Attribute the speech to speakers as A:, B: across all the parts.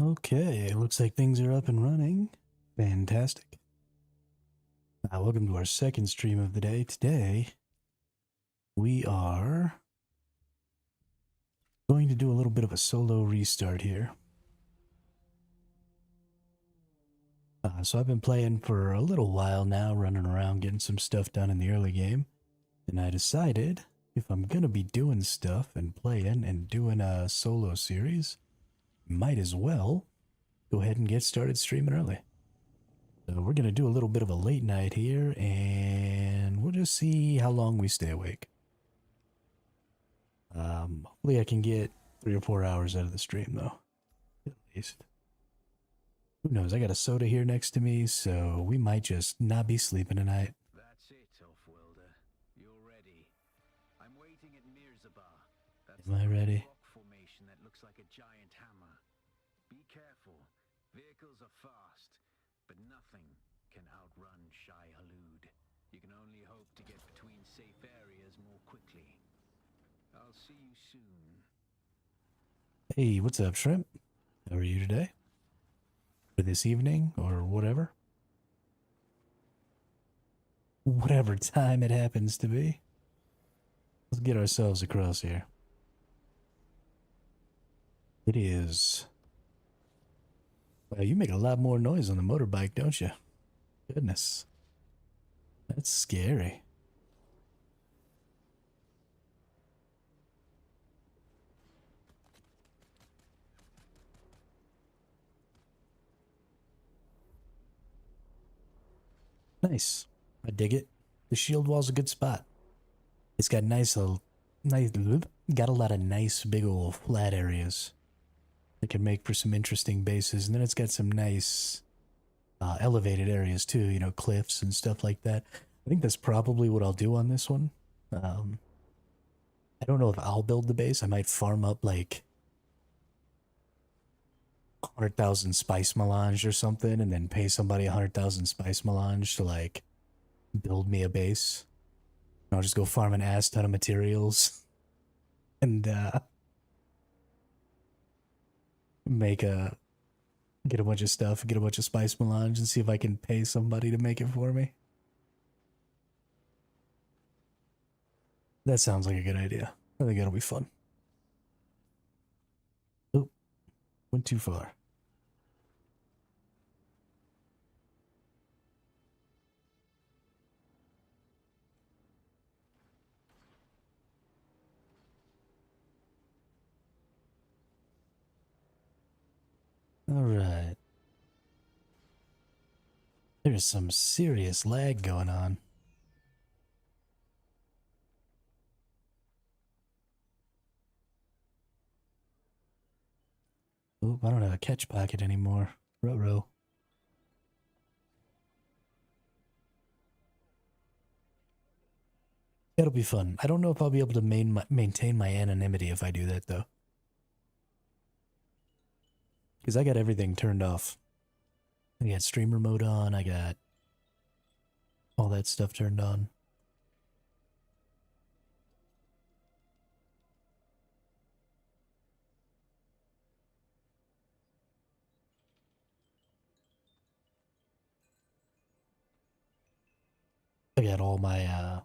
A: Okay, looks like things are up and running. Fantastic. Welcome to our second stream of the day. Today, we are going to do a little bit of a solo restart here. So I've been playing for a little while now, running around getting some stuff done in the early game. And I decided if I'm going to be doing stuff and playing and doing a solo series, might as well go ahead and get started streaming early. So we're going to do a little bit of a late night here, and we'll just see how long we stay awake. Hopefully I can get 3 or 4 hours out of the stream, though. At least. Who knows? I got a soda here next to me, so we might just not be sleeping tonight.
B: That's it, Offworlder. You're ready. I'm waiting at Mirzabar. That's
A: Am I ready?
B: rock formation that looks like a giant hammer. Be careful. Vehicles are fast, but nothing can outrun Shai Halud. You can only hope to get between safe areas more quickly. I'll see you soon.
A: Hey, what's up, Shrimp? How are you today? Or this evening, or whatever? Whatever time it happens to be. Let's get ourselves across here. It is... Wow, you make a lot more noise on the motorbike, don't you? Goodness. That's scary. Nice. I dig it. The shield wall's a good spot. It's got got a lot of nice big old flat areas that can make for some interesting bases. And then it's got some nice elevated areas too, you know, cliffs and stuff like that. I think that's probably what I'll do on this one. I don't know if I'll build the base. I might farm up like 100,000 spice melange or something and then pay somebody 100,000 spice melange to like build me a base. I'll just go farm an ass ton of materials and get a bunch of stuff, get a bunch of spice melange and see if I can pay somebody to make it for me. That sounds like a good idea. I think that'll be fun. Oh, went too far. All right. There's some serious lag going on. Oop, I don't have a catch pocket anymore. Ruh-roh. That'll be fun. I don't know if I'll be able to maintain my anonymity if I do that, though. Because I got everything turned off. I got streamer mode on, I got all that stuff turned on. I got all my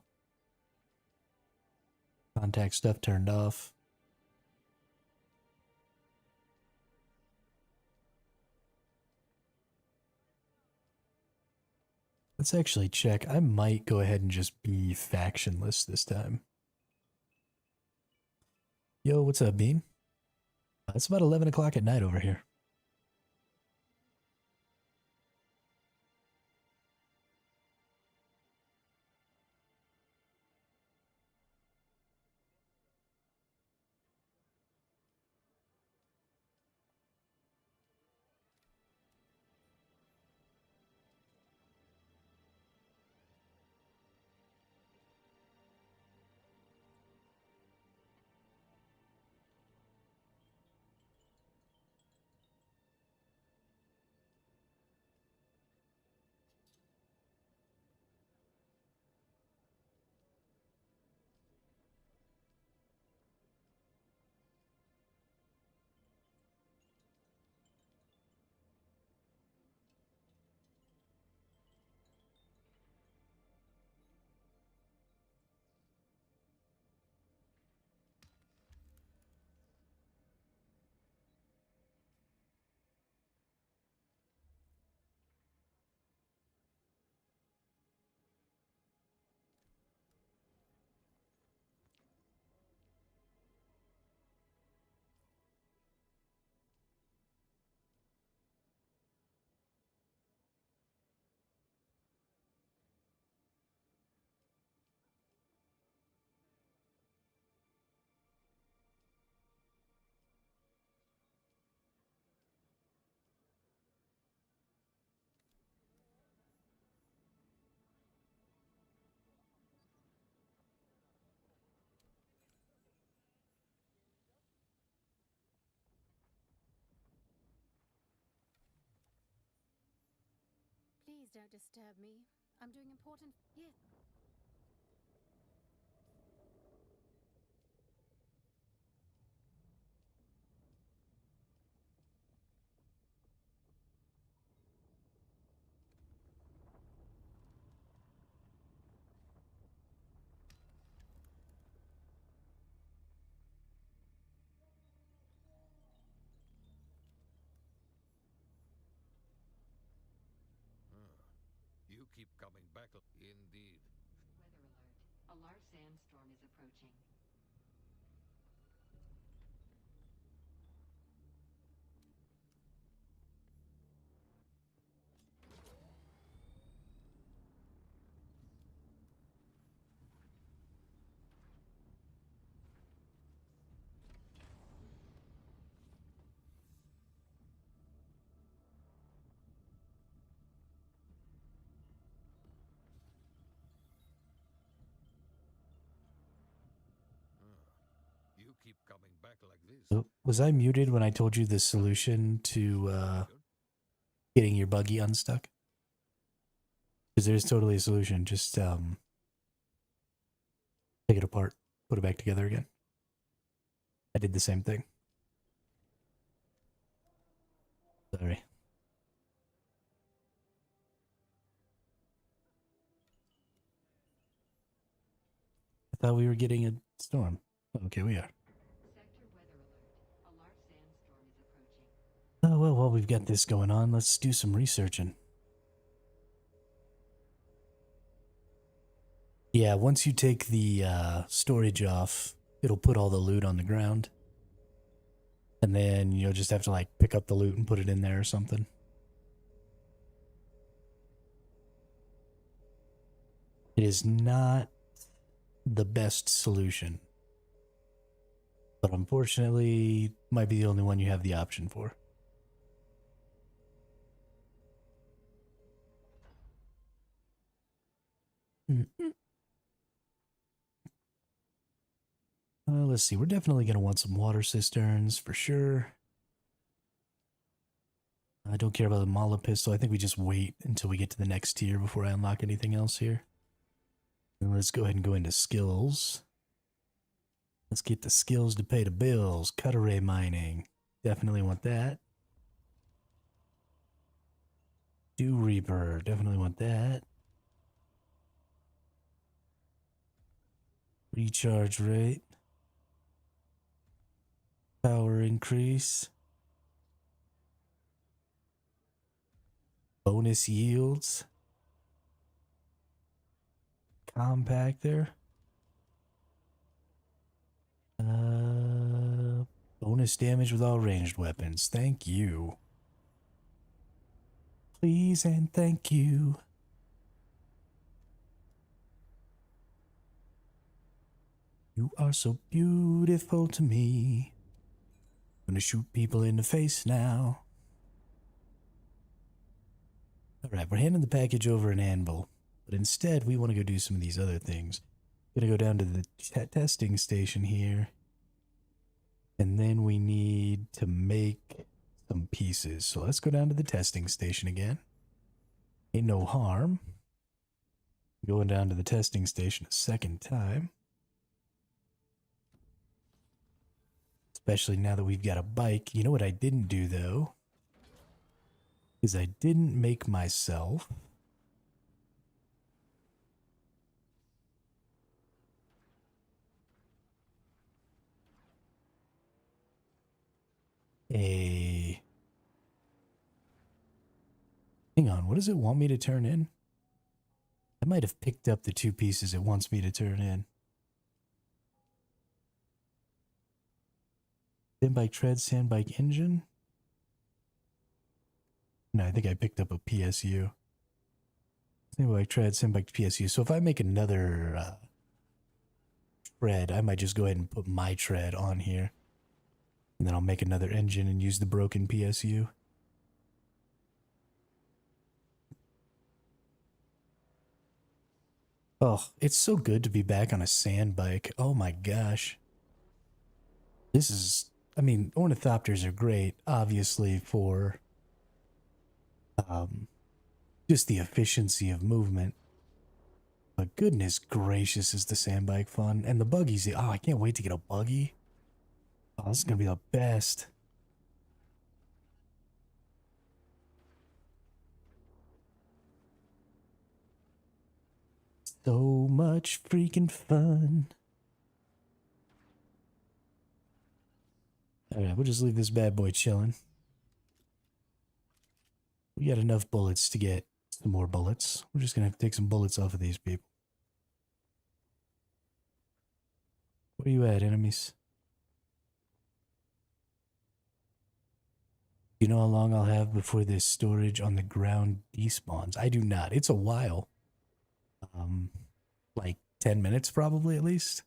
A: contact stuff turned off. Let's actually check. I might go ahead and just be factionless this time. Yo, what's up, Bean? It's about 11 o'clock at night over here.
C: don't disturb me. I'm doing important. Yes.
D: You keep coming back. Indeed.
E: Weather alert. A large sandstorm is approaching.
D: You keep coming back like this.
A: So, was I muted when I told you the solution to getting your buggy unstuck? Because there's totally a solution. Just take it apart, put it back together again. I did the same thing. Sorry. I thought we were getting a storm. Okay, we are.
E: Sector weather alert. A large sandstorm is approaching.
A: Oh, well, while we've got this going on, let's do some researching. Yeah, once you take the storage off, it'll put all the loot on the ground. And then you'll just have to, like, pick up the loot and put it in there or something. It is not the best solution. But unfortunately, might be the only one you have the option for. Let's see. We're definitely going to want some water cisterns for sure. I don't care about the Mala pistol. I think we just wait until we get to the next tier before I unlock anything else here. And let's go ahead and go into skills. Let's get the skills to pay the bills. Cut-array mining. Definitely want that. Dew Reaper. Definitely want that. Recharge rate. Power increase. Bonus yields. Compactor. Bonus damage with all ranged weapons. Thank you. Please and thank you. You are so beautiful to me. I'm gonna shoot people in the face now. Alright, we're handing the package over an anvil. But instead, we want to go do some of these other things. Gonna go down to the testing station here. And then we need to make some pieces. So let's go down to the testing station again. Ain't no harm going down to the testing station a second time. Especially now that we've got a bike. You know what I didn't do, though? Is I didn't make myself a... Hang on, what does it want me to turn in? I might have picked up the two pieces it wants me to turn in. Sandbike tread, sandbike engine? No, I think I picked up a PSU. Sandbike tread, sandbike PSU. So if I make another tread, I might just go ahead and put my tread on here. And then I'll make another engine and use the broken PSU. Oh, it's so good to be back on a sand bike. Oh my gosh. This is, I mean, ornithopters are great, obviously, for just the efficiency of movement. But goodness gracious, is the sand bike fun. And the buggies, oh, I can't wait to get a buggy. Oh, this is going to be the best. So much freaking fun. Alright, we'll just leave this bad boy chilling. We got enough bullets to get some more bullets. We're just going to have to take some bullets off of these people. Where you at, enemies? You know how long I'll have before this storage on the ground despawns? I do not. It's a while. Like 10 minutes probably at least.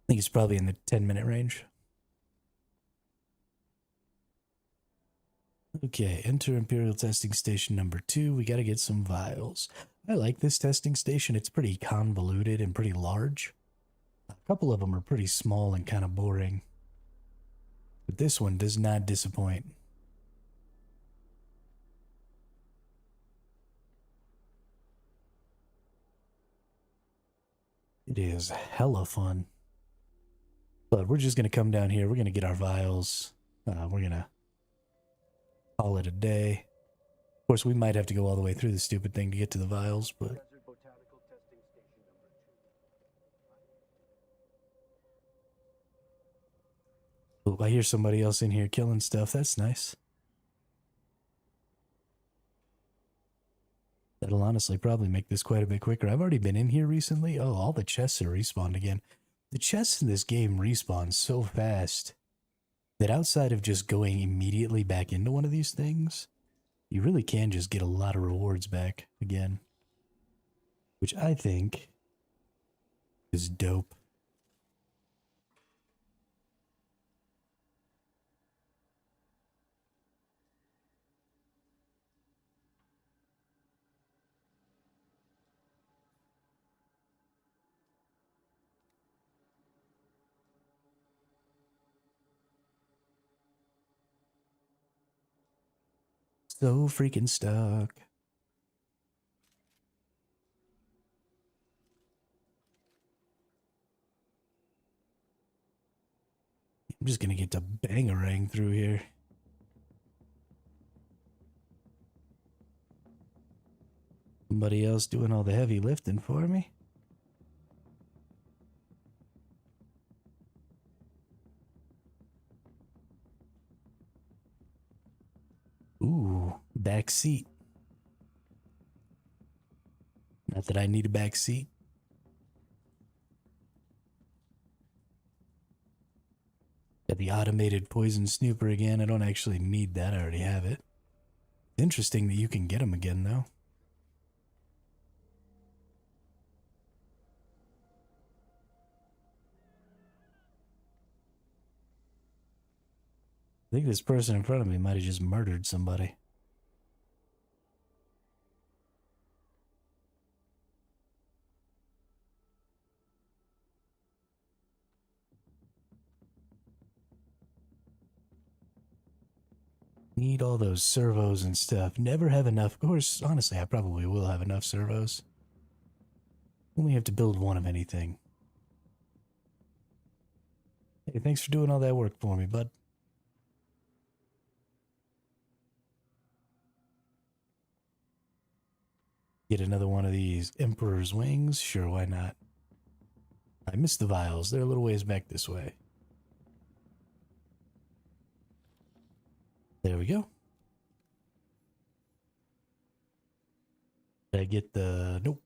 A: I think it's probably in the 10-minute range. Okay, enter Imperial Testing Station number 2. We got to get some vials. I like this testing station. It's pretty convoluted and pretty large. A couple of them are pretty small and kind of boring. But this one does not disappoint. It is hella fun. But we're just going to come down here. We're going to get our vials. We're going to call it a day. Of course, we might have to go all the way through the stupid thing to get to the vials, but... Oh, I hear somebody else in here killing stuff. That's nice. That'll honestly probably make this quite a bit quicker. I've already been in here recently. Oh, all the chests are respawned again. The chests in this game respawn so fast that outside of just going immediately back into one of these things, you really can just get a lot of rewards back again. Which I think is dope. So freaking stuck. I'm just gonna get to bangarang through here. Somebody else doing all the heavy lifting for me? Ooh, back seat. Not that I need a back seat. Got the automated poison snooper again. I don't actually need that. I already have it. Interesting that you can get them again, though. I think this person in front of me might have just murdered somebody. Need all those servos and stuff. Never have enough. Of course, honestly, I probably will have enough servos. Only have to build one of anything. Hey, thanks for doing all that work for me, bud. Get another one of these Emperor's Wings? Sure, why not? I missed the vials. They're a little ways back this way. There we go. Did I get the... Nope.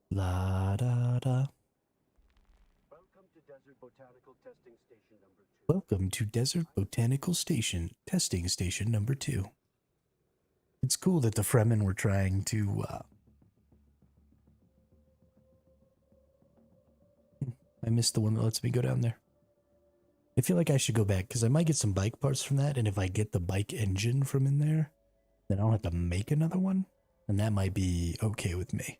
A: La da da.
F: Welcome to Desert Botanical Testing Station number 2.
A: Welcome to Desert Botanical Station, Testing Station number 2. It's cool that the Fremen were trying to I missed the one that lets me go down there. I feel like I should go back because I might get some bike parts from that. And if I get the bike engine from in there, then I don't have to make another one. And that might be okay with me.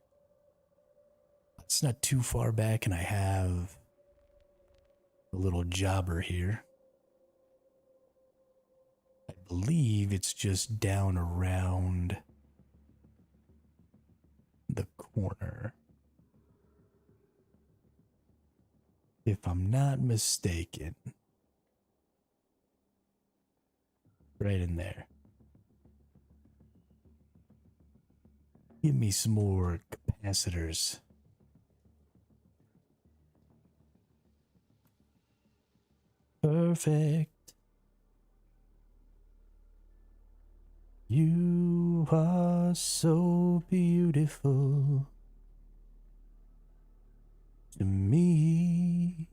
A: It's not too far back, and I have a little jobber here. I believe it's just down around the corner, if I'm not mistaken. Right in there. Give me some more capacitors. Perfect. You are so beautiful to me.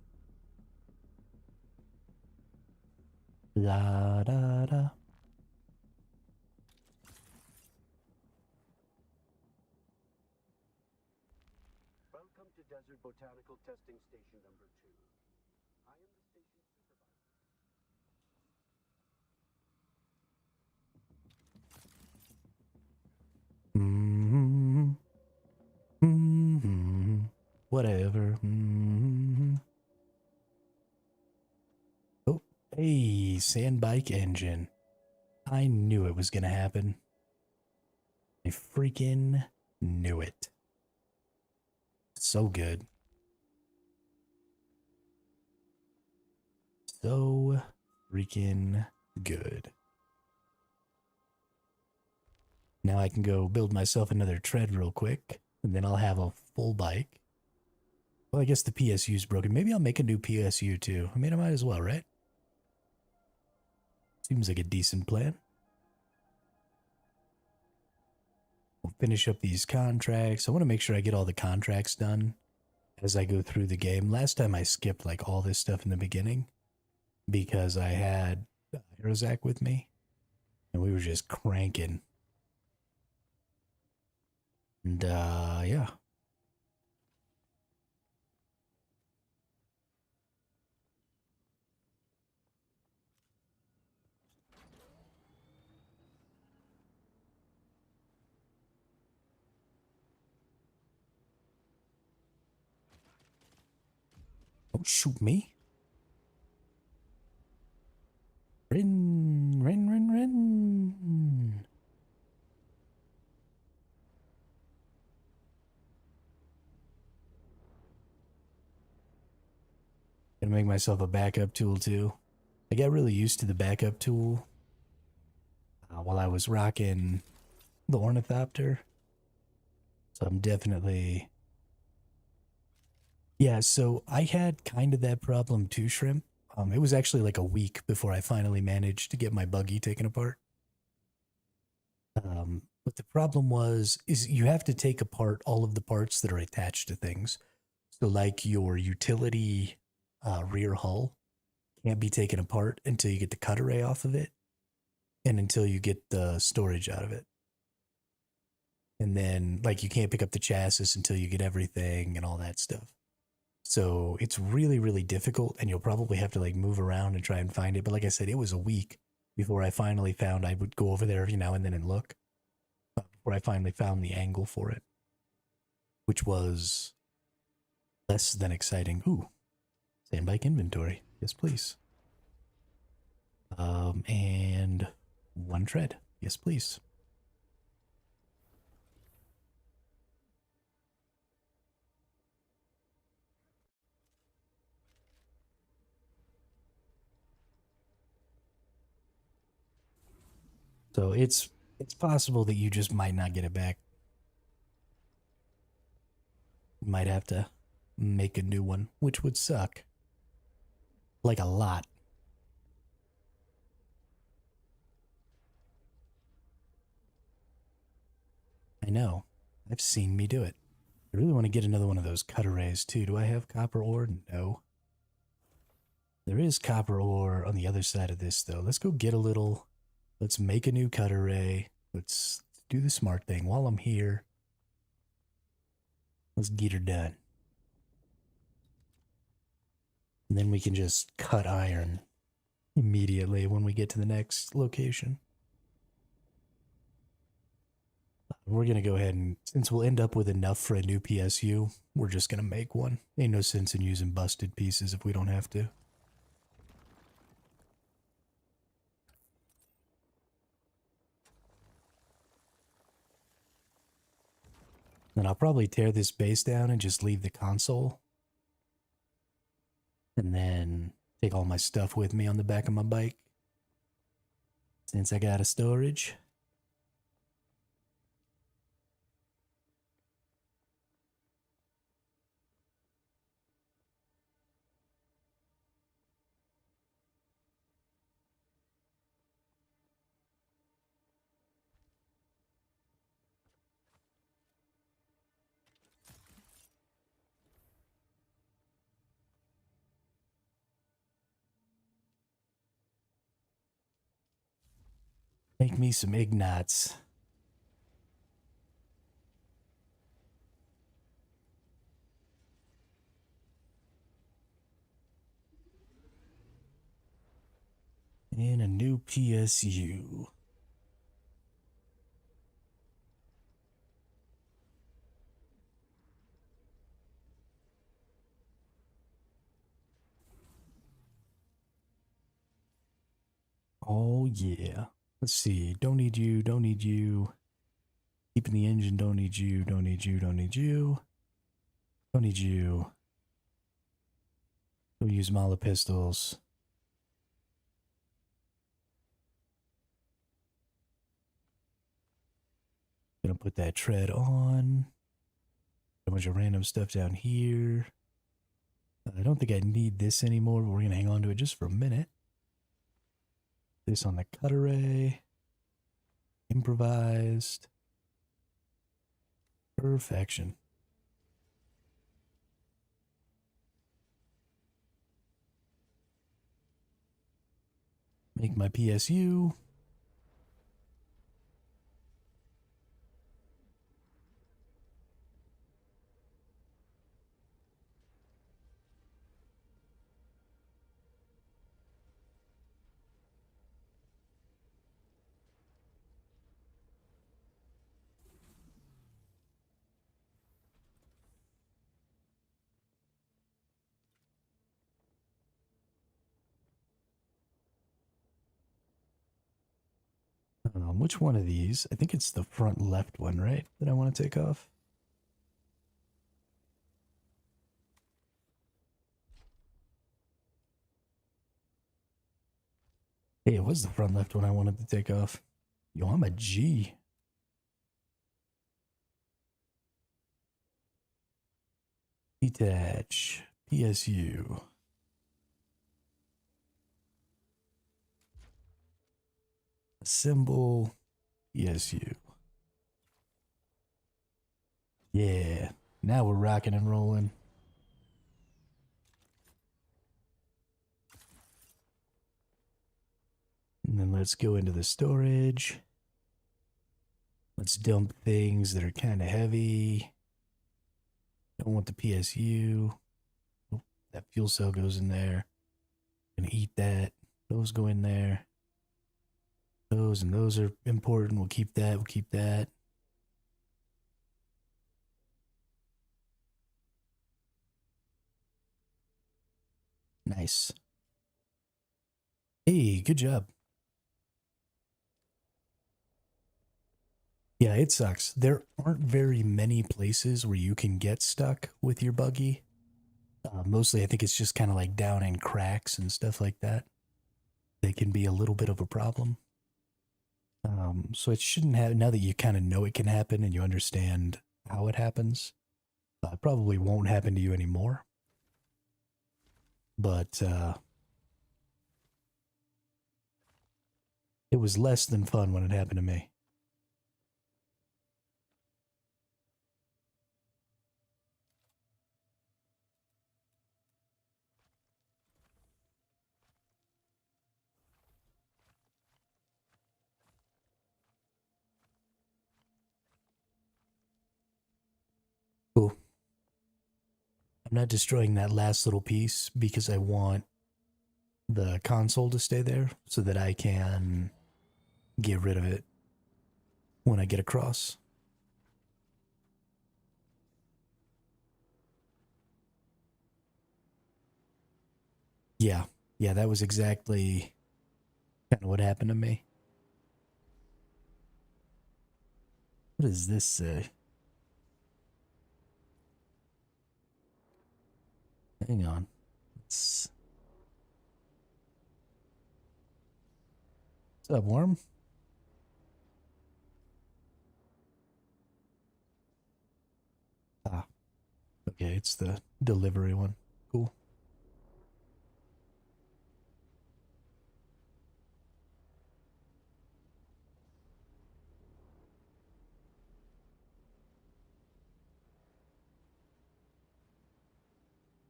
A: La da da.
F: Welcome to Desert Botanical Testing Station number 2. I am the station
A: Mm-hmm. Mm-hmm. Whatever. Mm-hmm. Oh, hey, sand bike engine. I knew it was gonna happen. I freaking knew it. So good. So freaking good. Now I can go build myself another tread real quick, and then I'll have a full bike. Well, I guess the PSU's broken. Maybe I'll make a new PSU too. I mean, I might as well, right? Seems like a decent plan. We'll finish up these contracts. I want to make sure I get all the contracts done as I go through the game. Last time I skipped like all this stuff in the beginning because I had Aerozak with me and we were just cranking. And yeah. Don't shoot me. Rin, rin, rin, rin. Gonna make myself a backup tool too. I got really used to the backup tool while I was rocking the Ornithopter. So I'm definitely... Yeah, so I had kind of that problem too, Shrimp. It was actually like a week before I finally managed to get my buggy taken apart. But the problem is you have to take apart all of the parts that are attached to things. So like your utility rear hull can't be taken apart until you get the cut array off of it and until you get the storage out of it. And then like you can't pick up the chassis until you get everything and all that stuff. So it's really, really difficult, and you'll probably have to like move around and try and find it. But like I said, it was a week before I finally found. I would go over there every now and then and look. Before I finally found the angle for it, which was less than exciting. Ooh, sand bike inventory. Yes, please. And one tread. Yes, please. So it's possible that you just might not get it back. You might have to make a new one, which would suck. Like a lot. I know. I've seen me do it. I really want to get another one of those cut arrays too. Do I have copper ore? No. There is copper ore on the other side of this though. Let's go get a little. Let's make a new cut array. Let's do the smart thing while I'm here. Let's get her done. And then we can just cut iron immediately when we get to the next location. We're going to go ahead and, since we'll end up with enough for a new PSU, we're just going to make one. Ain't no sense in using busted pieces if we don't have to. Then I'll probably tear this base down and just leave the console. And then take all my stuff with me on the back of my bike. Since I got a storage. Make me some ignots. And a new PSU. Oh yeah. Let's see. Don't need you, don't need you. Keeping the engine, don't need you, don't need you, don't need you. Don't need you. Don't use Mala pistols. Gonna put that tread on. A bunch of random stuff down here. I don't think I need this anymore, but we're gonna hang on to it just for a minute. This on the cut array. Improvised. Perfection. Make my PSU. Which one of these? I think it's the front left one, right? That I want to take off. Hey, it was the front left one I wanted to take off. Yo, I'm a G. Detach. PSU. Assemble. PSU. Yeah. Now we're rocking and rolling. And then let's go into the storage. Let's dump things that are kind of heavy. Don't want the PSU. Oh, that fuel cell goes in there. Gonna eat that. Those go in there. Those and those are important. We'll keep that. We'll keep that. Nice. Hey, good job. Yeah, it sucks. There aren't very many places where you can get stuck with your buggy. Mostly, I think it's just kind of like down in cracks and stuff like that. They can be a little bit of a problem. So it shouldn't have, now that you kind of know it can happen and you understand how it happens, it probably won't happen to you anymore. But it was less than fun when it happened to me. Cool. I'm not destroying that last little piece because I want the console to stay there so that I can get rid of it when I get across. Yeah, that was exactly kind of what happened to me. What does this say? Hang on. What's up, Worm? Ah, okay, it's the delivery one. Cool.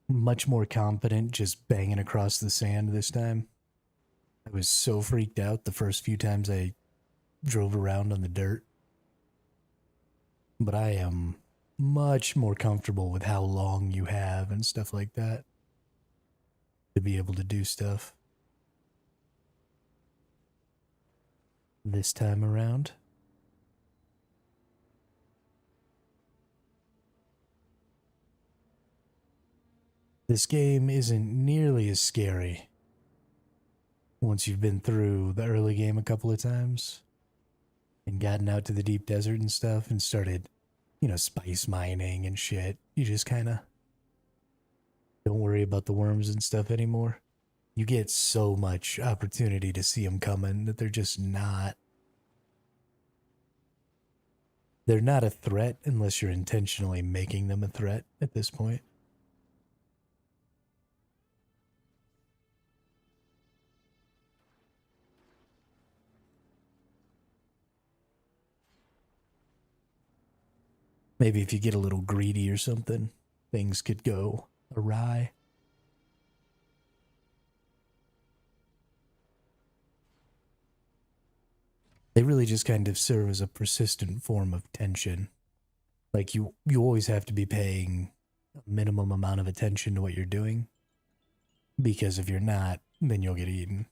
A: Much more confident just banging across the sand this time. I was so freaked out the first few times I drove around on the dirt. But I am much more comfortable with how long you have and stuff like that to be able to do stuff this time around. This game isn't nearly as scary once you've been through the early game a couple of times and gotten out to the deep desert and stuff and started, spice mining and shit. You just kind of don't worry about the worms and stuff anymore. You get so much opportunity to see them coming that they're just not. They're not a threat unless you're intentionally making them a threat at this point. Maybe if you get a little greedy or something, things could go awry. They really just kind of serve as a persistent form of tension. Like you always have to be paying a minimum amount of attention to what you're doing. Because if you're not, then you'll get eaten.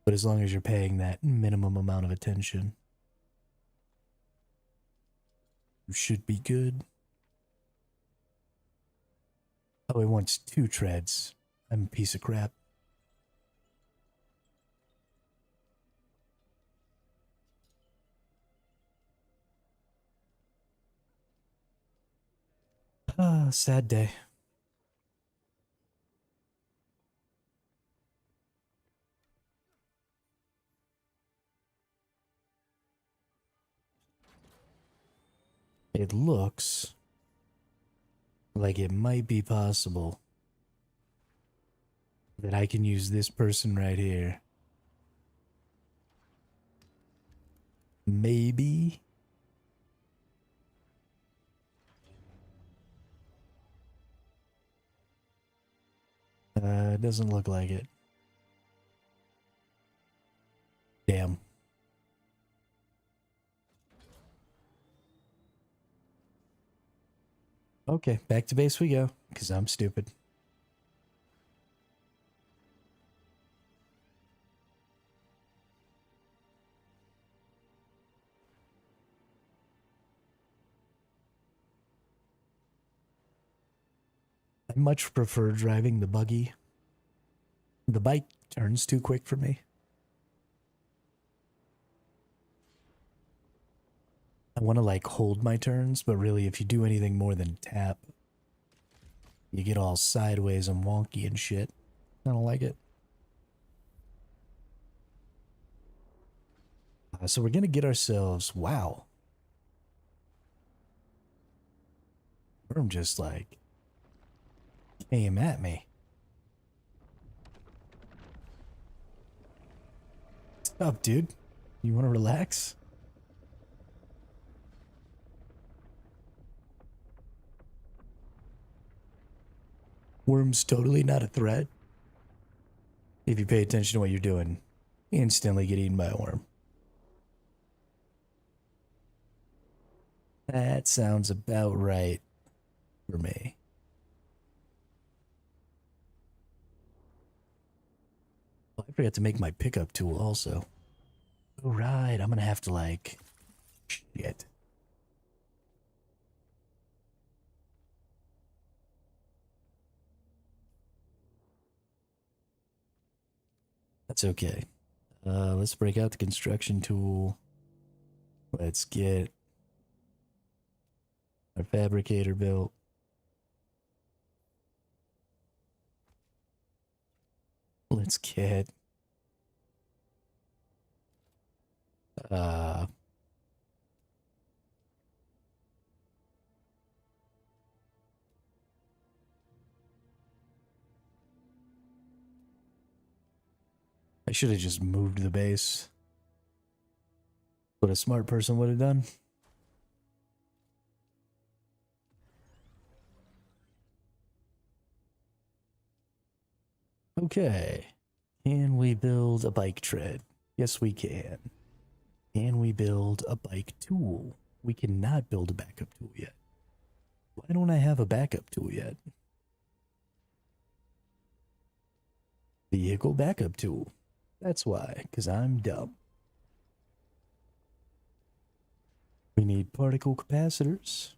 A: But as long as you're paying that minimum amount of attention, you should be good. Oh, it wants 2 treads. I'm a piece of crap. Ah, sad day. It looks like it might be possible that I can use this person right here. Maybe. It doesn't look like it. Damn. Okay, back to base we go, because I'm stupid. I much prefer driving the buggy. The bike turns too quick for me. I want to like hold my turns, but really if you do anything more than tap, you get all sideways and wonky and shit. I don't like it. So we're going to get ourselves, wow. Worm just like came at me. What's up, dude? You want to relax? Worm's totally not a threat. If you pay attention to what you're doing, instantly get eaten by a worm. That sounds about right for me. forgot to make my pickup tool also. Oh, right. I'm gonna have to, like... Shit. That's okay. Let's break out the construction tool. Let's get our fabricator built. Let's get... I should have just moved the base. What a smart person would have done. Okay. Can we build a bike tread? Yes, we can. Can we build a bike tool? We cannot build a backup tool yet. Why don't I have a backup tool yet? Vehicle backup tool. That's why, because I'm dumb. We need particle capacitors.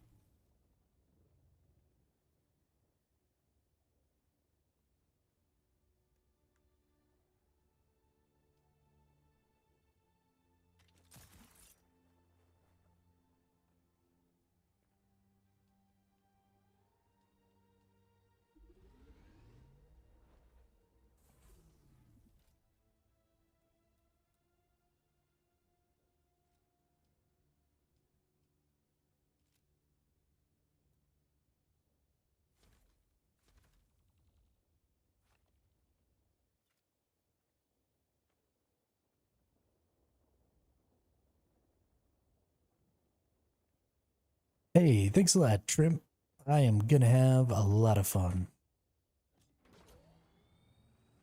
A: Hey, thanks a lot, Trimp. I am gonna have a lot of fun.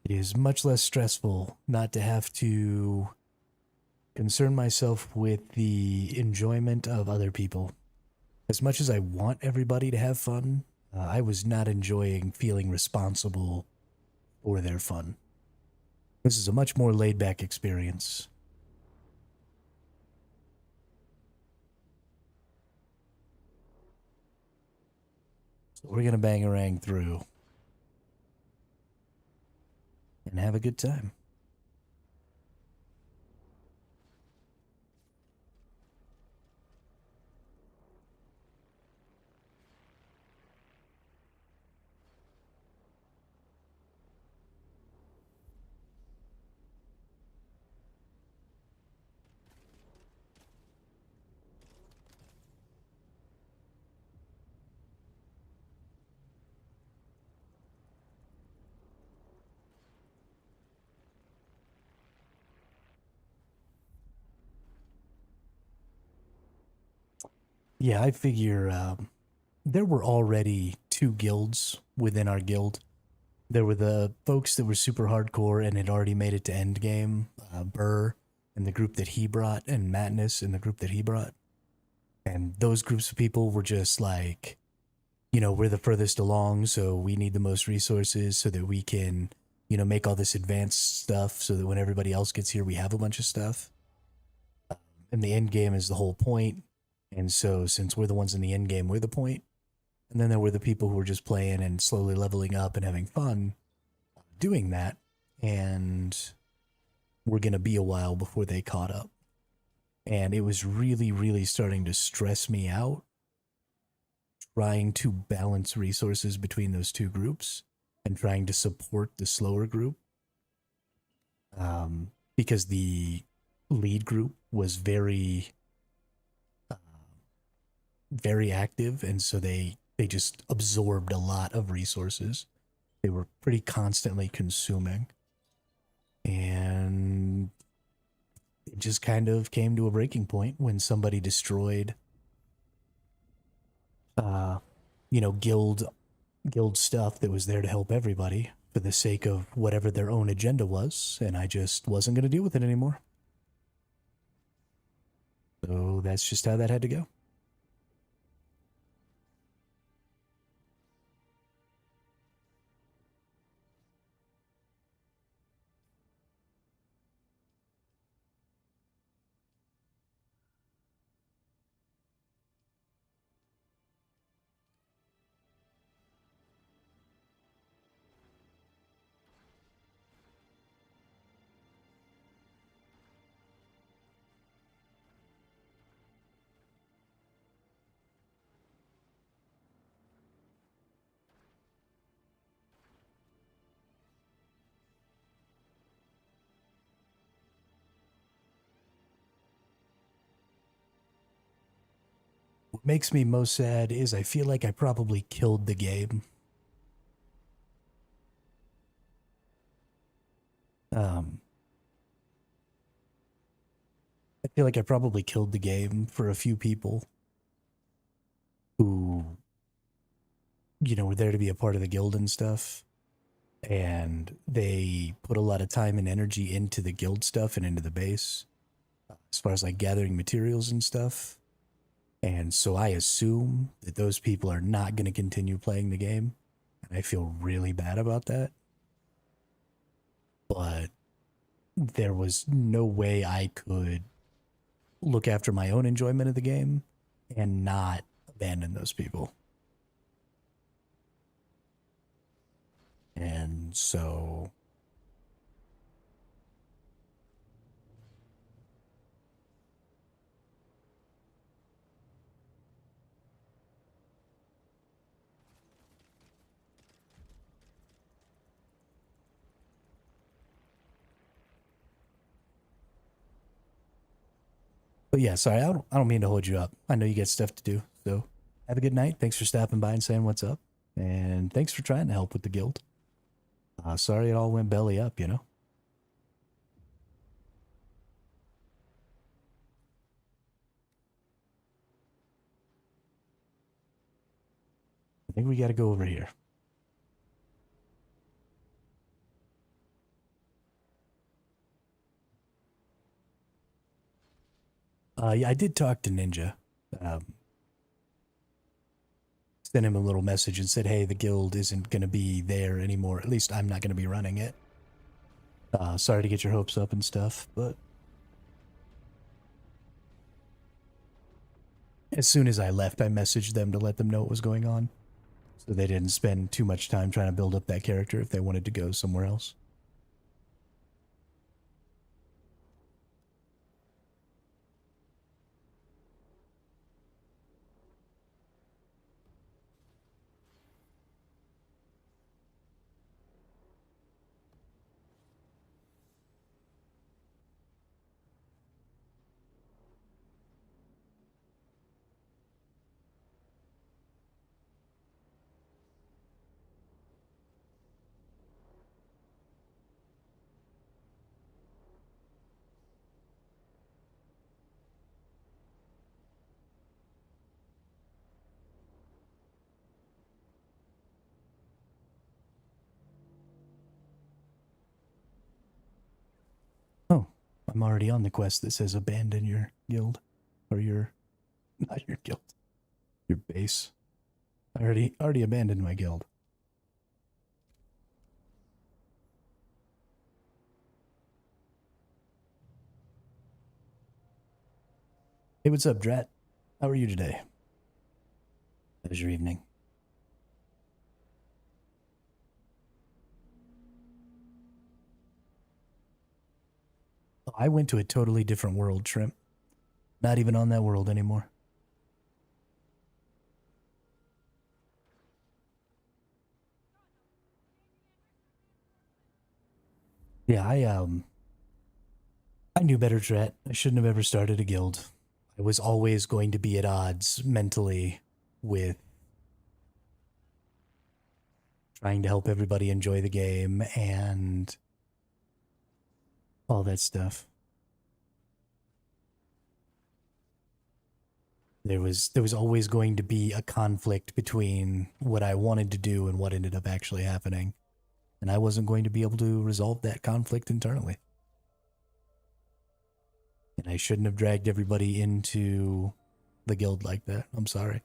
A: It is much less stressful not to have to concern myself with the enjoyment of other people. As much as I want everybody to have fun, I was not enjoying feeling responsible for their fun. This is a much more laid-back experience. So we're gonna bangarang through and have a good time. Yeah, I figure there were already two guilds within our guild. There were the folks that were super hardcore and had already made it to endgame, Burr and the group that he brought, and Madness and the group that he brought. And those groups of people were just like, you know, we're the furthest along, so we need the most resources so that we can, you know, make all this advanced stuff so that when everybody else gets here, we have a bunch of stuff. And the end game is the whole point. And so since we're the ones in the end game, we're the point. And then there were the people who were just playing and slowly leveling up and having fun doing that. And we're going to be a while before they caught up. And it was really, really starting to stress me out trying to balance resources between those two groups and trying to support the slower group. Because the lead group was very, very active. And so they just absorbed a lot of resources. They were pretty constantly consuming. And it just kind of came to a breaking point when somebody destroyed, you know, guild stuff that was there to help everybody for the sake of whatever their own agenda was, and I just wasn't going to deal with it anymore. So that's just how that had to go. What makes me most sad is I feel like I probably killed the game. Um, I feel like I probably killed the game for a few people who, were there to be a part of the guild and stuff. And they put a lot of time and energy into the guild stuff and into the base, as far as like gathering materials and stuff. And so I assume that those people are not going to continue playing the game. And I feel really bad about that. But there was no way I could look after my own enjoyment of the game and not abandon those people. And so, but yeah, sorry, I don't mean to hold you up. I know you got stuff to do. So have a good night. Thanks for stopping by and saying what's up. And thanks for trying to help with the guild. Sorry it all went belly up, I think we got to go over here. Yeah, I did talk to Ninja. Um, Sent him a little message and said, hey, the guild isn't going to be there anymore. At least I'm not going to be running it. Sorry to get your hopes up and stuff, but as soon as I left, I messaged them to let them know what was going on. So they didn't spend too much time trying to build up that character if they wanted to go somewhere else. Oh, I'm already on the quest that says abandon your guild. Or your, not your guild, your base. I already abandoned my guild. Hey, what's up, Drat? How are you today? How was your evening? I went to a totally different world, Shrimp. Not even on that world anymore. Yeah, I knew better, Drat. I shouldn't have ever started a guild. I was always going to be at odds mentally with trying to help everybody enjoy the game and all that stuff. There was always going to be a conflict between what I wanted to do and what ended up actually happening. And I wasn't going to be able to resolve that conflict internally. And I shouldn't have dragged everybody into the guild like that. I'm sorry.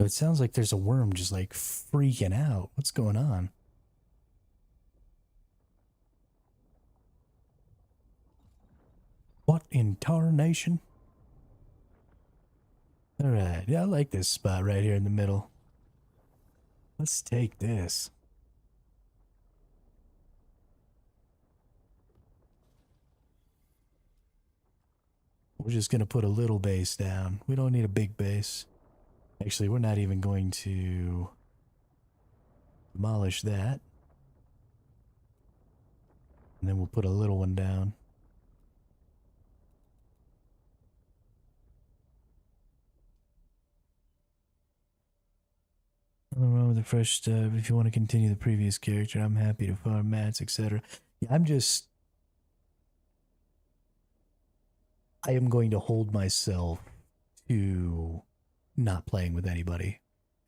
A: It sounds like there's a worm just like freaking out. What's going on? What in tarnation? Alright, yeah, I like this spot right here in the middle. Let's take this. We're just gonna put a little base down. We don't need a big base. Actually, we're not even going to demolish that. And then we'll put a little one down. Nothing wrong with the fresh stuff. If you want to continue the previous character, I'm happy to farm mats, etc. Yeah, I am going to hold myself to not playing with anybody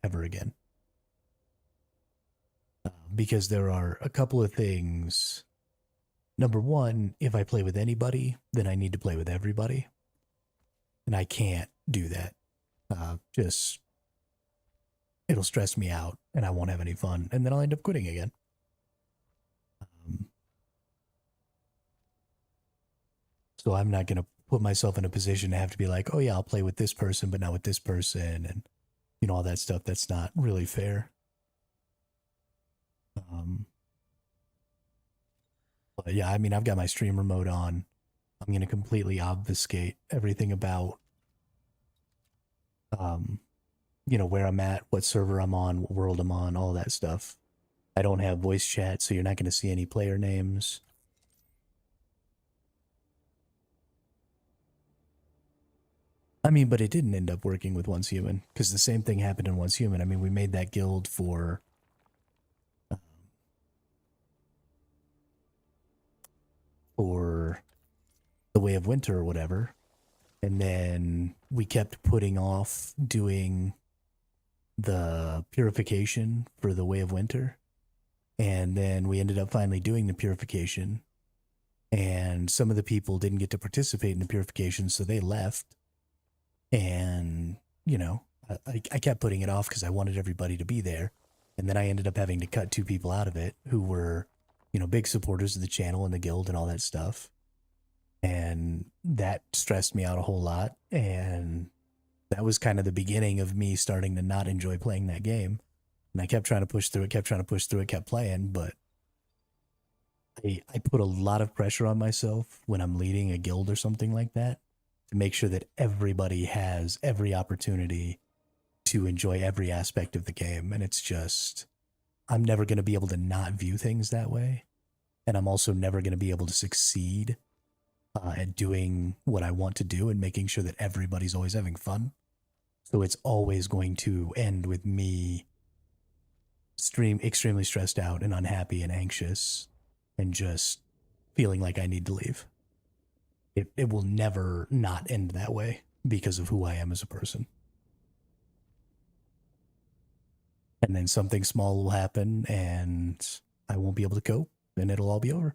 A: ever again. Because there are a couple of things. Number one, if I play with anybody, then I need to play with everybody. And I can't do that. It'll stress me out and I won't have any fun. And then I'll end up quitting again. So I'm not going to put myself in a position to have to be like, oh yeah, I'll play with this person, but not with this person. And, you know, all that stuff. That's not really fair. But yeah, I mean, I've got my streamer mode on. I'm going to completely obfuscate everything about, you know, where I'm at, what server I'm on, what world I'm on, all that stuff. I don't have voice chat, so you're not going to see any player names. I mean, but it didn't end up working with Once Human, because the same thing happened in Once Human. I mean, we made that guild for the Way of Winter or whatever, and then we kept putting off doing the purification for the Way of Winter, and then we ended up finally doing the purification, and some of the people didn't get to participate in the purification, so they left. And, you know, I kept putting it off because I wanted everybody to be there. And then I ended up having to cut 2 people out of it who were, you know, big supporters of the channel and the guild and all that stuff. And that stressed me out a whole lot. And that was kind of the beginning of me starting to not enjoy playing that game. And I kept trying to push through it, kept playing. But I put a lot of pressure on myself when I'm leading a guild or something like that, to make sure that everybody has every opportunity to enjoy every aspect of the game. And it's just, I'm never going to be able to not view things that way. And I'm also never going to be able to succeed at doing what I want to do and making sure that everybody's always having fun. So it's always going to end with me extremely stressed out and unhappy and anxious and just feeling like I need to leave. It will never not end that way because of who I am as a person. And then something small will happen and I won't be able to cope and it'll all be over.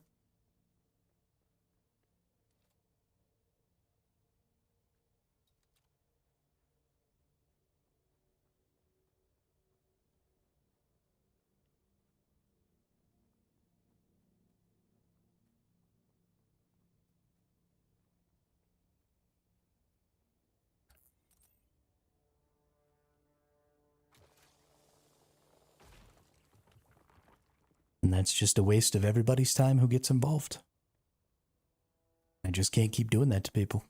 A: And that's just a waste of everybody's time who gets involved. I just can't keep doing that to people.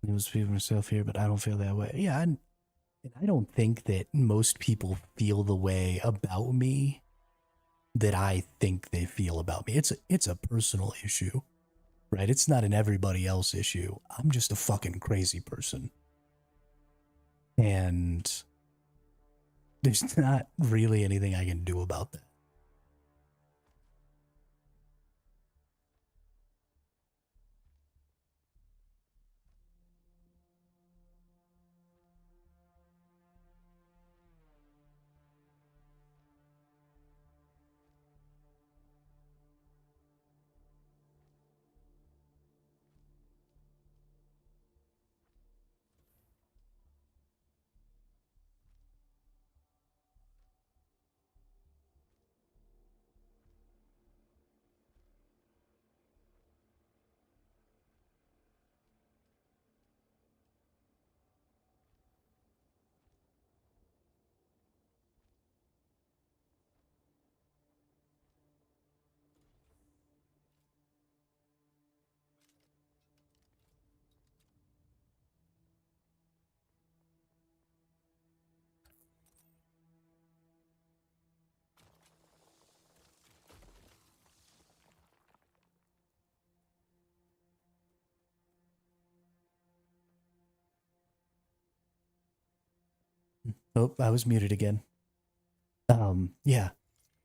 A: He was feeling himself here, but I don't feel that way. Yeah, And I don't think that most people feel the way about me that I think they feel about me. It's a personal issue, right? It's not an everybody else issue. I'm just a fucking crazy person. And there's not really anything I can do about that. Oh, I was muted again. Yeah.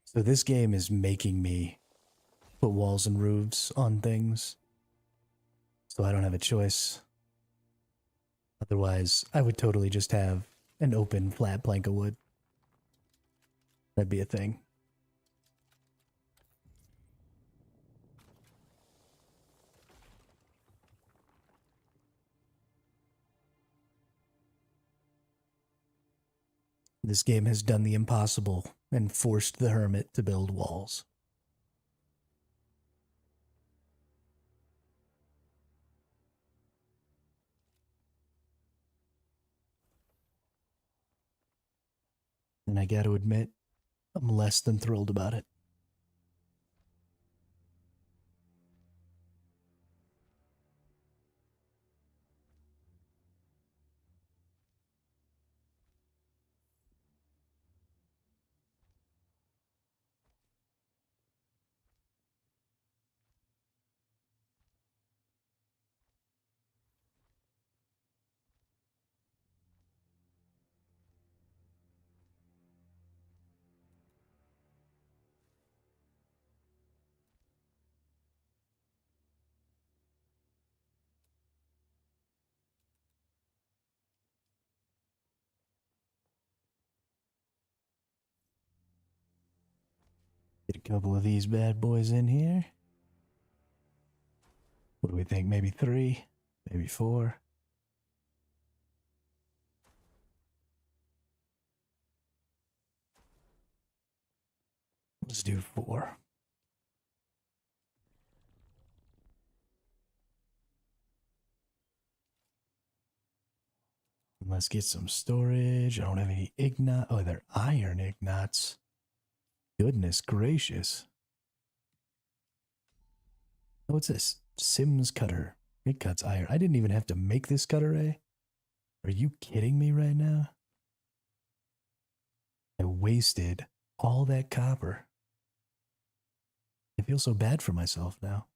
A: So this game is making me put walls and roofs on things. So I don't have a choice. Otherwise, I would totally just have an open flat plank of wood. That'd be a thing. This game has done the impossible and forced the hermit to build walls. And I gotta admit, I'm less than thrilled about it. Get a couple of these bad boys in here. What do we think? Maybe 3? Maybe 4? Let's do 4. Let's get some storage. I don't have any ignot. Oh, they're iron ignots. Goodness gracious. Oh, what's this? Sims cutter. It cuts iron. I didn't even have to make this cutter, eh? Are you kidding me right now? I wasted all that copper. I feel so bad for myself now.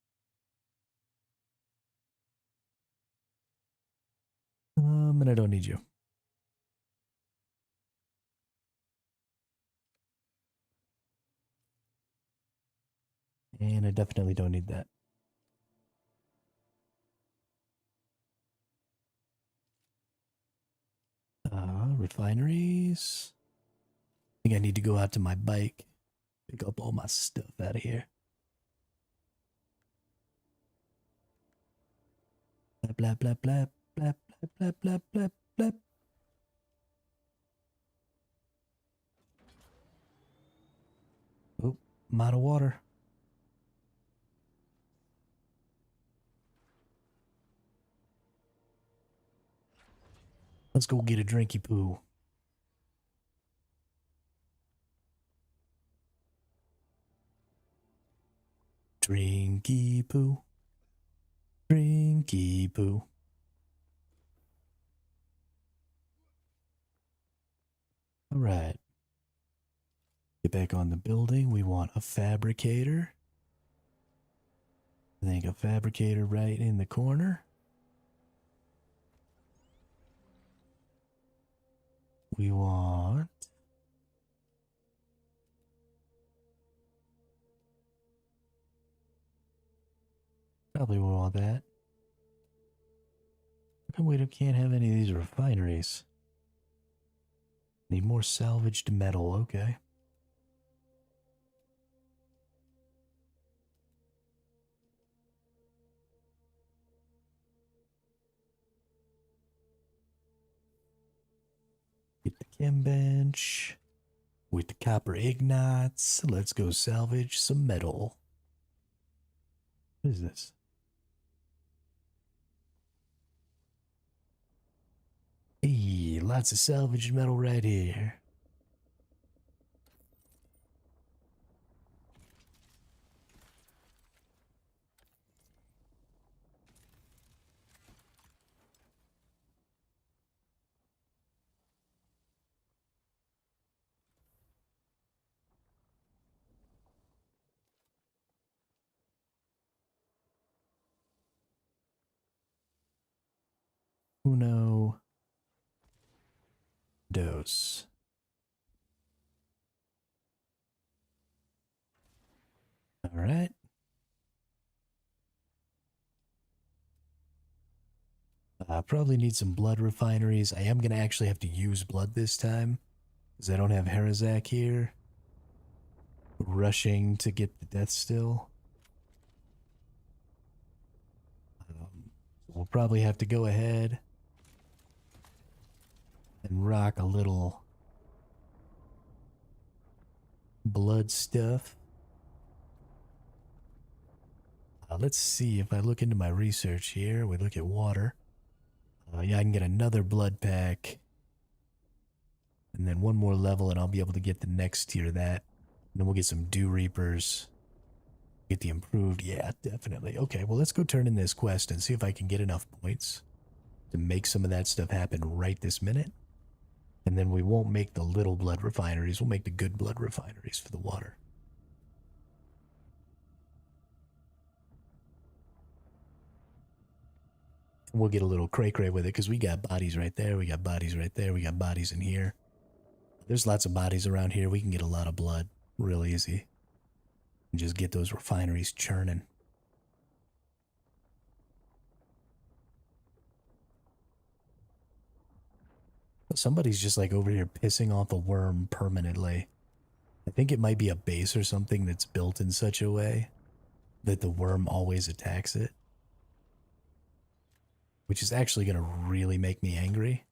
A: And I don't need you. And I definitely don't need that. Refineries. I think I need to go out to my bike, pick up all my stuff out of here. Blah, blah, blah, blah, blah, blah, blah, blah, blah. Oh, I'm out of water. Let's go get a drinky poo. Drinky poo. Drinky poo. All right. Get back on the building. We want a fabricator. I think a fabricator right in the corner. We want... Probably we want that. How come we can't have any of these refineries? Need more salvaged metal, okay. Get the chem bench. With the copper ignites, let's go salvage some metal. What is this? Hey, lots of salvaged metal right here. Uno, dos. All right. Probably need some blood refineries. I am going to actually have to use blood this time because I don't have Harazak here. Rushing to get the death still. So we'll probably have to go ahead and rock a little blood stuff. Let's see if I look into my research here. We look at water. Yeah, I can get another blood pack. And then one more level and I'll be able to get the next tier of that. And then we'll get some Dew Reapers. Get the improved. Yeah, definitely. Okay, well, let's go turn in this quest and see if I can get enough points to make some of that stuff happen right this minute. And then we won't make the little blood refineries. We'll make the good blood refineries for the water. And we'll get a little cray-cray with it because we got bodies right there. We got bodies right there. We got bodies in here. There's lots of bodies around here. We can get a lot of blood real easy. And just get those refineries churning. Somebody's just like over here pissing off a worm permanently. I think it might be a base or something that's built in such a way that the worm always attacks it. Which is actually going to really make me angry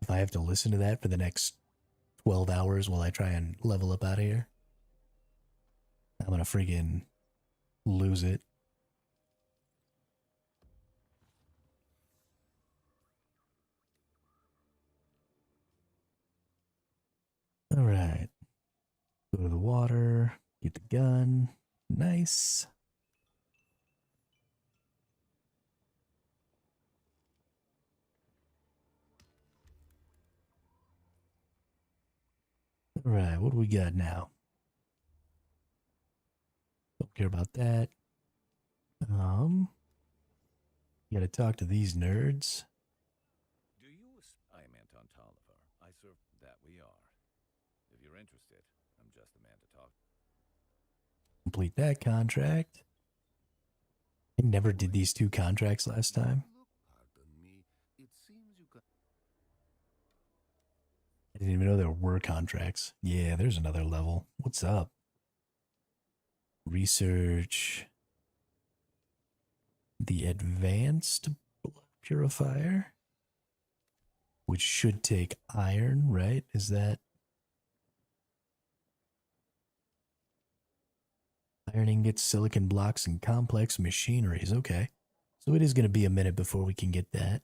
A: if I have to listen to that for the next 12 hours while I try and level up out of here. I'm going to friggin' lose it. Alright. Go to the water. Get the gun. Nice. Alright, what do we got now? Don't care about that. Gotta talk to these nerds.
D: Do you? I am Anton Tolliver. I serve that we are. If you're interested, I'm just the man to talk.
A: Complete that contract. I never did these two contracts last time.
D: Pardon me. It seems you got.
A: I didn't even know there were contracts. Yeah, there's another level. What's up? Research. The advanced blood purifier. Which should take iron, right? Is that... Iron ingots, silicon blocks, and complex machineries. Okay. So it is going to be a minute before we can get that.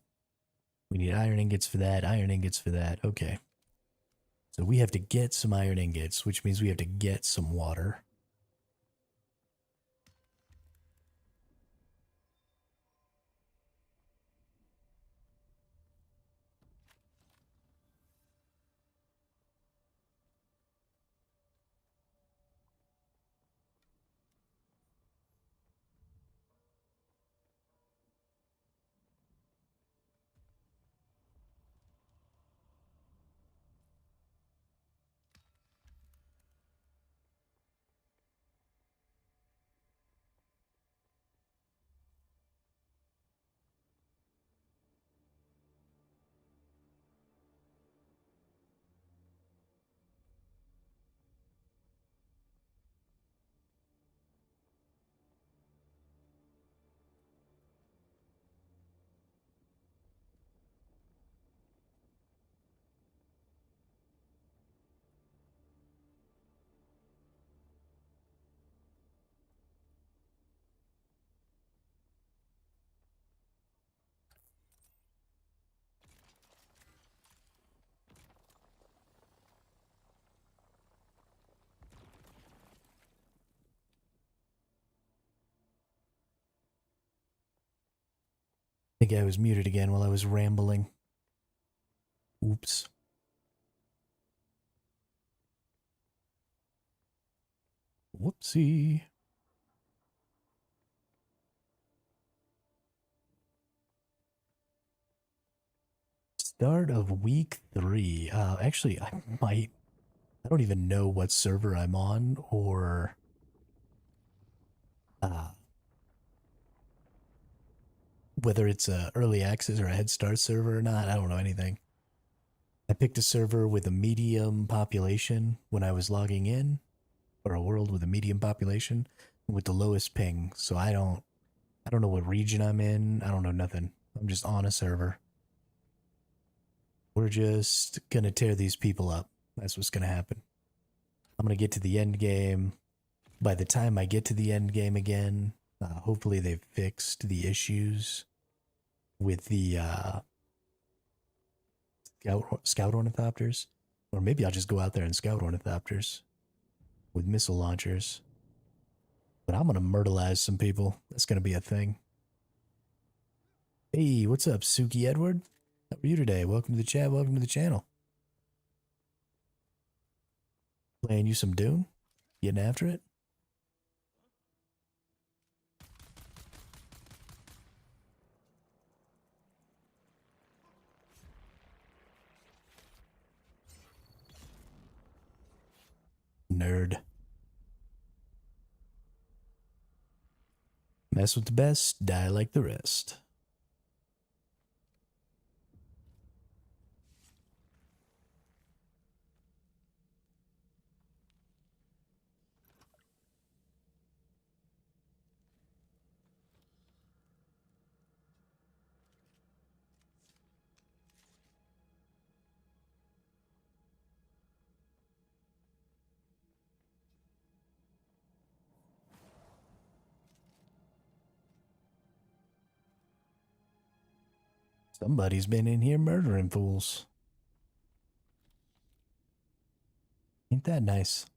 A: We need iron ingots for that, iron ingots for that. Okay. So we have to get some iron ingots, which means we have to get some water. think I was muted again while I was rambling. Oops. Whoopsie. Start of week 3. Actually, I don't even know what server I'm on or whether it's a early access or a head start server or not. I don't know anything. I picked a server with a medium population when I was logging in, or a world with a medium population with the lowest ping. So I don't know what region I'm in. I don't know nothing. I'm just on a server. We're just gonna tear these people up. That's what's gonna happen. I'm gonna get to the end game. By the time I get to the end game again, hopefully they've fixed the issues with the scout ornithopters. Or maybe I'll just go out there and scout ornithopters with missile launchers. But I'm gonna myrtleize some people. That's gonna be a thing. Hey, what's up, Suki Edward? How are you today? Welcome to the chat. Welcome to the channel. Playing you some Dune? Getting after it? Nerd. Mess with the best, die like the rest. Somebody's been in here murdering fools. Ain't that nice?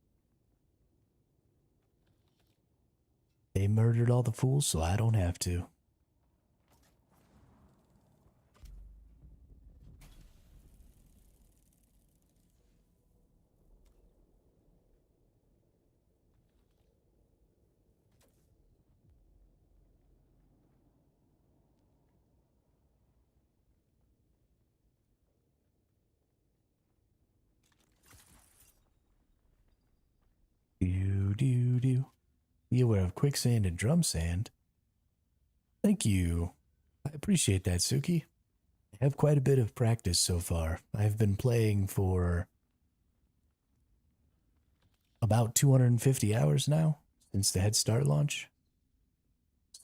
A: They murdered all the fools, so I don't have to. Do. Be aware of quicksand and drum sand. Thank you. I appreciate that, Suki. I have quite a bit of practice so far. I've been playing for about 250 hours now since the Head Start launch.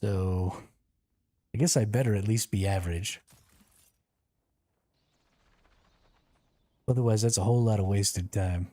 A: So I guess I better at least be average. Otherwise, that's a whole lot of wasted time.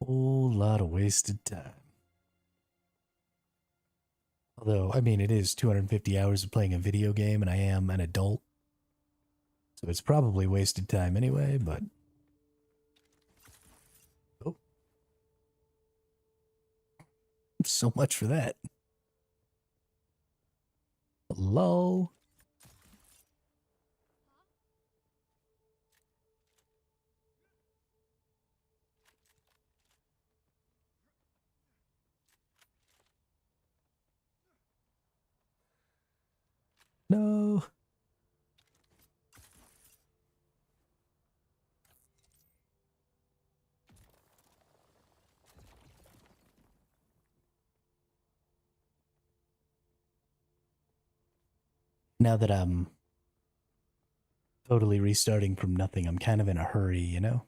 A: Whole lot of wasted time. Although, I mean, it is 250 hours of playing a video game, and I am an adult. So it's probably wasted time anyway, but... Oh. So much for that. Hello? No. Now that I'm totally restarting from nothing, I'm kind of in a hurry, you know?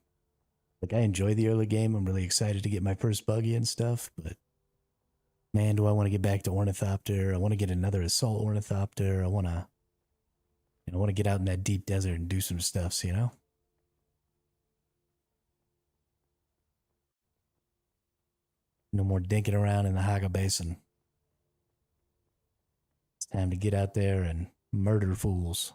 A: Like, I enjoy the early game. I'm really excited to get my first buggy and stuff, but man, do I want to get back to Ornithopter. I want to get another Assault Ornithopter. I want to get out in that deep desert and do some stuff, you know? No more dinking around in the Haga Basin. It's time to get out there and murder fools.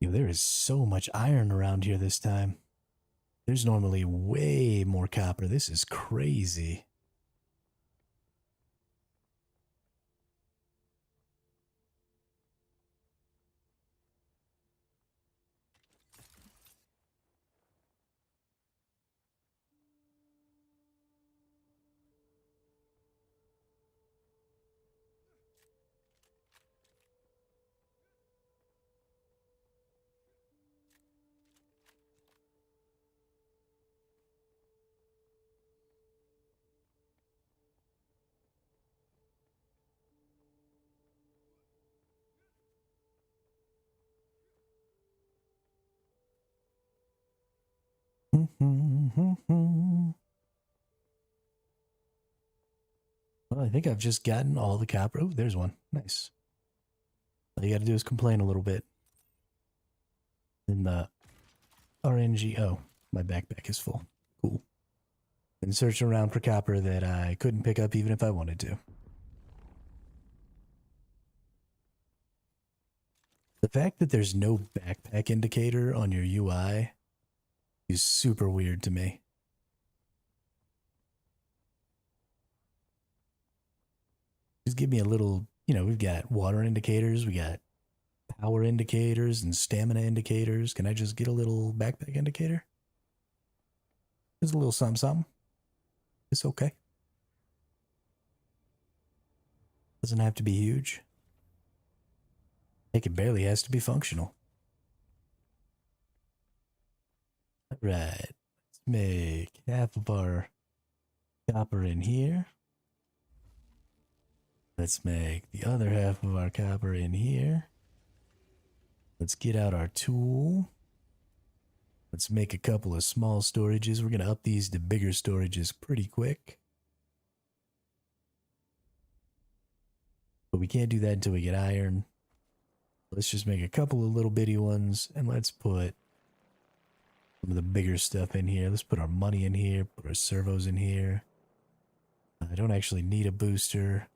A: Yo, there is so much iron around here this time. There's normally way more copper. This is crazy. Well, I think I've just gotten all the copper. Oh, there's one. Nice. All you gotta do is complain a little bit. Then the RNG. Oh, my backpack is full. Cool. Been searching around for copper that I couldn't pick up even if I wanted to. The fact that there's no backpack indicator on your UI is super weird to me. Just give me a little, we've got water indicators, we got power indicators and stamina indicators. Can I just get a little backpack indicator? Just a little something, something. It's okay. Doesn't have to be huge. It barely has to be functional. All right. Let's make half of our copper in here. Let's make the other half of our copper in here. Let's get out our tool. Let's make a couple of small storages. We're going to up these to bigger storages pretty quick. But we can't do that until we get iron. Let's just make a couple of little bitty ones, and let's put some of the bigger stuff in here. Let's put our money in here, put our servos in here. I don't actually need a booster.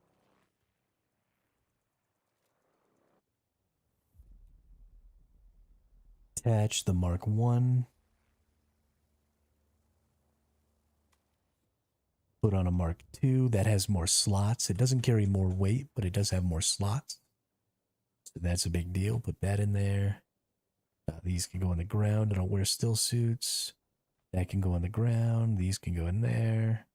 A: Attach the Mark 1. Put on a Mark 2 that has more slots. It doesn't carry more weight, but it does have more slots. So that's a big deal. Put that in there. These can go on the ground. I don't wear still suits. That can go on the ground. These can go in there.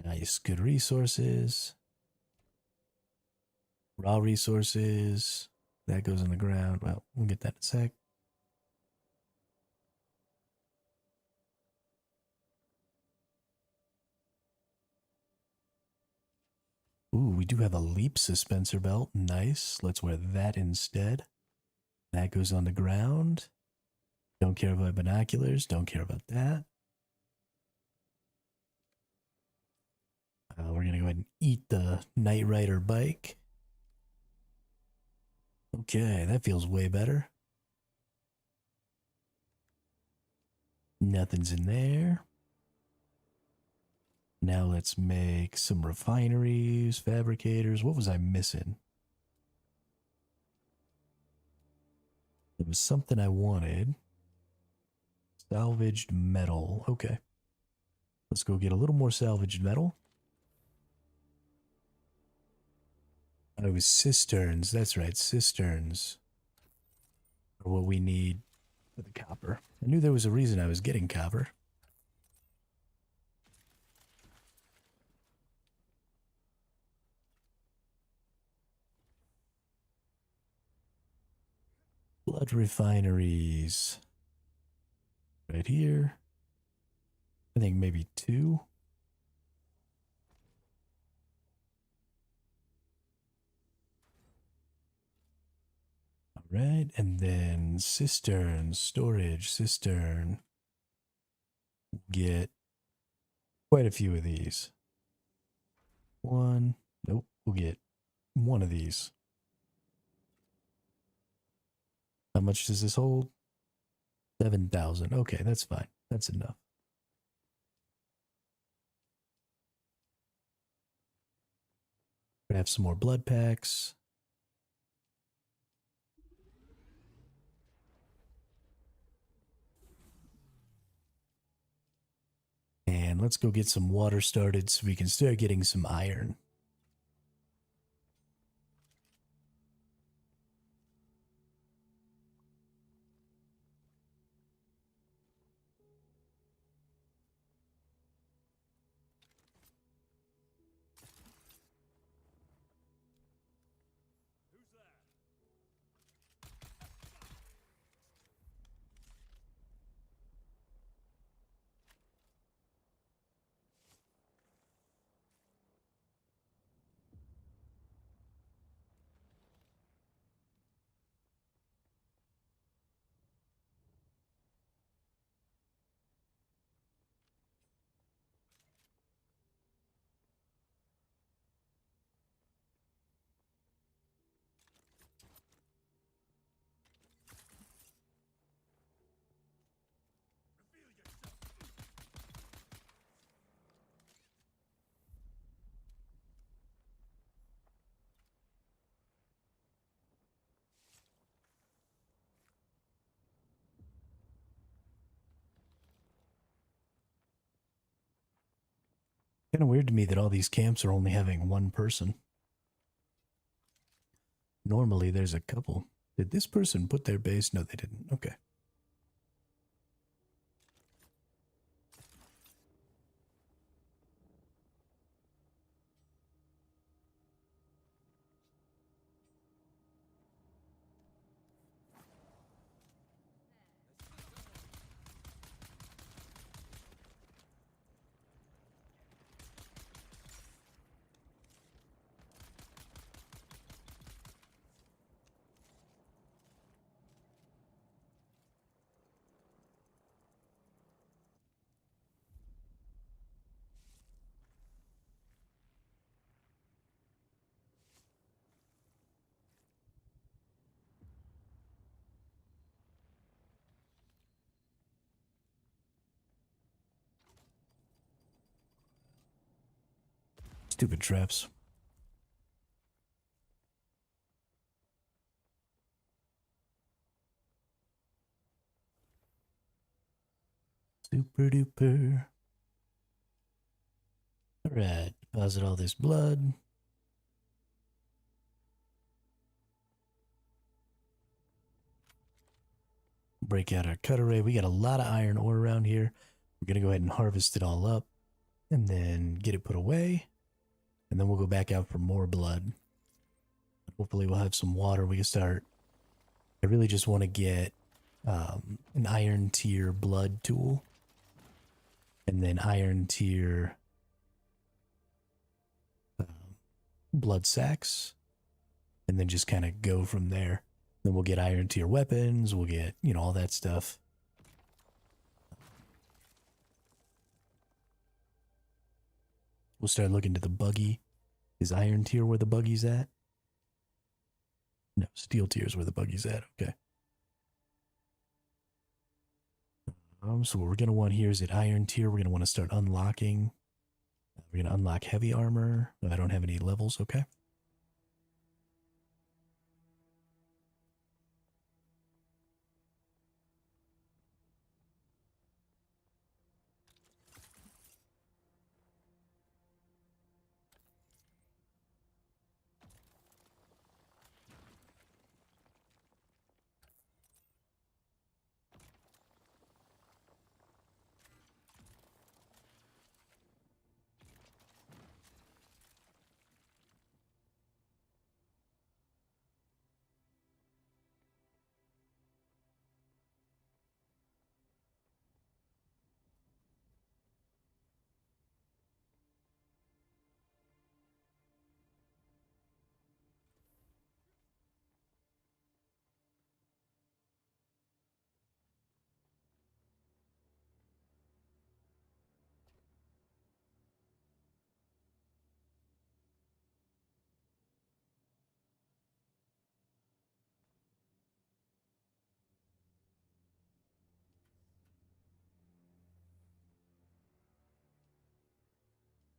A: Nice, good resources. Raw resources. That goes on the ground. Well, we'll get that in a sec. Ooh, we do have a leap suspensor belt. Nice. Let's wear that instead. That goes on the ground. Don't care about binoculars. Don't care about that. We're going to go ahead and eat the Knight Rider bike. Okay, that feels way better. Nothing's in there. Now let's make some refineries, fabricators. What was I missing? There was something I wanted. Salvaged metal. Okay. Let's go get a little more salvaged metal. Oh, it was cisterns. That's right, cisterns are what we need for the copper. I knew there was a reason I was getting copper. Blood refineries. Right here. I think maybe 2. All right, and then cistern, storage, cistern. Get quite a few of these. One. Nope. We'll get one of these. How much does this hold? 7,000. Okay, that's fine. That's enough. Have some more blood packs. And let's go get some water started so we can start getting some iron. Kind of weird to me that all these camps are only having one person. Normally there's a couple. Did this person put their base? No, they didn't. Okay. Stupid traps. Super duper. Alright, deposit all this blood. Break out our cut array. We got a lot of iron ore around here. We're going to go ahead and harvest it all up and then get it put away. And then we'll go back out for more blood. Hopefully we'll have some water. We can start. I really just want to get an iron tier blood tool. And then iron tier blood sacks. And then just kind of go from there. Then we'll get iron tier weapons. We'll get, you know, all that stuff. We'll start looking to the buggy. Is iron tier where the buggy's at? No, steel tier is where the buggy's at. Okay. So what we're going to want here is at iron tier, we're going to want to start unlocking. We're going to unlock heavy armor. I don't have any levels. Okay.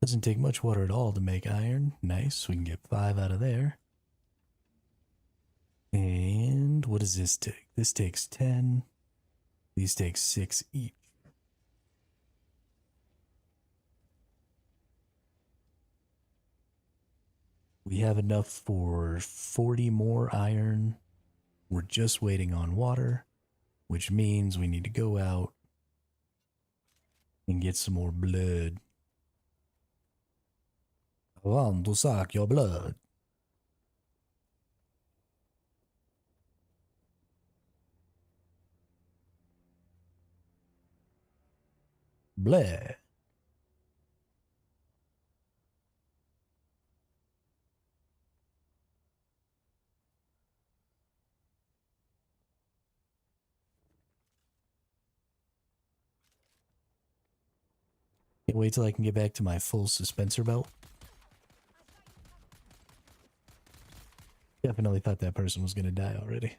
A: Doesn't take much water at all to make iron. Nice, we can get 5 out of there. And what does this take? This takes 10. These take 6 each. We have enough for 40 more iron. We're just waiting on water, which means we need to go out and get some more blood. I want to suck your blood. Bleh. Can't wait till I can get back to my full suspensor belt. Definitely thought that person was gonna die already.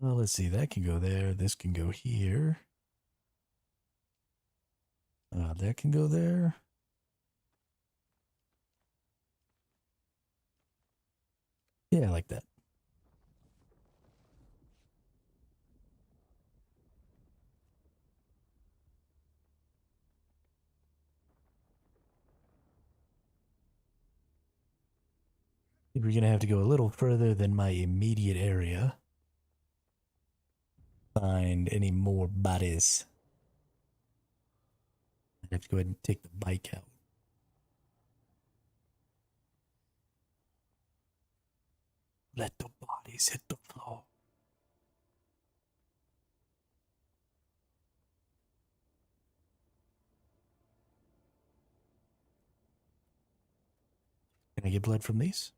A: Well, let's see. That can go there. This can go here. That can go there. Yeah, I like that. We're going to have to go a little further than my immediate area. Find any more bodies. I have to go ahead and take the bike out. Let the bodies hit the floor. Can I get blood from these?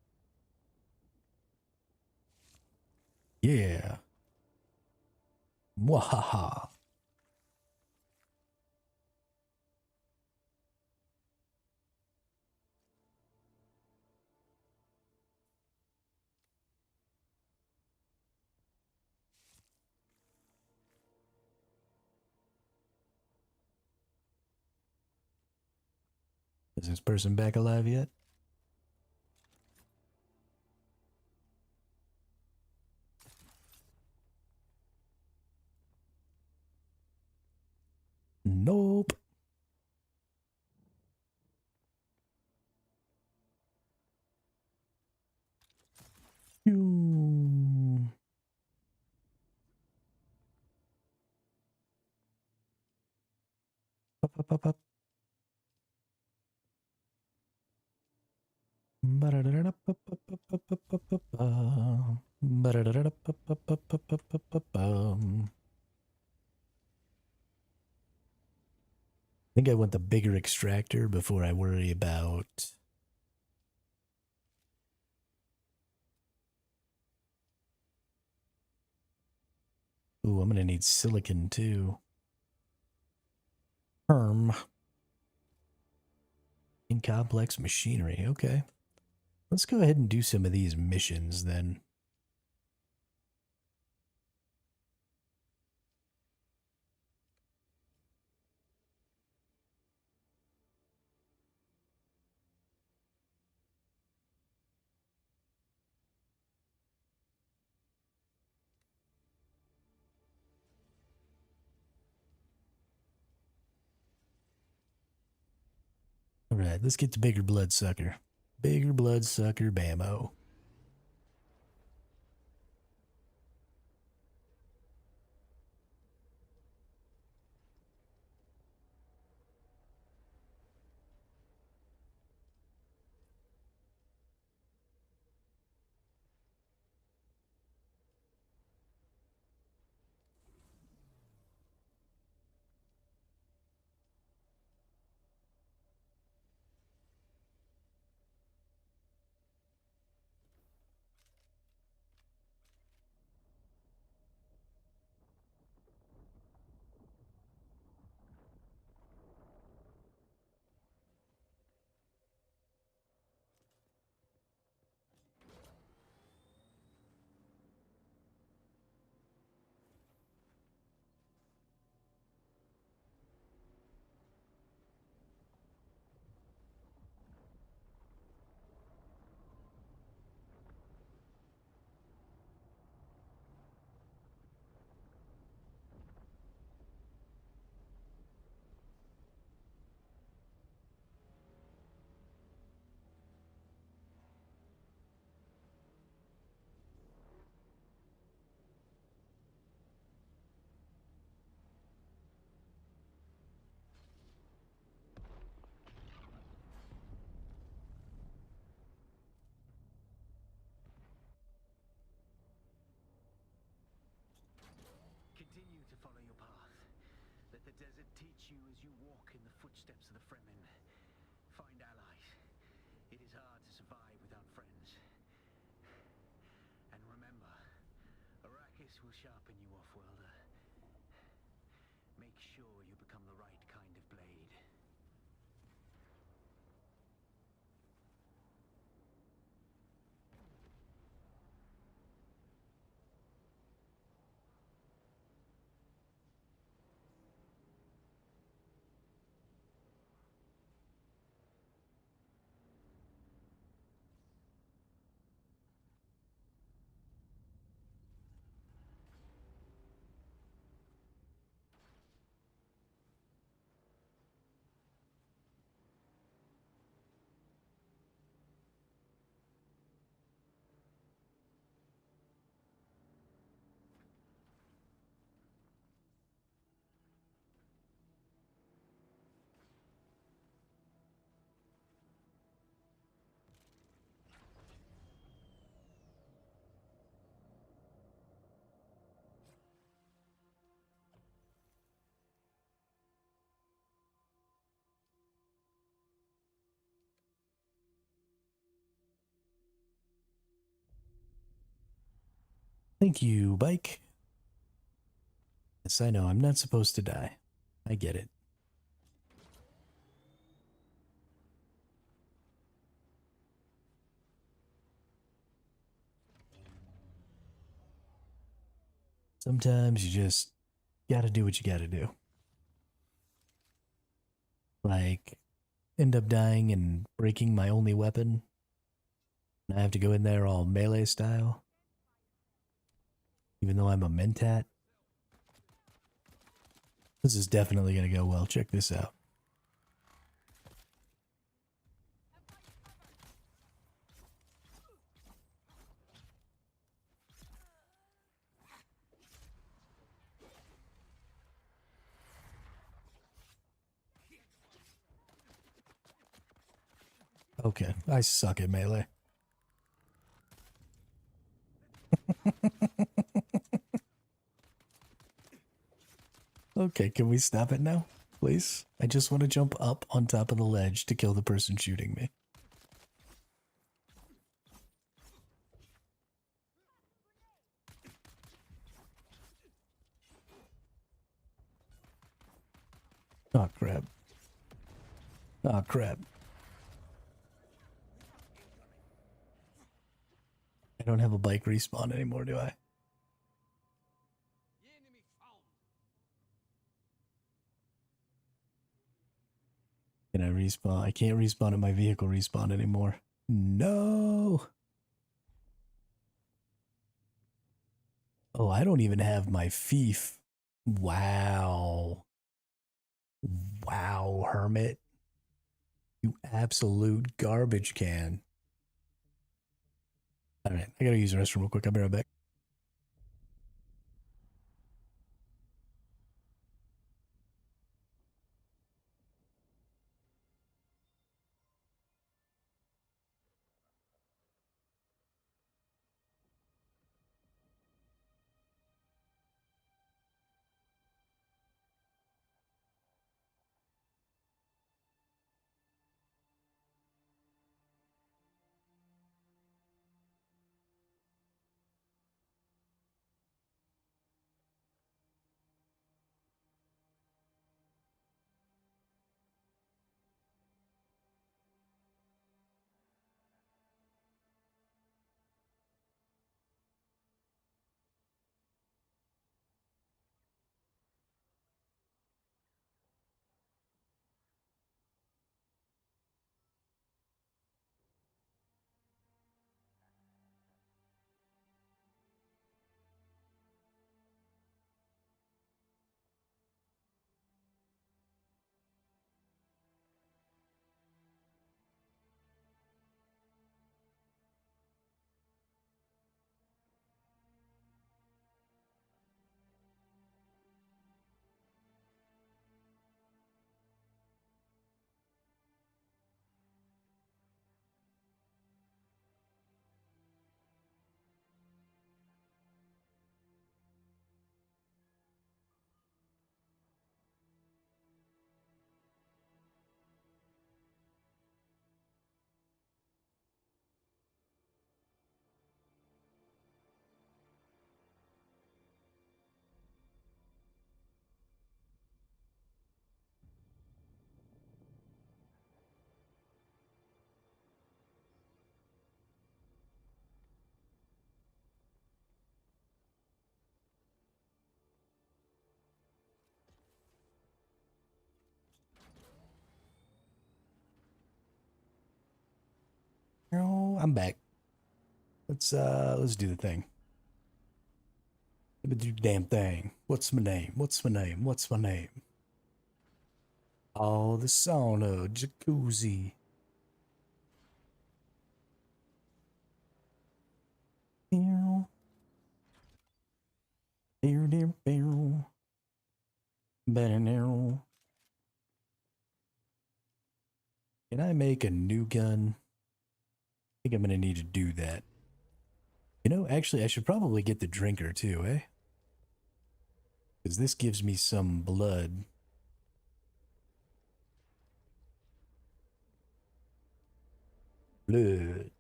A: Yeah. Mwahaha. Is this person back alive yet? Nope. Phew. Up, up, up, up. I think I want the bigger extractor before I worry about... Ooh, I'm gonna need silicon too. Perm. In complex machinery, okay. Let's go ahead and do some of these missions then. Alright, let's get to bigger bloodsucker. Bigger bloodsucker bammo.
B: desert teach you as you walk in the footsteps of the Fremen? Find allies. It is hard to survive without friends. And remember, Arrakis will sharpen you, off-worlder. Make sure you become the right kind of blade.
A: Thank you, bike. Yes, I know, I'm not supposed to die. I get it. Sometimes you just gotta do what you gotta do. Like, end up dying and breaking my only weapon. And I have to go in there all melee style. Even though I'm a mentat. This is definitely gonna go well. Check this out. Okay, I suck at melee. Okay, can we stop it now? Please? I just want to jump up on top of the ledge to kill the person shooting me. Oh crap. Oh crap. I don't have a bike respawn anymore, do I? Can I respawn? I can't respawn at my vehicle respawn anymore. No! Oh, I don't even have my fief. Wow. Wow, hermit. You absolute garbage can. Alright, I gotta use the restroom real quick. I'll be right back. I'm back. Let's do the thing. Let me do the damn thing. What's my name? What's my name? What's my name? Oh, the sauna, jacuzzi. Bow, bow, bow, bow. Better now. Can I make a new gun? I think I'm gonna need to do that. You know, actually, I should probably get the drinker too, eh? Because this gives me some blood. Blood.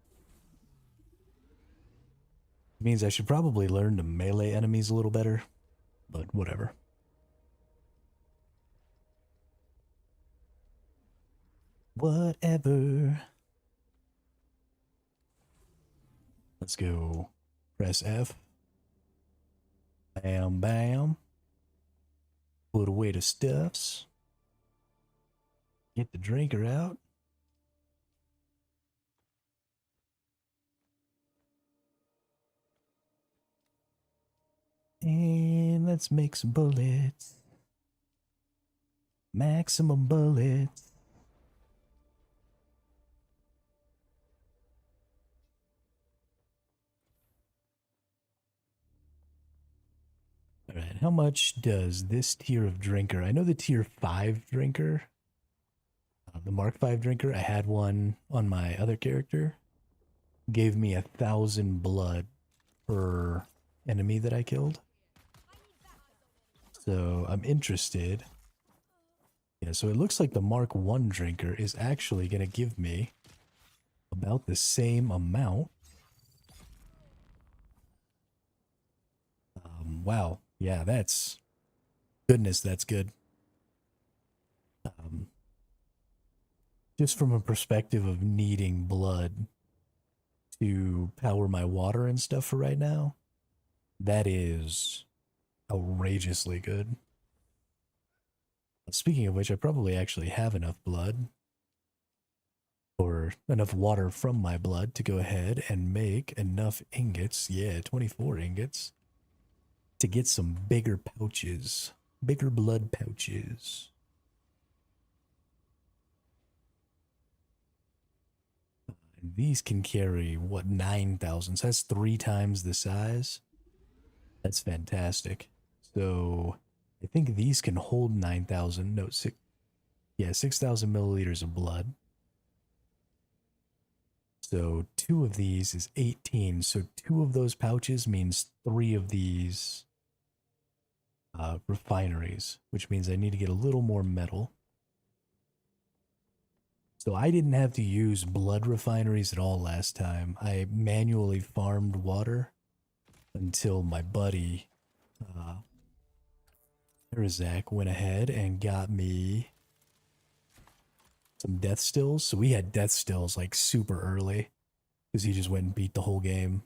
A: Means I should probably learn to melee enemies a little better, but whatever. Whatever. Let's go. Press F. Bam, bam. Put away the stuffs. Get the drinker out. And let's make some bullets. Maximum bullets. Alright, how much does this tier of drinker? I know the tier 5 drinker, the Mark 5 drinker, I had one on my other character, gave me 1,000 blood per enemy that I killed. So I'm interested. Yeah, so it looks like the Mark 1 drinker is actually going to give me about the same amount. Wow. Yeah, that's... Goodness, that's good. Just from a perspective of needing blood to power my water and stuff for right now, that is outrageously good. Speaking of which, I probably actually have enough blood, or enough water from my blood to go ahead and make enough ingots, yeah, 24 ingots, to get some bigger pouches, bigger blood pouches. And these can carry, what, 9,000, so that's 3 times the size. That's fantastic. So I think these can hold 9,000, no, 6,000 milliliters of blood. So 2 of these is 18. So 2 of those pouches means 3 of these refineries, which means I need to get a little more metal. So I didn't have to use blood refineries at all last time. I manually farmed water until my buddy, Zach, went ahead and got me some death stills. So we had death stills like super early because he just went and beat the whole game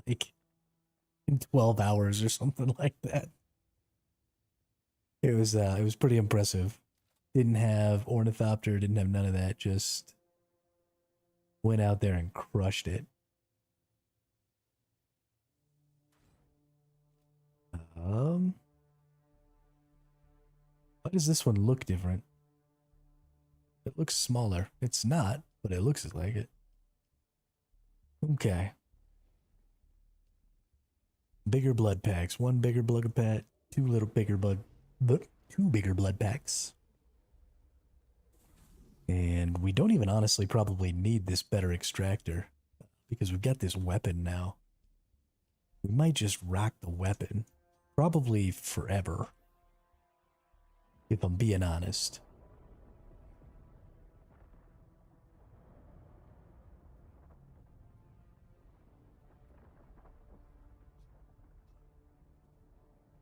A: like in 12 hours or something like that. It was pretty impressive. Didn't have Ornithopter, didn't have none of that, just went out there and crushed it. Why does this one look different? It looks smaller. It's not, but it looks like it. Okay. Bigger blood packs. 1 bigger blood pack, 2 little bigger blood, 2 bigger blood packs. And we don't even honestly probably need this better extractor because we've got this weapon now. We might just rock the weapon. Probably forever. If I'm being honest.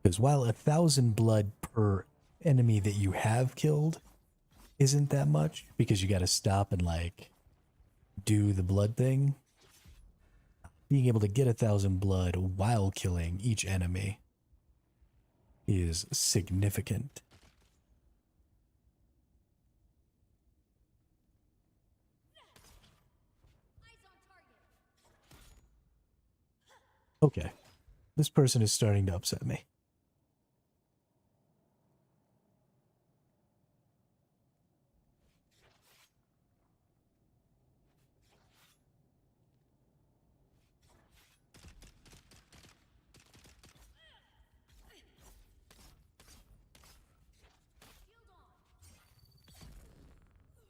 A: Because while 1,000 blood per enemy that you have killed isn't that much, because you gotta stop and like do the blood thing, being able to get 1,000 blood while killing each enemy is significant. Okay. This person is starting to upset me.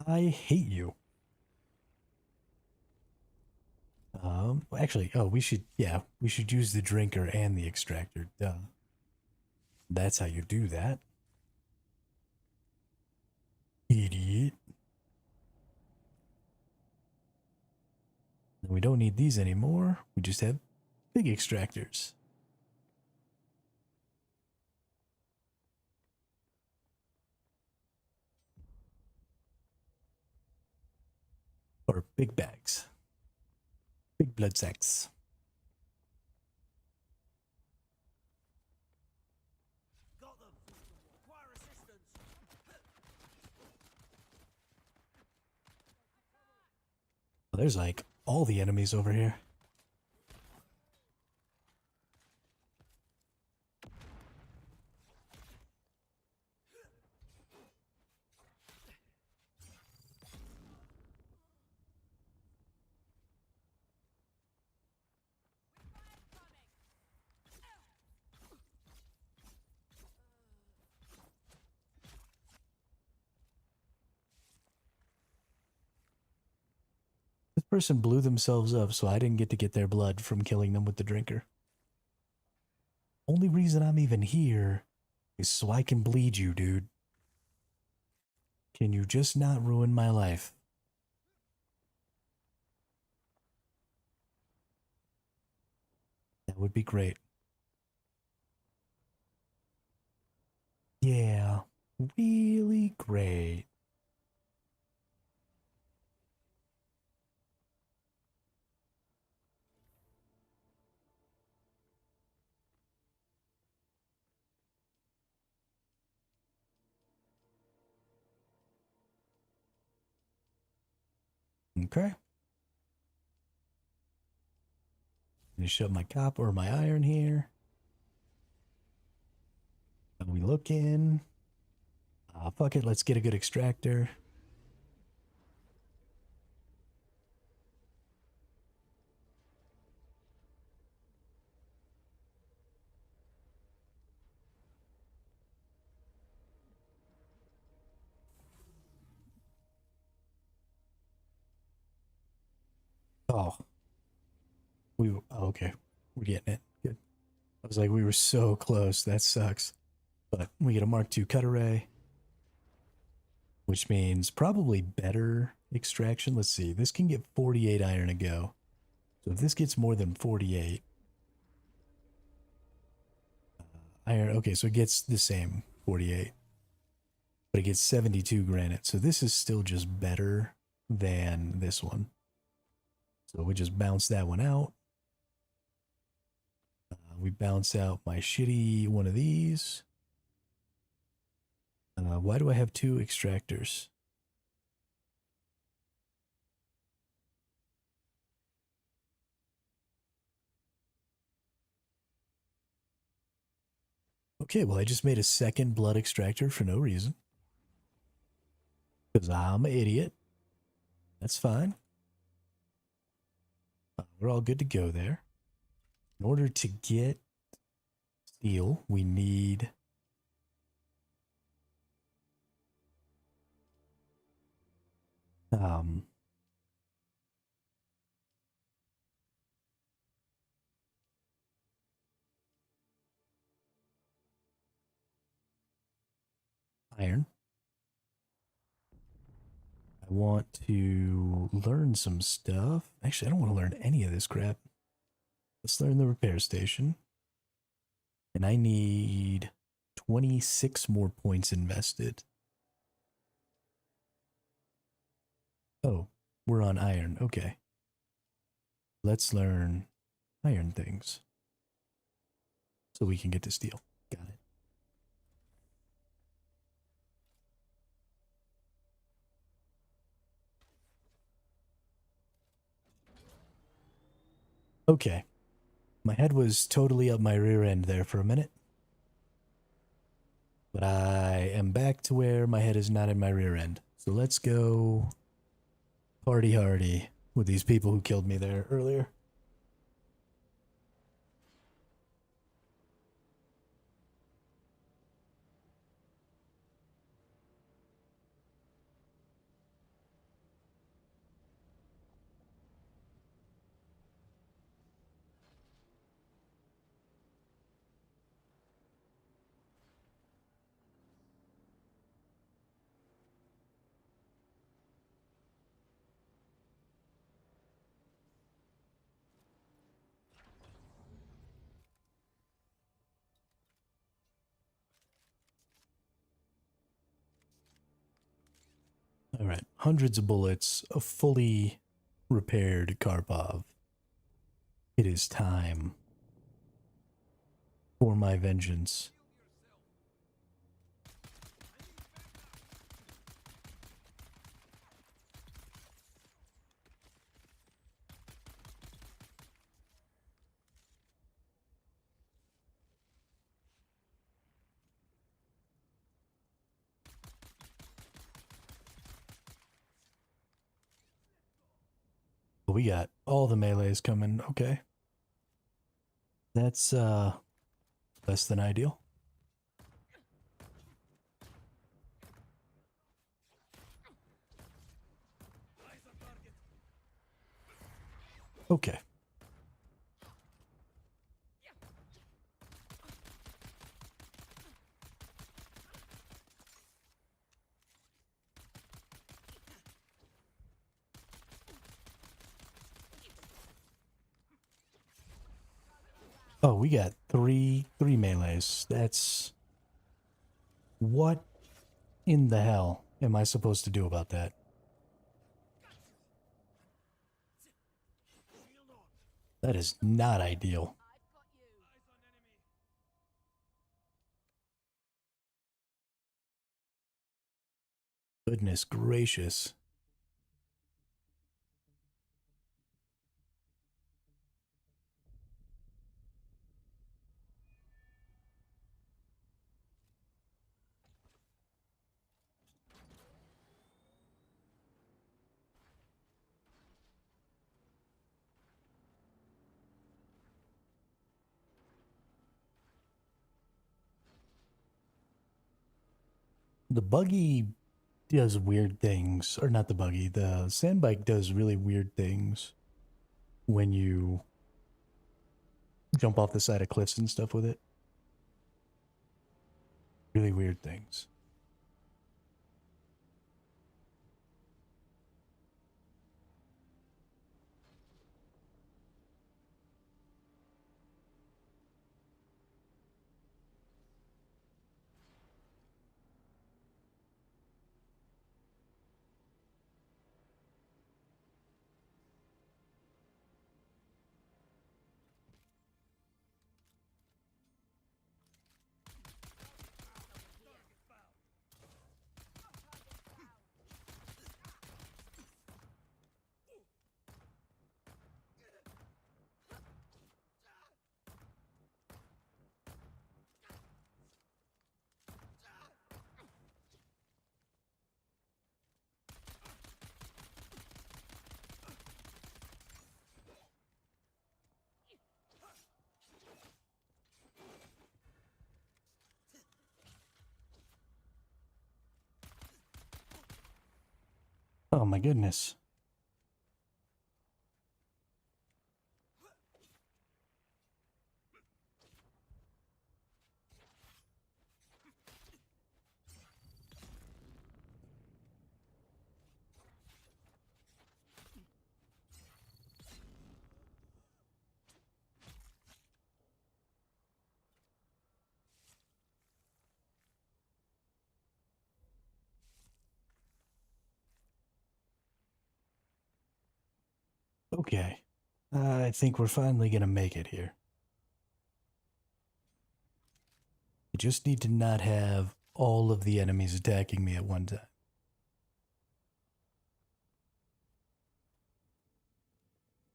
A: I hate you. Actually, oh, we should use the drinker and the extractor. Duh. That's how you do that. Idiot. We don't need these anymore. We just have big extractors. Or big bags. Big blood sacks.
G: Got them. Require assistance.
A: Well, there's like all the enemies over here. This person blew themselves up, so I didn't get their blood from killing them with the drinker. Only reason I'm even here is so I can bleed you, dude. Can you just not ruin my life? That would be great. Yeah, really great. Okay. Finish up my copper or my iron here. Are we looking? Fuck it, let's get a good extractor. Oh. Oh, okay. We're getting it. Good. I was like, we were so close. That sucks. But we get a Mark II cut array, which means probably better extraction. Let's see. This can get 48 iron a go. So if this gets more than 48 iron, okay, so it gets the same 48, but it gets 72 granite. So this is still just better than this one. So we just bounce that one out. We bounce out my shitty one of these. Why do I have two extractors? Okay, well, I just made a second blood extractor for no reason. Because I'm an idiot. That's fine. We're all good to go there. In order to get steel, we need iron. I want to learn some stuff. Actually, I don't want to learn any of this crap. Let's learn the repair station. And I need 26 more points invested. Oh, we're on iron. Okay. Let's learn iron things. So we can get to steel. Got it. Okay. My head was totally up my rear end there for a minute. But I am back to where my head is not in my rear end. So let's go party hardy with these people who killed me there earlier. All right, hundreds of bullets, a fully repaired Karpov. It is time for my vengeance. We got all the melees coming. Okay. That's less than ideal. Okay. Oh, we got three melees. That's what in the hell am I supposed to do about that? That is not ideal. Goodness gracious. The buggy does weird things, or not the buggy, the sandbike does really weird things when you jump off the side of cliffs and stuff with it. Really weird things. Oh my goodness. Okay. I think we're finally gonna make it here. I just need to not have all of the enemies attacking me at one time.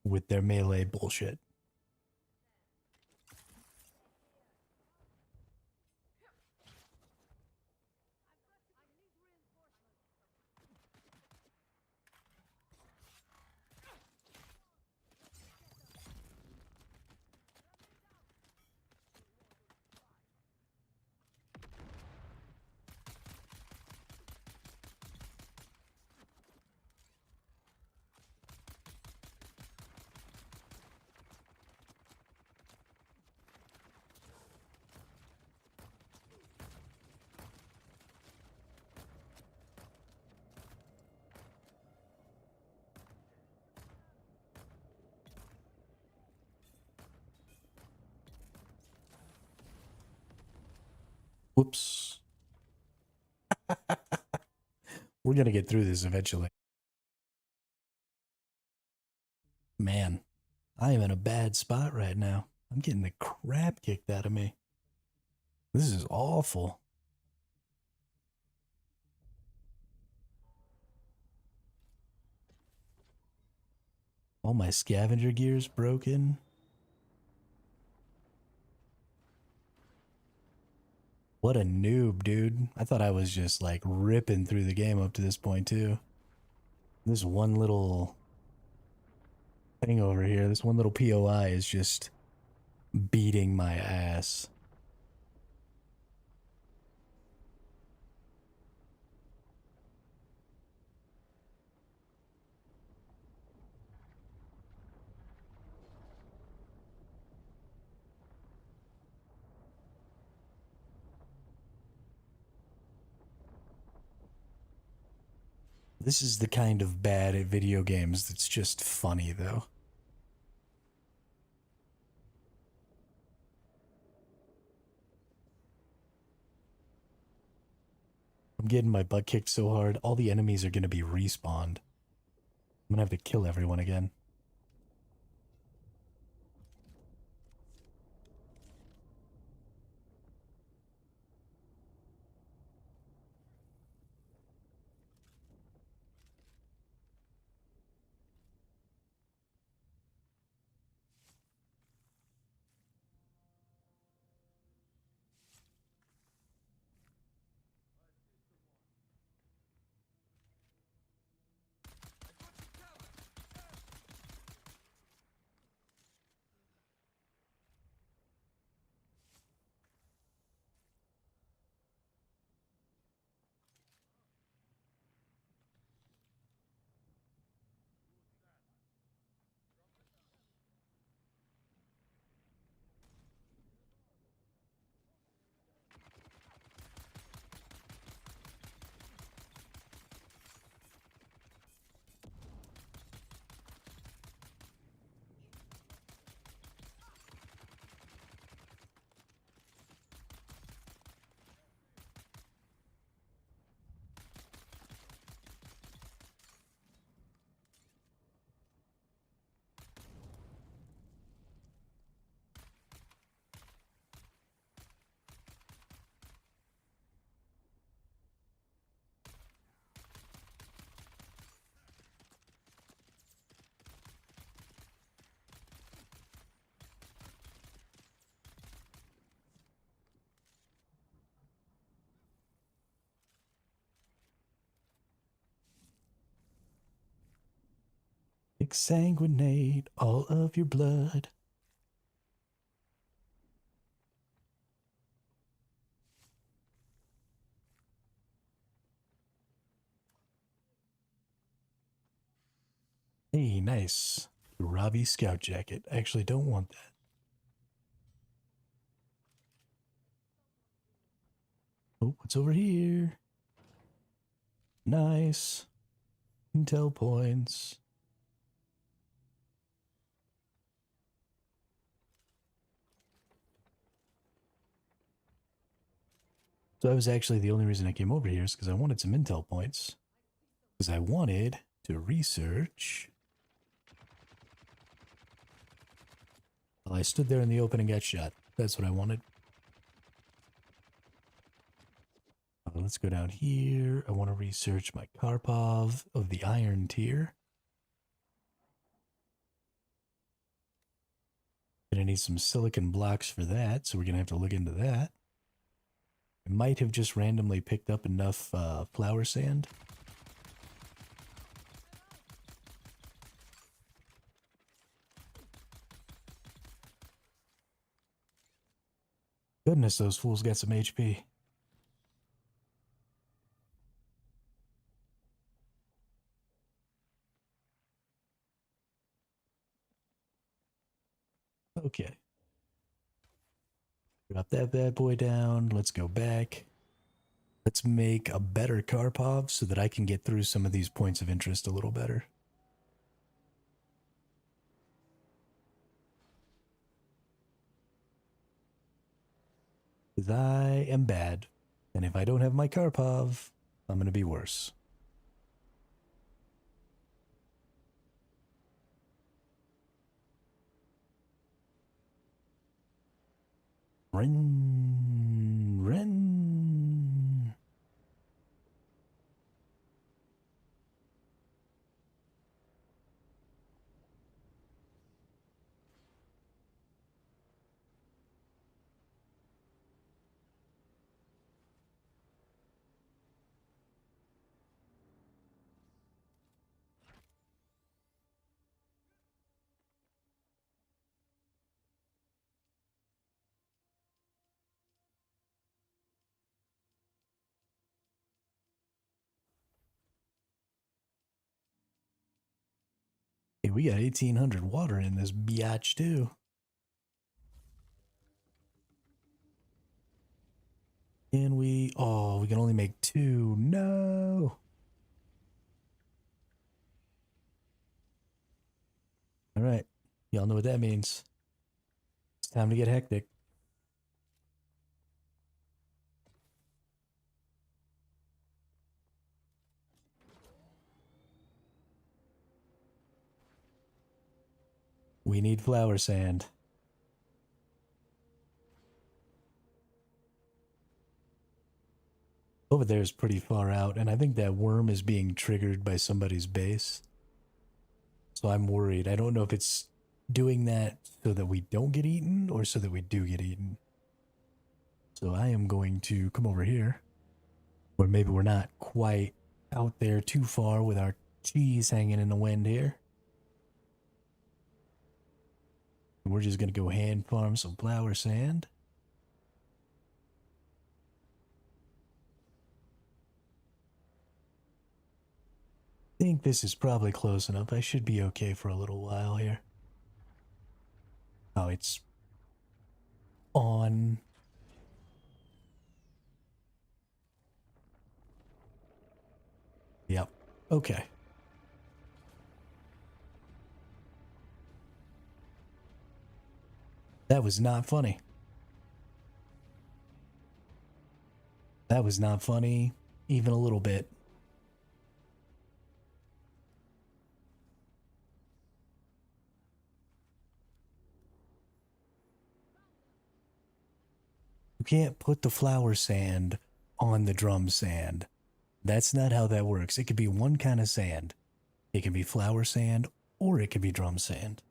A: With their melee bullshit. Whoops. We're gonna get through this eventually. Man, I am in a bad spot right now. I'm getting the crap kicked out of me. This is awful. All my scavenger gear's broken. What a noob, dude. I thought I was just like ripping through the game up to this point too. This one little thing over here, this one little POI is just beating my ass. This is the kind of bad at video games that's just funny, though. I'm getting my butt kicked so hard, all the enemies are going to be respawned. I'm going to have to kill everyone again. Exsanguinate all of your blood. Hey, nice. Robbie Scout Jacket. I actually don't want that. Oh, what's over here? Nice. Intel points. So that was actually the only reason I came over here is because I wanted some intel points. Because I wanted to research. Well, I stood there in the open and got shot. That's what I wanted. Let's go down here. I want to research my Karpov of the Iron Tier. Gonna need some silicon blocks for that, so we're gonna have to look into that. I might have just randomly picked up enough flour sand. Goodness, those fools got some HP. Okay. Drop that bad boy down. Let's go back. Let's make a better Karpov so that I can get through some of these points of interest a little better. Because I am bad. And if I don't have my Karpov, I'm going to be worse. Ren. Hey, we got 1800 water in this biatch too. And we can only make 2. No. All right. Y'all know what that means. It's time to get hectic. We need flower sand. Over there is pretty far out, and I think that worm is being triggered by somebody's base. So I'm worried. I don't know if it's doing that so that we don't get eaten or so that we do get eaten. So I am going to come over here, where maybe we're not quite out there too far with our cheese hanging in the wind here. And we're just going to go hand farm some flower sand. I think this is probably close enough. I should be okay for a little while here. Oh, it's on. Yep. Okay. That was not funny. That was not funny, even a little bit. You can't put the flower sand on the drum sand. That's not how that works. It could be one kind of sand. It can be flower sand or it can be drum sand.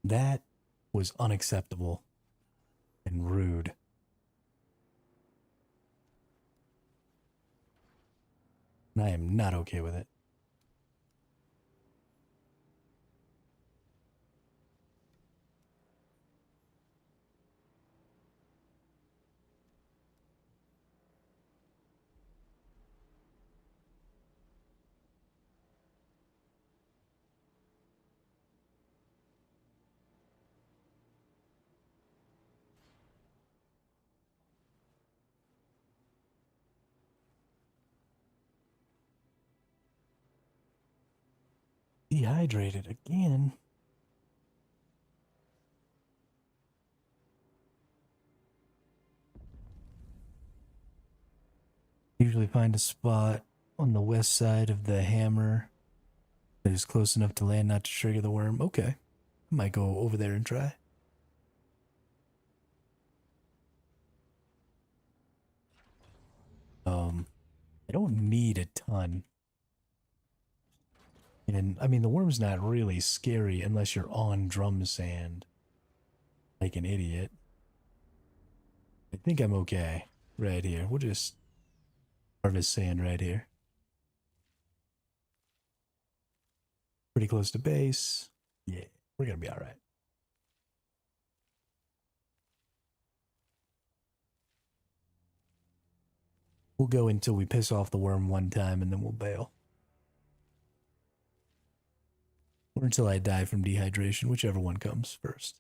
A: That was unacceptable and rude. And I am not okay with it. Dehydrated again. Usually find a spot on the west side of the hammer that is close enough to land not to trigger the worm. Okay. I might go over there and try. I don't need a ton. And I mean, the worm's not really scary unless you're on drum sand like an idiot. I think I'm okay right here. We'll just harvest sand right here. Pretty close to base. Yeah, we're gonna be all right. We'll go until we piss off the worm one time and then we'll bail. Or until I die from dehydration, whichever one comes first.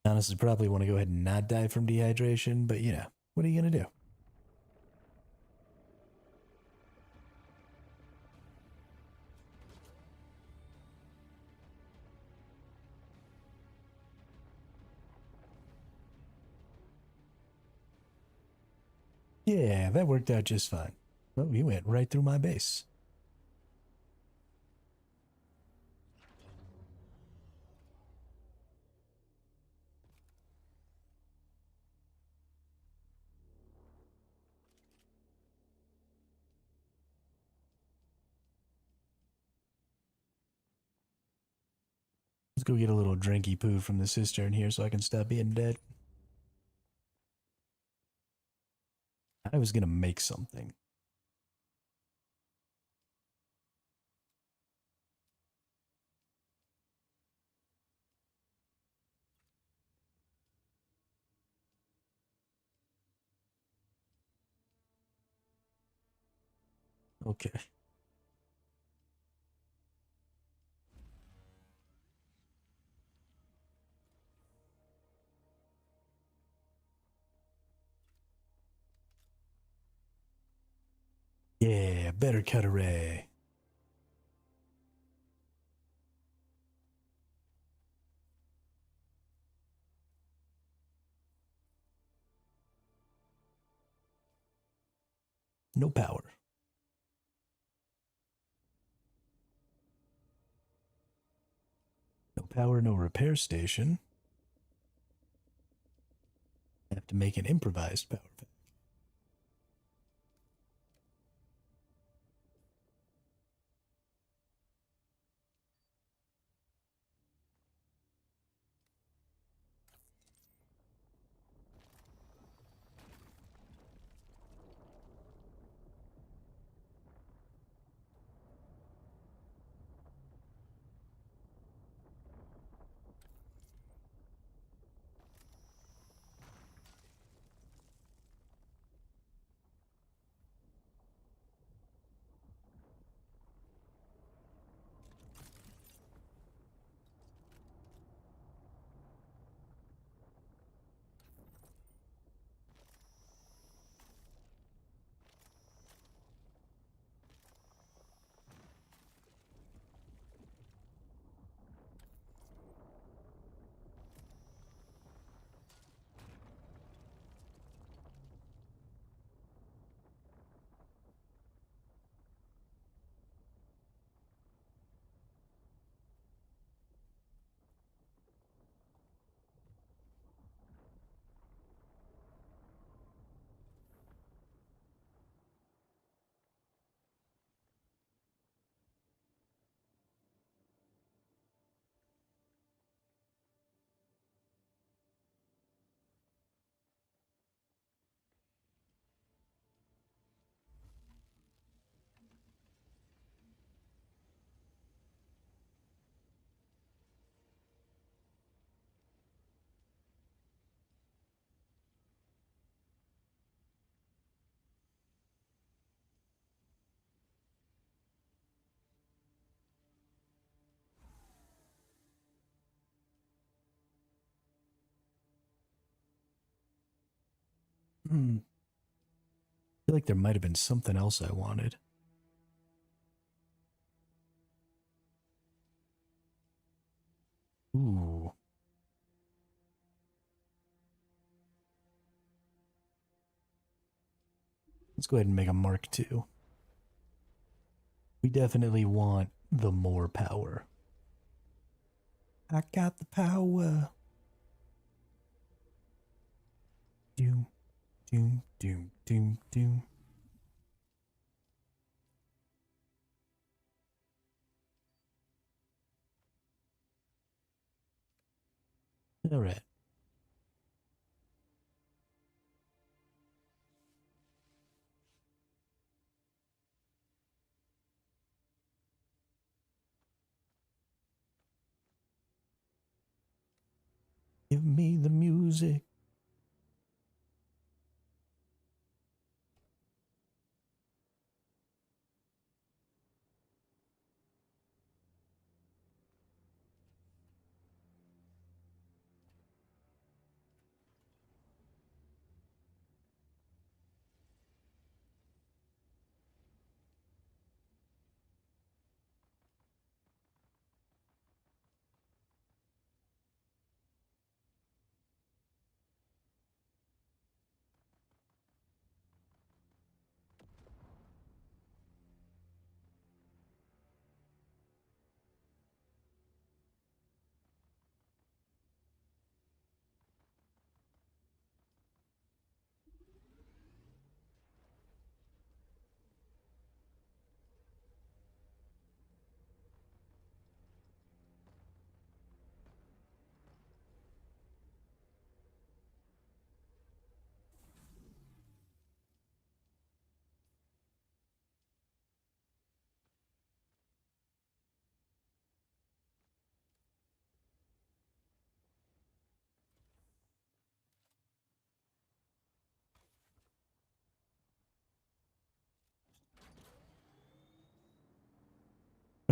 A: Honestly, probably want to go ahead and not die from dehydration, but you know, what are you going to do? Yeah, that worked out just fine. Oh, you went right through my base. Let's go get a little drinky poo from the cistern here so I can stop being dead. I was gonna make something. Okay. Yeah, better cut array. No power. No power, no repair station. I have to make an improvised power pack. Hmm. I feel like there might have been something else I wanted. Ooh. Let's go ahead and make a Mark II. We definitely want the more power. I got the power. Doom, doom, doom, doom, doom. All right. Give me the music.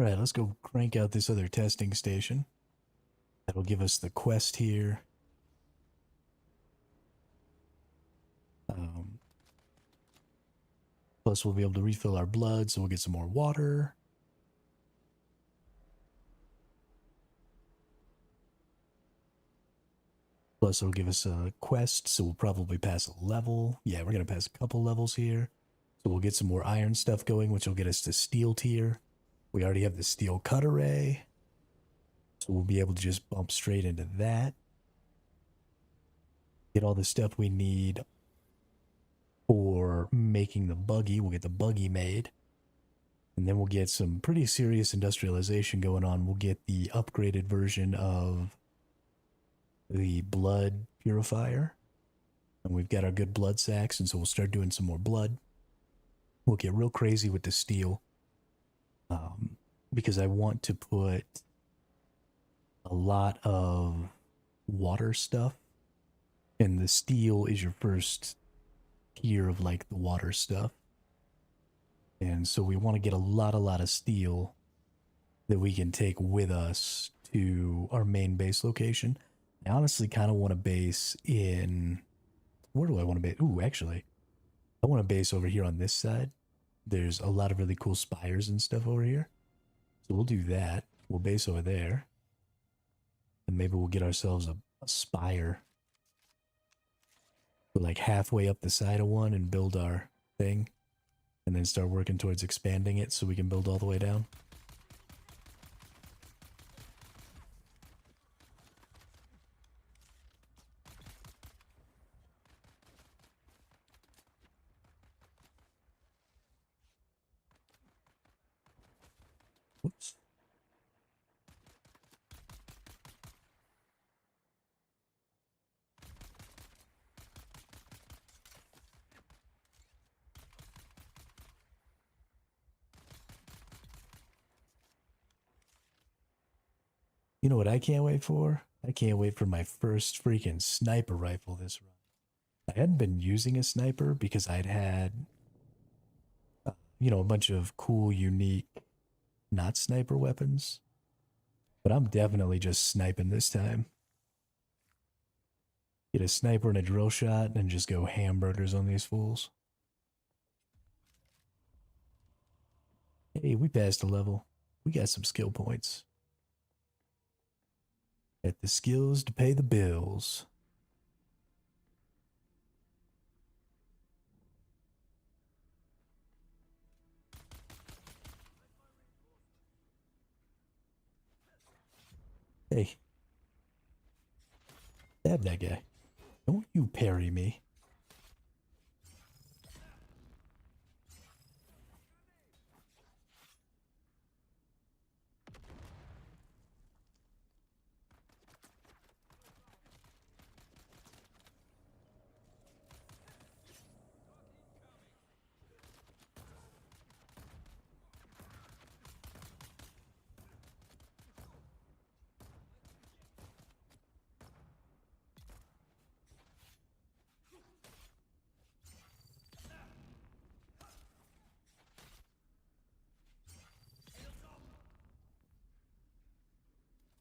A: Alright, let's go crank out this other testing station. That'll give us the quest here. Plus, we'll be able to refill our blood, so we'll get some more water. Plus, it'll give us a quest, so we'll probably pass a level. Yeah, we're going to pass a couple levels here. So we'll get some more iron stuff going, which will get us to steel tier. We already have the steel cut array. So we'll be able to just bump straight into that. Get all the stuff we need for making the buggy. We'll get the buggy made. And then we'll get some pretty serious industrialization going on. We'll get the upgraded version of the blood purifier. And we've got our good blood sacks, and so we'll start doing some more blood. We'll get real crazy with the steel. Because I want to put a lot of water stuff. And the steel is your first tier of like the water stuff. And so we want to get a lot of steel that we can take with us to our main base location. I honestly kind of want to base in... Where do I want to base? Ooh, actually, I want to base over here on this side. There's a lot of really cool spires and stuff over here. So we'll do that. We'll base over there. And maybe we'll get ourselves a spire. We're like halfway up the side of one and build our thing. And then start working towards expanding it so we can build all the way down. Whoops. You know what I can't wait for? I can't wait for my first freaking sniper rifle this run. I hadn't been using a sniper because I'd had, a bunch of cool, unique, not sniper weapons. But I'm definitely just sniping this time. Get a sniper and a drill shot and just go hamburgers on these fools. Hey, we passed a level. We got some skill points. Get the skills to pay the bills. Hey. Stab that guy. Don't you parry me.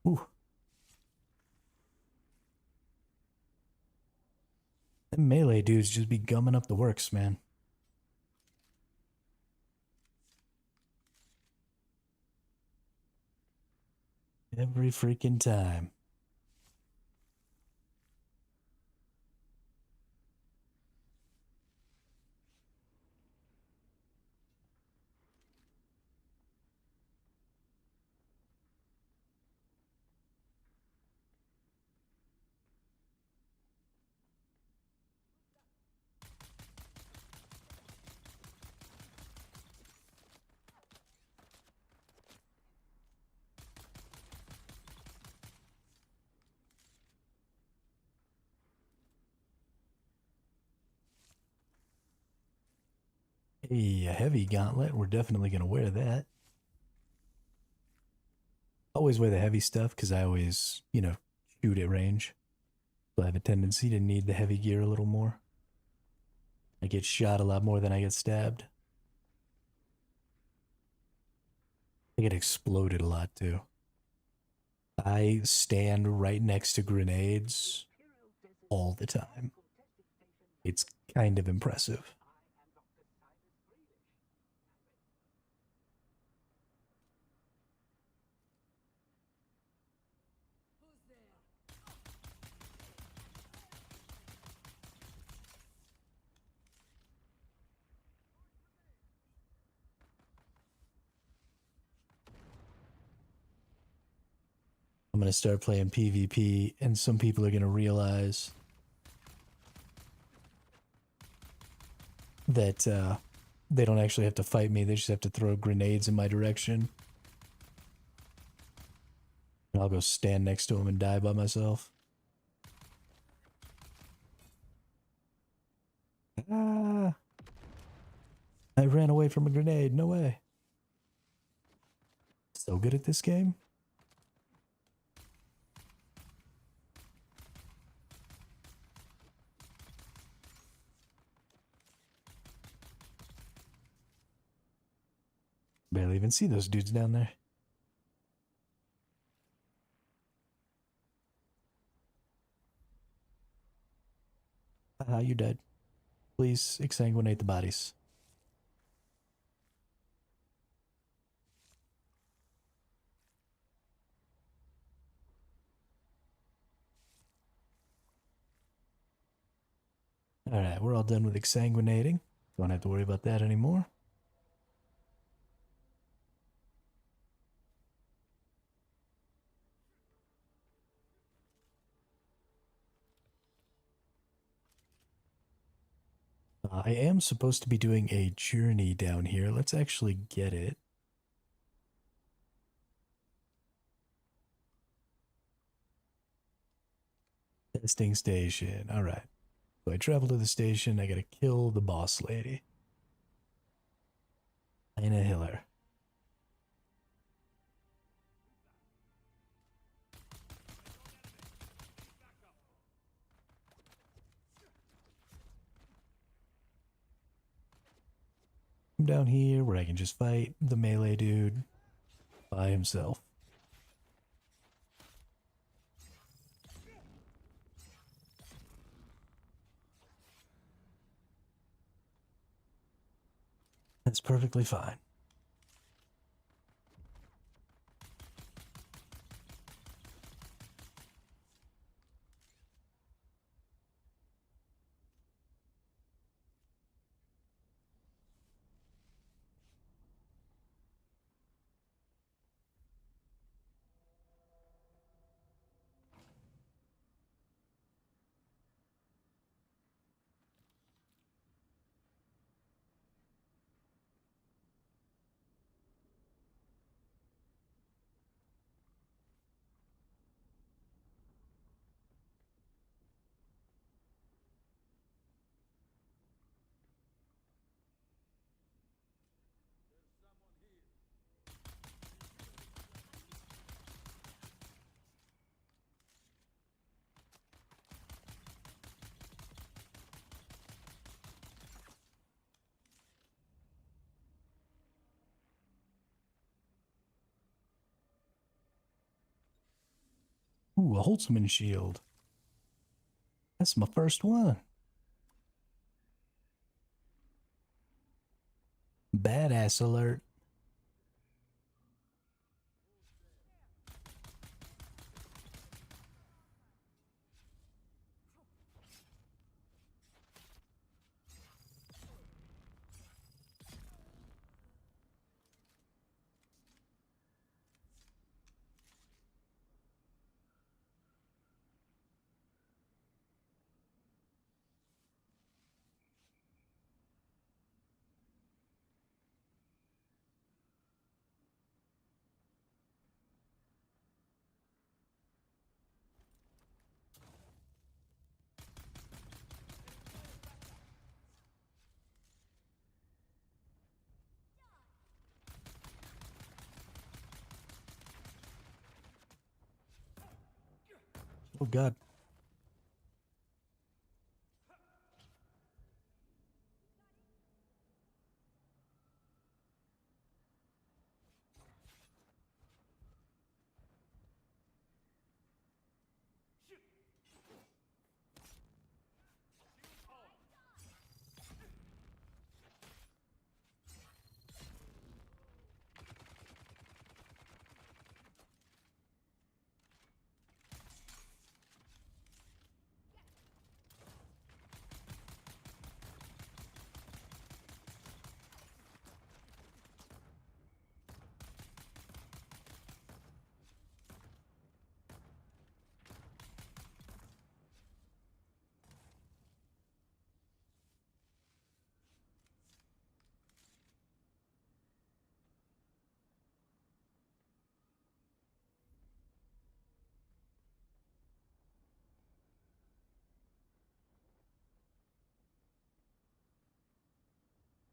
A: Ooh. Them melee dudes just be gumming up the works, man. Every freaking time. Hey, a heavy gauntlet. We're definitely going to wear that. Always wear the heavy stuff because I always, shoot at range. So I have a tendency to need the heavy gear a little more. I get shot a lot more than I get stabbed. I get exploded a lot too. I stand right next to grenades all the time. It's kind of impressive. I'm going to start playing PvP, and some people are going to realize that they don't actually have to fight me. They just have to throw grenades in my direction. And I'll go stand next to them and die by myself. Ah! I ran away from a grenade. No way. So good at this game. Barely even see those dudes down there. Ah, you dead. Please exsanguinate the bodies. Alright, we're all done with exsanguinating. Don't have to worry about that anymore. I am supposed to be doing a journey down here. Let's actually get it. Testing station. Alright. So I travel to the station. I gotta kill the boss lady. Lena Hiller. I'm down here where I can just fight the melee dude by himself. That's perfectly fine. Ooh, a Holtzman shield. That's my first one. Badass alert. Oh god.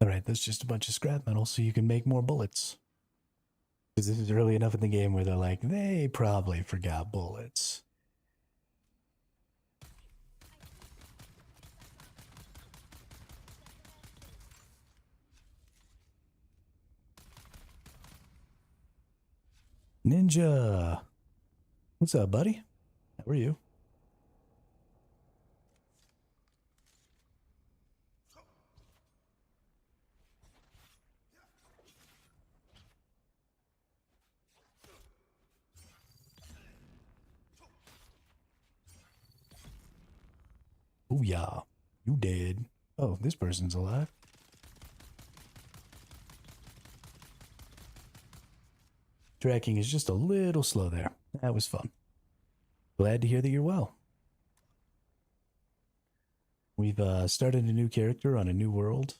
A: Alright, that's just a bunch of scrap metal so you can make more bullets. Because this is early enough in the game where they're like, they probably forgot bullets. Ninja! What's up, buddy? How are you? Oh yeah, you dead. Oh, this person's alive. Tracking is just a little slow there. That was fun. Glad to hear that you're well. We've started a new character on a new world.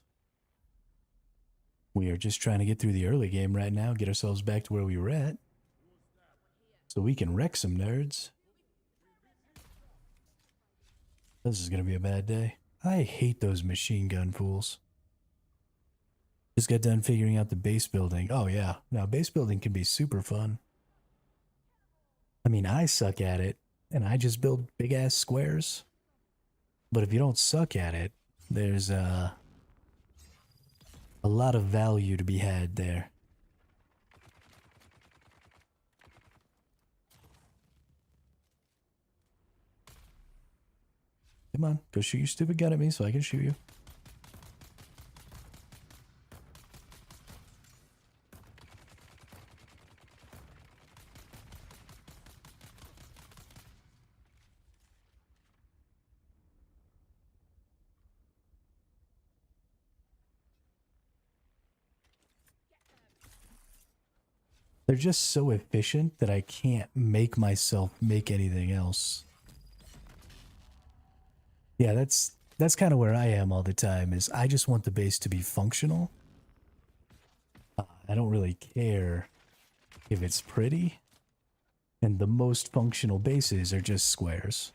A: We are just trying to get through the early game right now, get ourselves back to where we were at, so we can wreck some nerds. This is gonna be a bad day. I hate those machine gun fools. Just got done figuring out the base building. Oh yeah, now base building can be super fun. I mean, I suck at it, and I just build big ass squares. But if you don't suck at it, there's a lot of value to be had there. Come on, go shoot your stupid gun at me so I can shoot you. They're just so efficient that I can't make myself make anything else. Yeah, that's kind of where I am all the time, is I just want the base to be functional. I don't really care if it's pretty. And the most functional bases are just squares.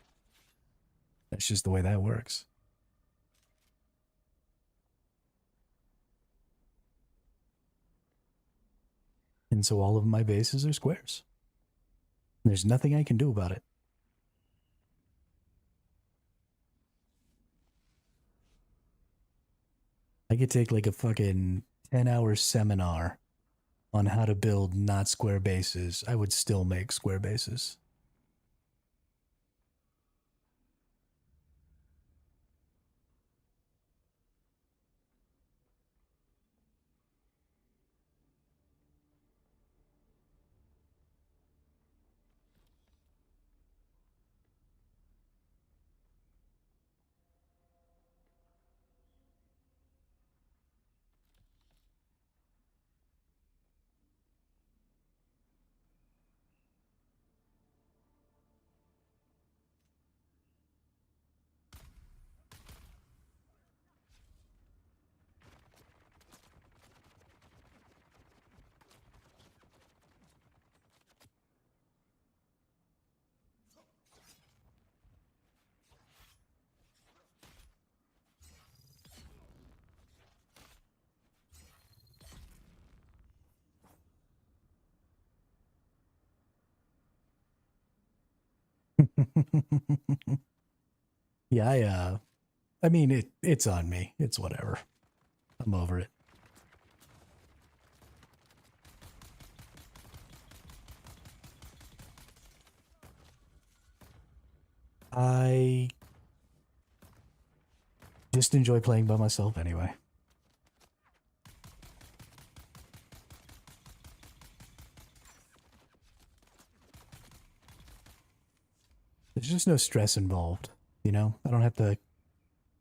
A: That's just the way that works. And so all of my bases are squares. There's nothing I can do about it. I could take like a fucking 10-hour seminar on how to build not square bases. I would still make square bases. Yeah, I mean it's on me. It's whatever. I'm over it. I just enjoy playing by myself anyway. There's just no stress involved, you know? I don't have to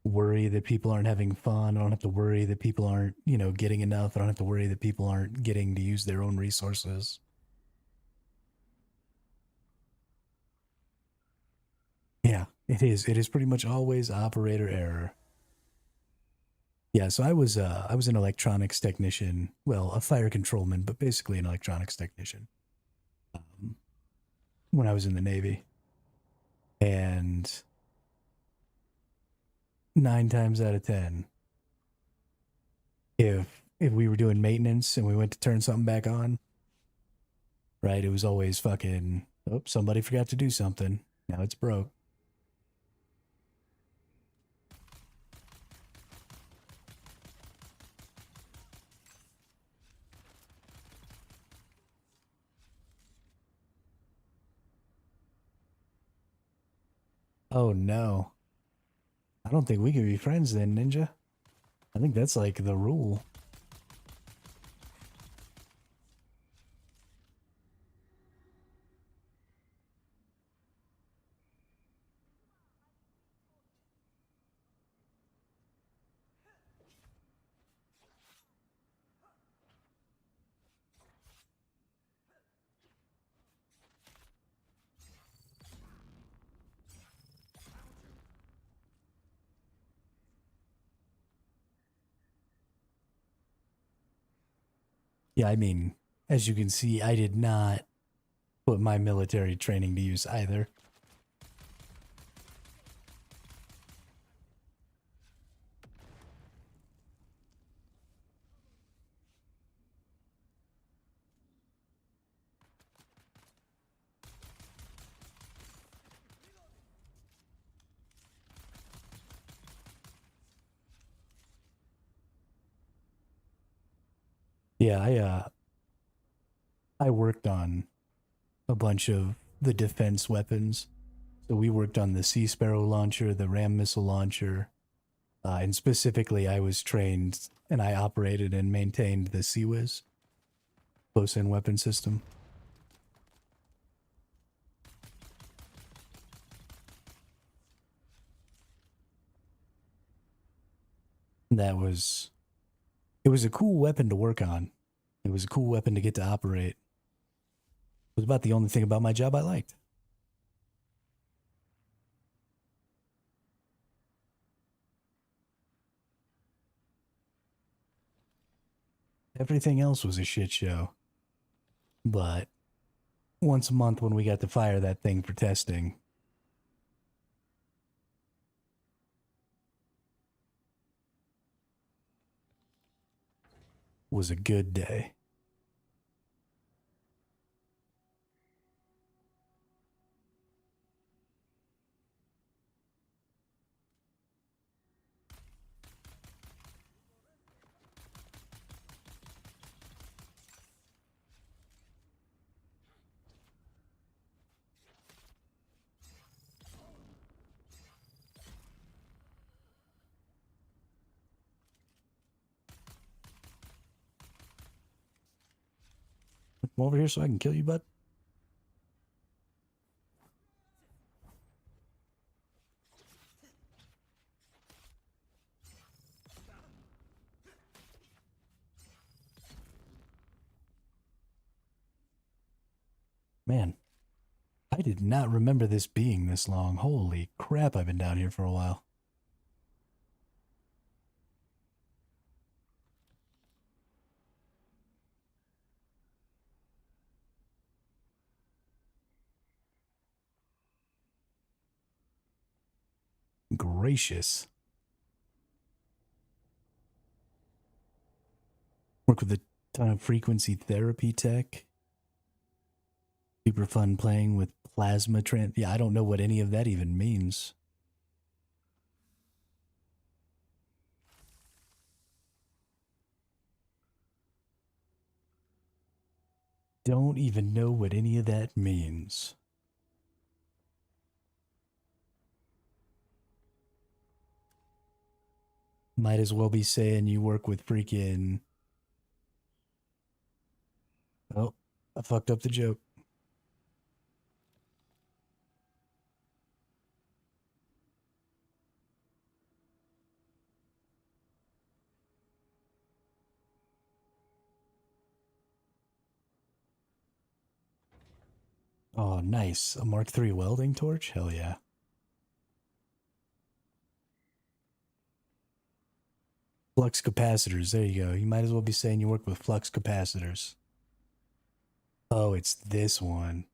A: worry that people aren't having fun. I don't have to worry that people aren't, getting enough. I don't have to worry that people aren't getting to use their own resources. Yeah, it is. It is pretty much always operator error. Yeah, so I was an electronics technician, well, a fire controlman, but basically an electronics technician. When I was in the Navy. And 9 times out of 10, if we were doing maintenance and we went to turn something back on, right? It was always fucking, oh, somebody forgot to do something. Now it's broke. Oh no. I don't think we could be friends then, Ninja. I think that's like the rule. Yeah, I mean, as you can see, I did not put my military training to use either. Yeah, I worked on a bunch of the defense weapons. So we worked on the Sea Sparrow launcher, the Ram missile launcher, and specifically I was trained and I operated and maintained the Sea-Wiz close-in weapon system. That was, it was a cool weapon to work on. It was a cool weapon to get to operate. It was about the only thing about my job I liked. Everything else was a shit show. But once a month when we got to fire that thing for testing, was a good day. Come over here so I can kill you, bud. Man, I did not remember this being this long. Holy crap, I've been down here for a while. Gracious. Work with a ton of frequency therapy tech. Super fun playing with plasma Yeah, I don't know what any of that even means. Don't even know what any of that means. Might as well be saying you work with freaking... Oh, I fucked up the joke. Oh, nice. A Mark III welding torch? Hell yeah. Flux capacitors. There you go. You might as well be saying you work with flux capacitors. Oh, it's this one.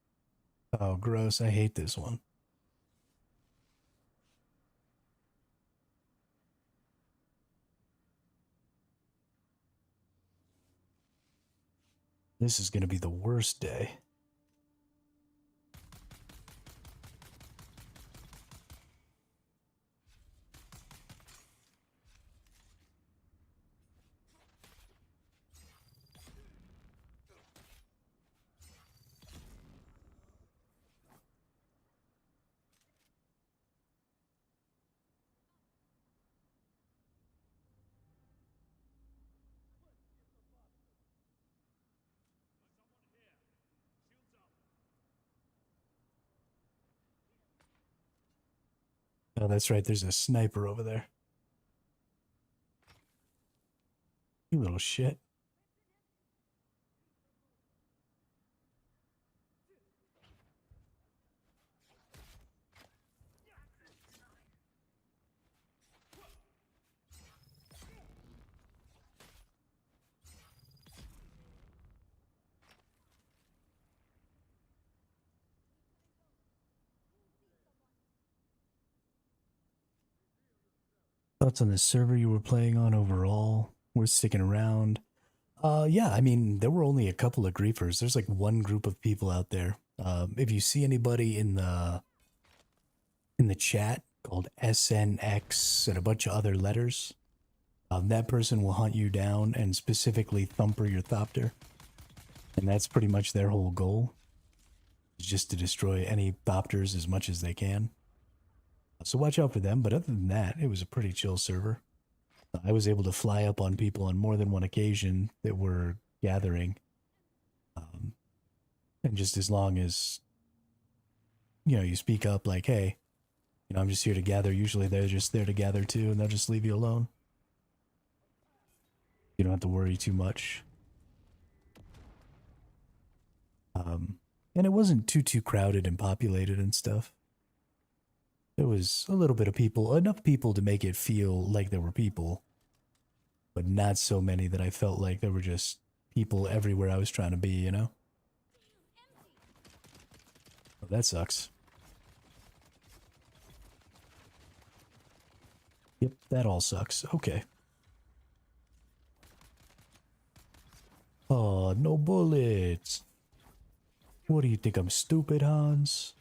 A: Oh, gross. I hate this one. This is going to be the worst day. Oh, that's right. There's a sniper over there. You little shit. Thoughts on the server you were playing on overall? We're sticking around. Yeah, I mean, there were only a couple of griefers. There's like one group of people out there. If you see anybody in the chat called SNX and a bunch of other letters, that person will hunt you down and specifically thumper your thopter. And that's pretty much their whole goal, is just to destroy any thopters as much as they can. So watch out for them, but other than that, it was a pretty chill server. I was able to fly up on people on more than one occasion that were gathering. And just as long as, you speak up like, hey, I'm just here to gather. Usually they're just there to gather too, and they'll just leave you alone. You don't have to worry too much. And it wasn't too crowded and populated and stuff. There was a little bit of people, enough people to make it feel like there were people, but not so many that I felt like there were just people everywhere I was trying to be, Oh, that sucks. Yep, that all sucks. Okay. Oh, no bullets. What do you think, I'm stupid, Hans?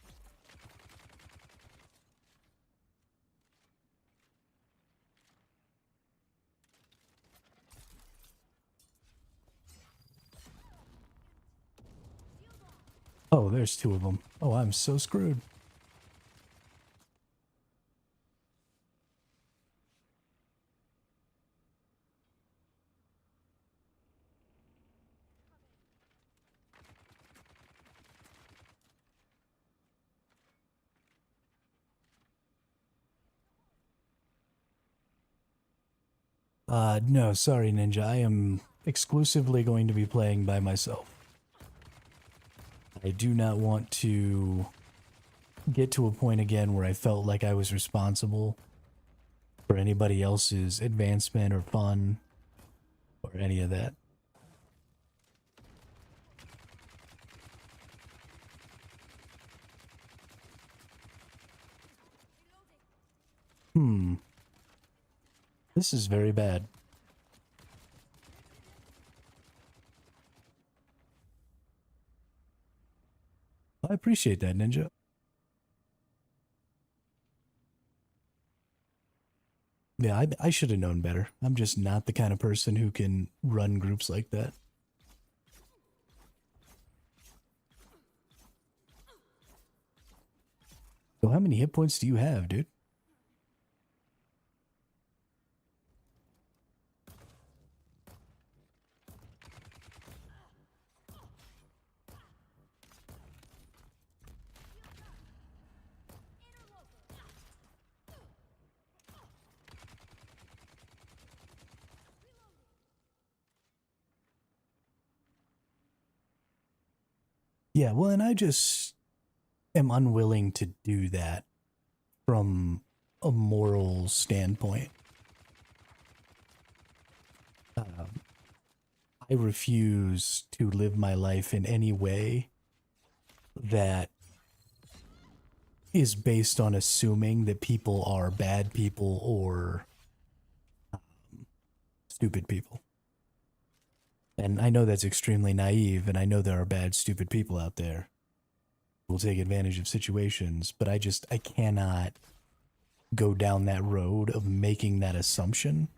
A: Oh, there's two of them. Oh, I'm so screwed. No, sorry, Ninja. I am exclusively going to be playing by myself. I do not want to get to a point again where I felt like I was responsible for anybody else's advancement or fun or any of that. This is very bad. I appreciate that, Ninja. Yeah, I should have known better. I'm just not the kind of person who can run groups like that. So how many hit points do you have, dude? Yeah, well, and I just am unwilling to do that from a moral standpoint. I refuse to live my life in any way that is based on assuming that people are bad people or stupid people. And I know that's extremely naive, and I know there are bad, stupid people out there who will take advantage of situations, but I cannot go down that road of making that assumption.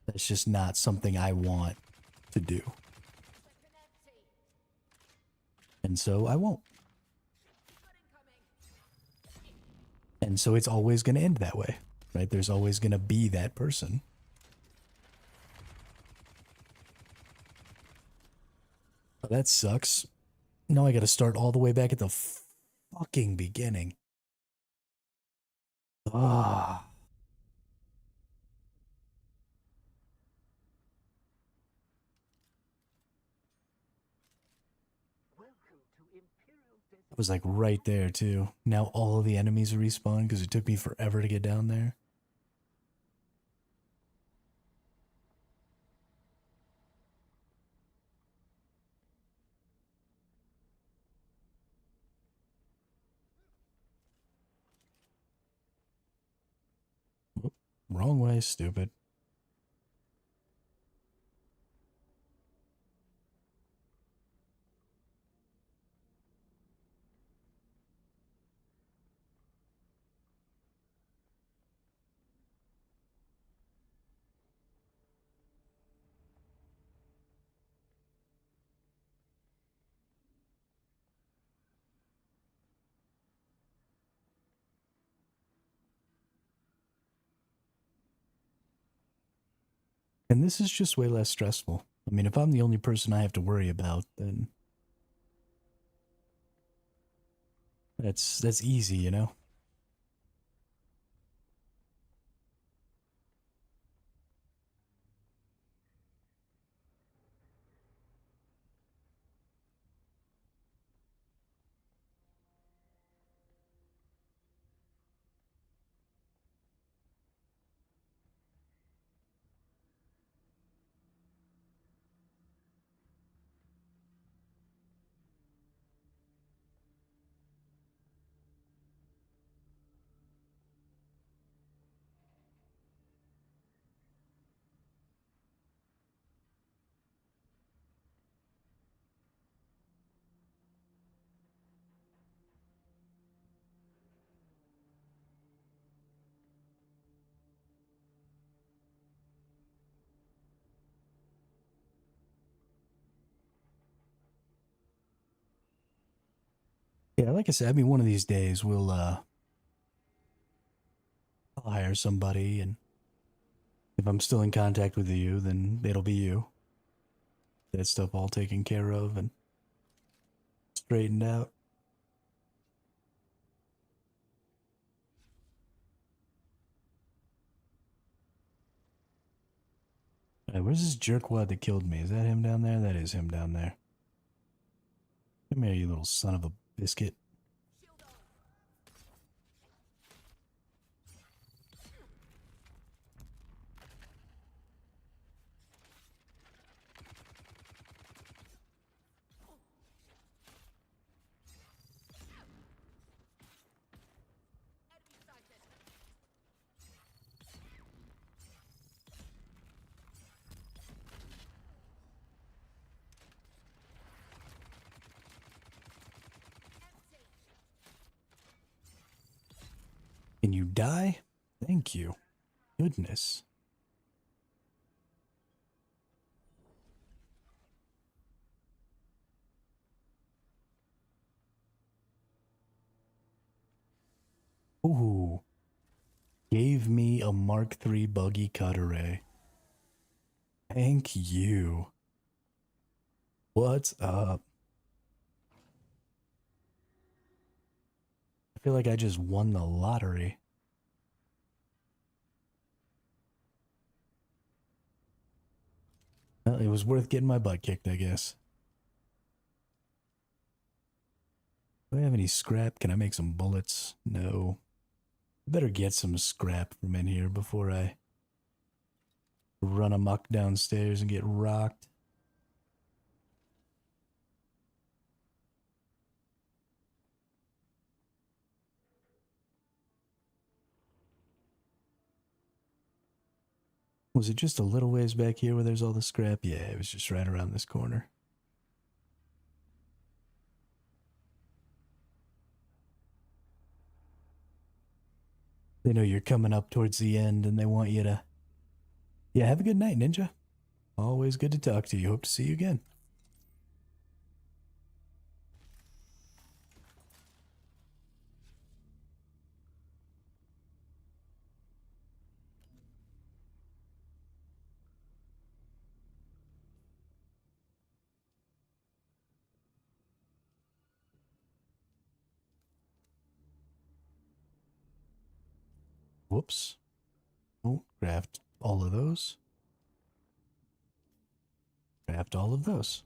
A: That's just not something I want to do. And so I won't. And so it's always going to end that way, right? There's always going to be that person. Oh, that sucks. Now I got to start all the way back at the fucking beginning. Ah. I was like right there too. Now all of the enemies are respawned because it took me forever to get down there. Whoop, wrong way, stupid. And this is just way less stressful. I mean, if I'm the only person I have to worry about, then that's easy, you know? Yeah, like I said, I mean, one of these days I'll hire somebody, and if I'm still in contact with you, then it'll be you. That stuff all taken care of and straightened out. Alright, where's this jerkwad that killed me? Is that him down there? That is him down there. Come here, you little son of a biscuit. Can you die? Thank you. Goodness. Ooh. Gave me a Mark III buggy cut array. Thank you. What's up? I feel like I just won the lottery. Well, it was worth getting my butt kicked, I guess. Do I have any scrap? Can I make some bullets? No. Better get some scrap from in here before I run amok downstairs and get rocked. Was it just a little ways back here where there's all the scrap? Yeah, it was just right around this corner. They know you're coming up towards the end and they want you to... Yeah, have a good night, Ninja. Always good to talk to you. Hope to see you again. Whoops. Oh, craft all of those. Craft all of those.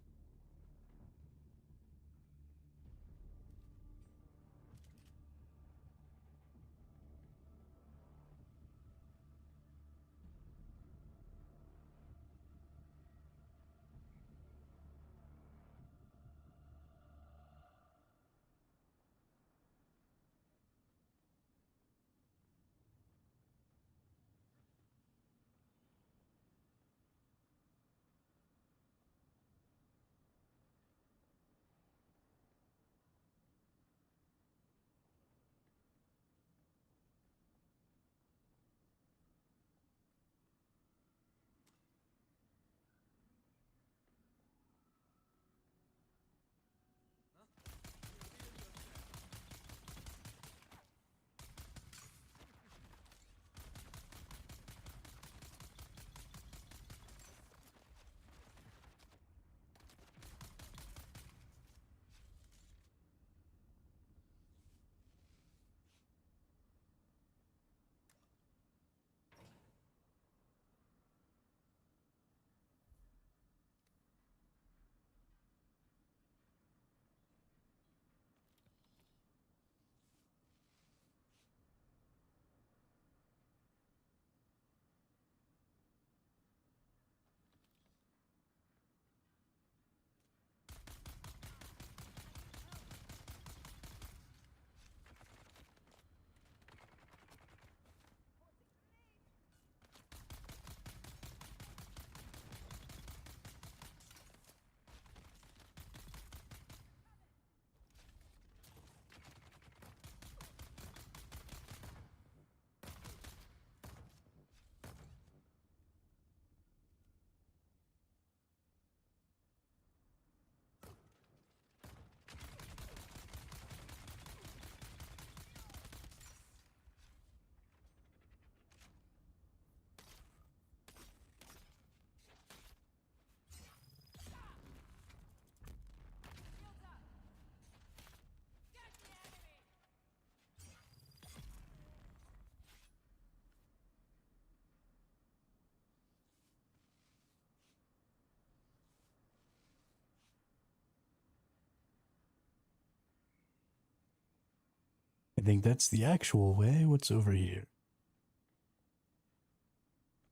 A: I think that's the actual way. What's over here?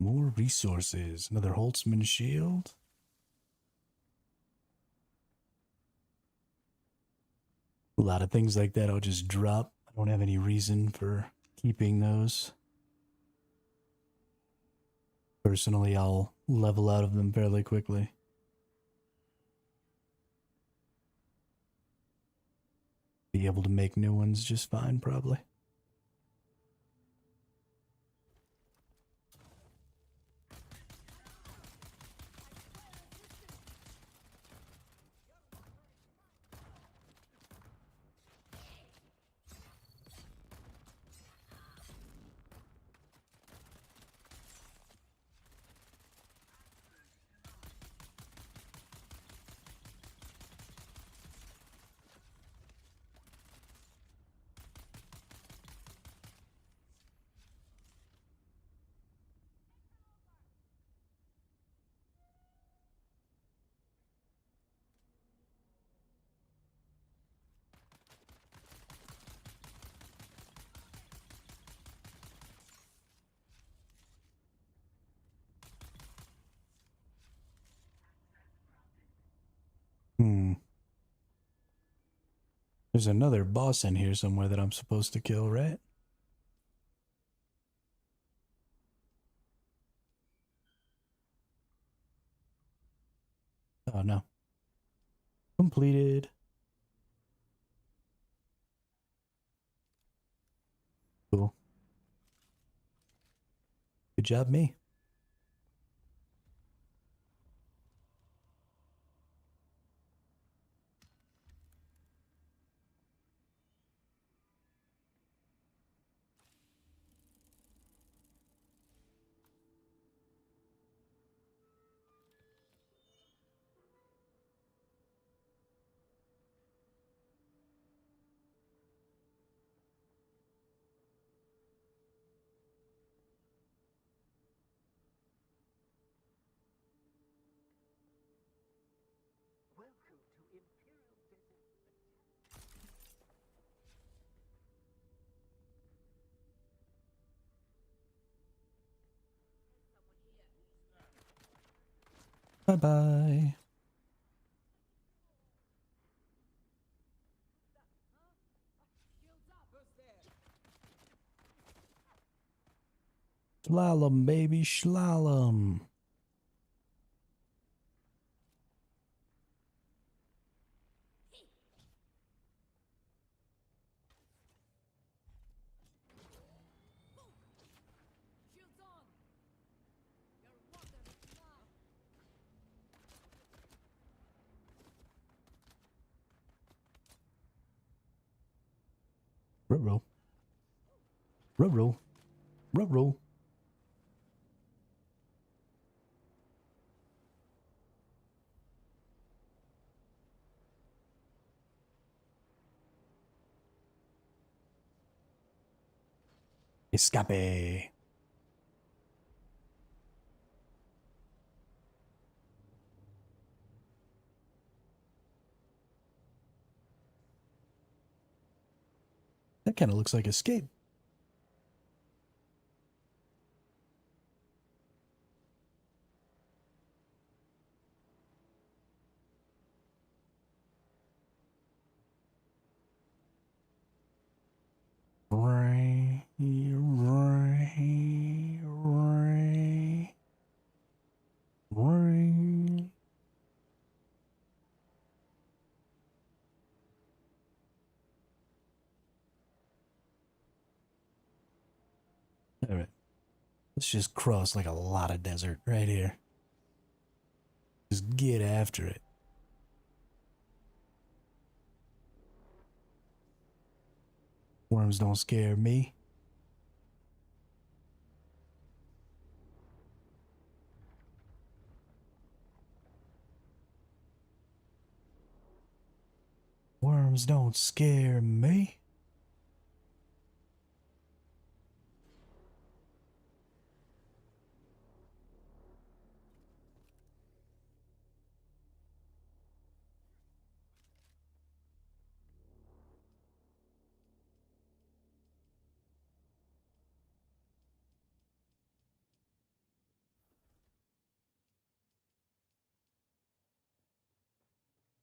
A: More resources. Another Holtzman shield. A lot of things like that I'll just drop. I don't have any reason for keeping those. Personally, I'll level out of them fairly quickly. Be able to make new ones just fine, probably. There's another boss in here somewhere that I'm supposed to kill, right? Oh no. Completed. Cool. Good job, me.
F: Welcome to Imperial Desert.
A: Bye bye. Slalom, baby, slalom. Ruh-roh. Ruh-roh. Ruh-roh. Escape. That kind of looks like escape. Ray, ray, ray, ray. All right. Let's just cross like a lot of desert right here. Just get after it. Worms don't scare me. Worms don't scare me.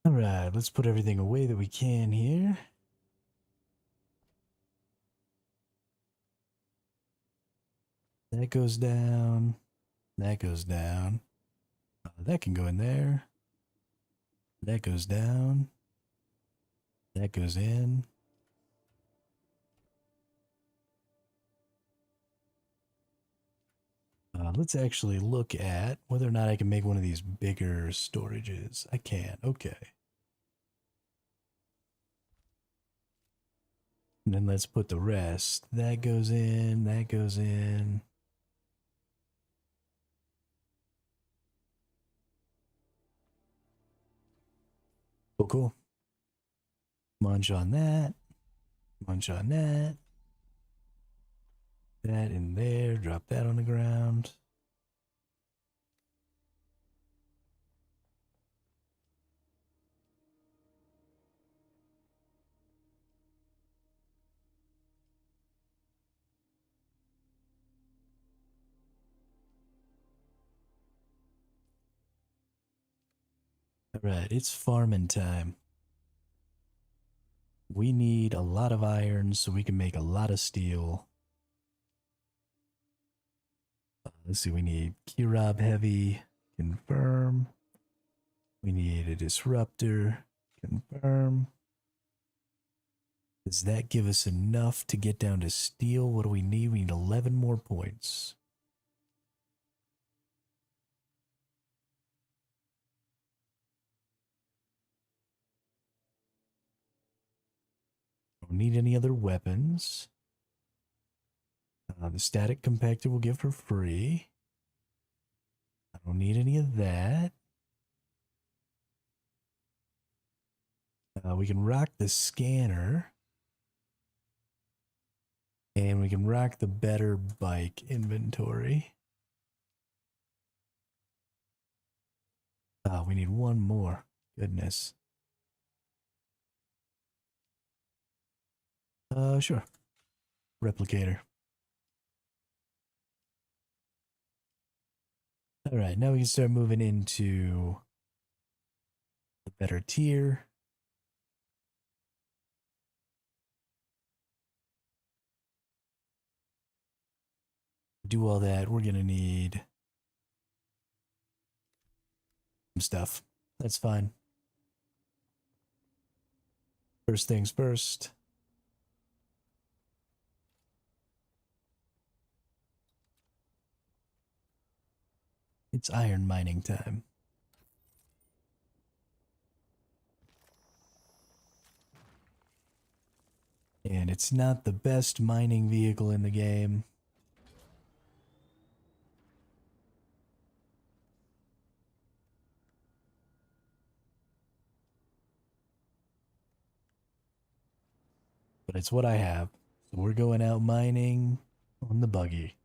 A: All right, let's put everything away that we can here. That goes down. That goes down. That can go in there. That goes down. That goes in. Let's actually look at whether or not I can make one of these bigger storages. I can. Okay. And then let's put the rest. That goes in. That goes in. Oh, cool. Munch on that. Munch on that. That in there. Drop that on the ground. All right, it's farming time. We need a lot of iron so we can make a lot of steel. Let's see, we need Kirab heavy, confirm. We need a disruptor. Confirm. Does that give us enough to get down to steel? What do we need? We need 11 more points. Don't need any other weapons. The static compactor will give for free. I don't need any of that. We can rock the scanner. And we can rock the better bike inventory. We need one more. Goodness. Sure. Replicator. Alright, now we can start moving into the better tier. Do all that, we're gonna need some stuff. That's fine. First things first. It's iron mining time. And it's not the best mining vehicle in the game. But it's what I have. So we're going out mining on the buggy.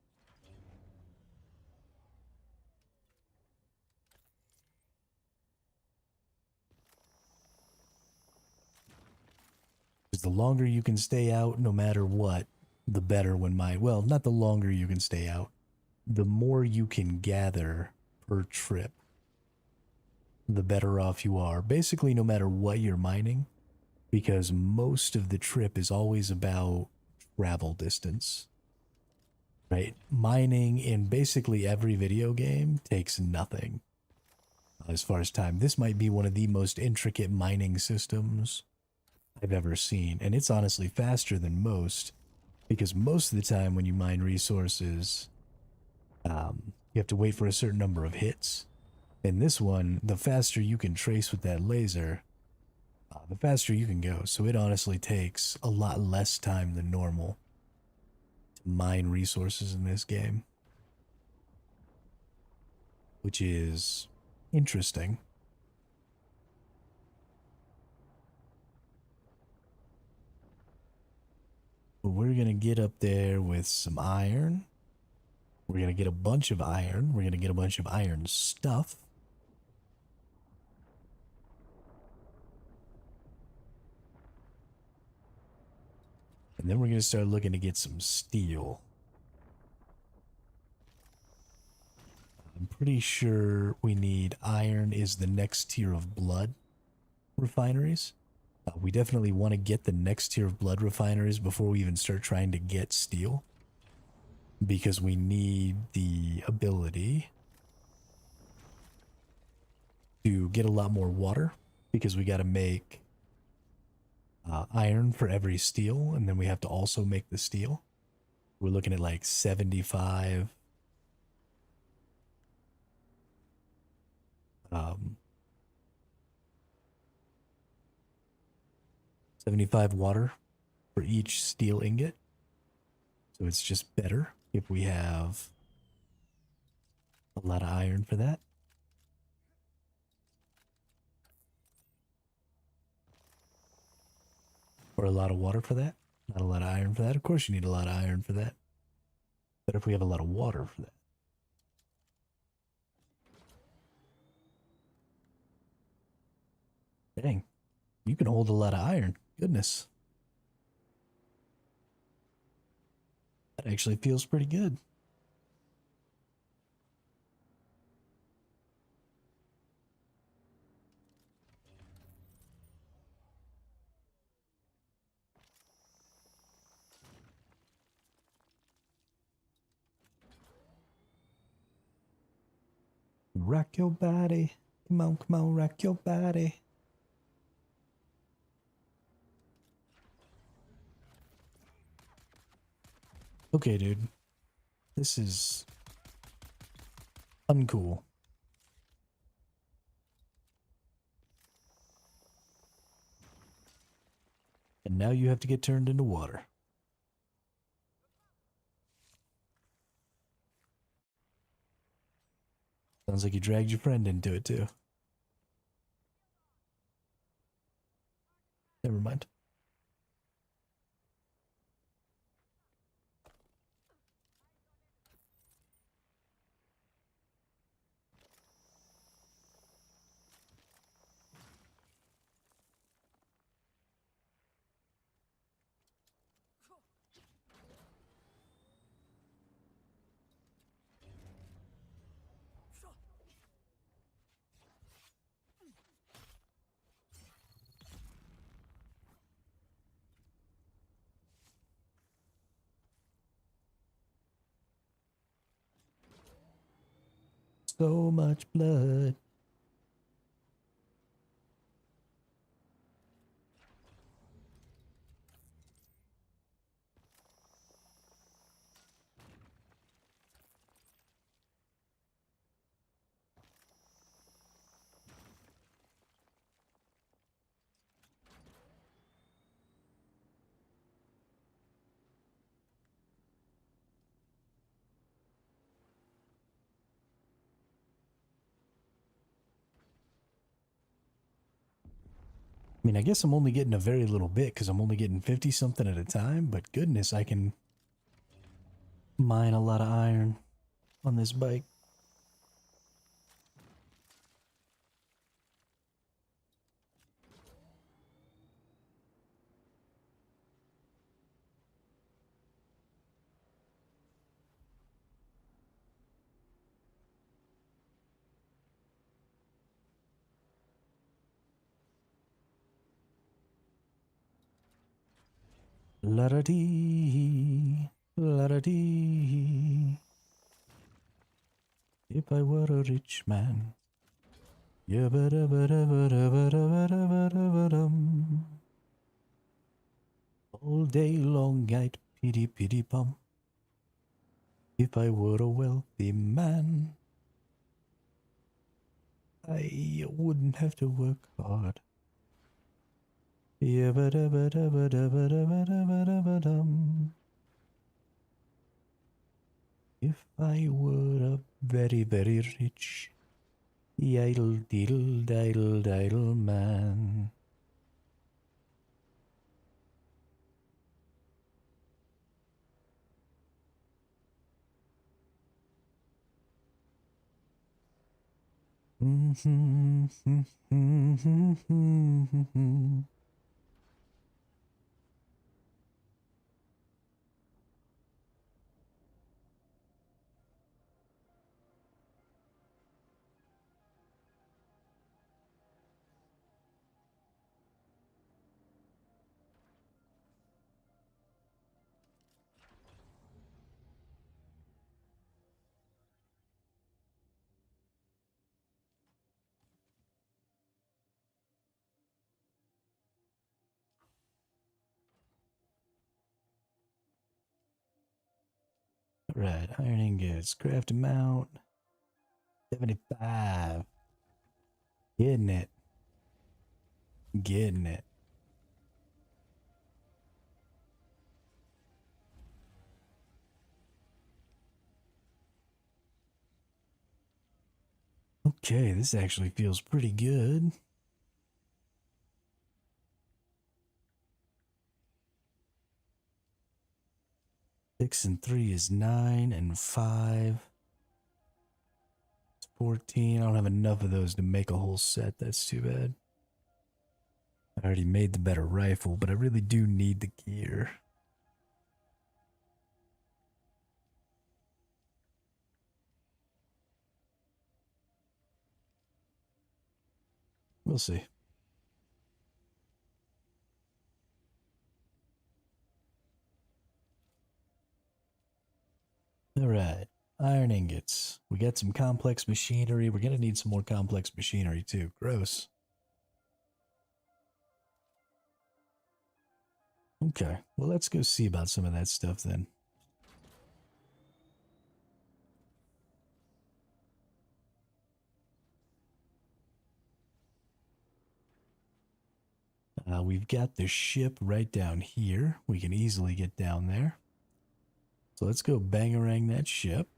A: Because the longer you can stay out, no matter what, the better when well, not the longer you can stay out, the more you can gather per trip, the better off you are. Basically, no matter what you're mining, because most of the trip is always about travel distance. Right? Mining in basically every video game takes nothing as far as time. This might be one of the most intricate mining systems I've ever seen, and it's honestly faster than most, because most of the time when you mine resources, you have to wait for a certain number of hits. In this one, the faster you can trace with that laser, the faster you can go. So it honestly takes a lot less time than normal to mine resources in this game, which is interesting. But we're going to get up there with some iron. We're going to get a bunch of iron. We're going to get a bunch of iron stuff. And then we're going to start looking to get some steel. I'm pretty sure we need iron is the next tier of blood refineries. We definitely want to get the next tier of blood refineries before we even start trying to get steel, because we need the ability to get a lot more water, because we got to make iron for every steel, and then we have to also make the steel. We're looking at like 75 75 water for each steel ingot. So it's just better if we have a lot of iron for that. Or a lot of water for that. Not a lot of iron for that. Of course you need a lot of iron for that. But if we have a lot of water for that. Dang. You can hold a lot of iron. Goodness. That actually feels pretty good. Rock your body. come on, rock your body. Okay, dude. This is uncool. And now you have to get turned into water. Sounds like you dragged your friend into it, too. Never mind. So much blood. I mean, I guess I'm only getting a very little bit because I'm only getting 50 something at a time, but goodness, I can mine a lot of iron on this bike. La da dee, la da dee. If I were a rich man. Yeah, all day long I'd pity pity pum. If I were a wealthy man, I wouldn't have to work hard. Yeah, if I were a very, very rich, idle diddle diddle diddle man. Right, iron ingots, craft amount 75. Getting it. Getting it. Okay, this actually feels pretty good. 6 and 3 is 9, and 5 is 14. I don't have enough of those to make a whole set. That's too bad. I already made the better rifle, but I really do need the gear. We'll see. All right. Iron ingots. We got some complex machinery. We're gonna need some more complex machinery too. Gross. Okay, well, let's go see about some of that stuff then. We've got the ship right down here. We can easily get down there. So let's go bangarang that ship.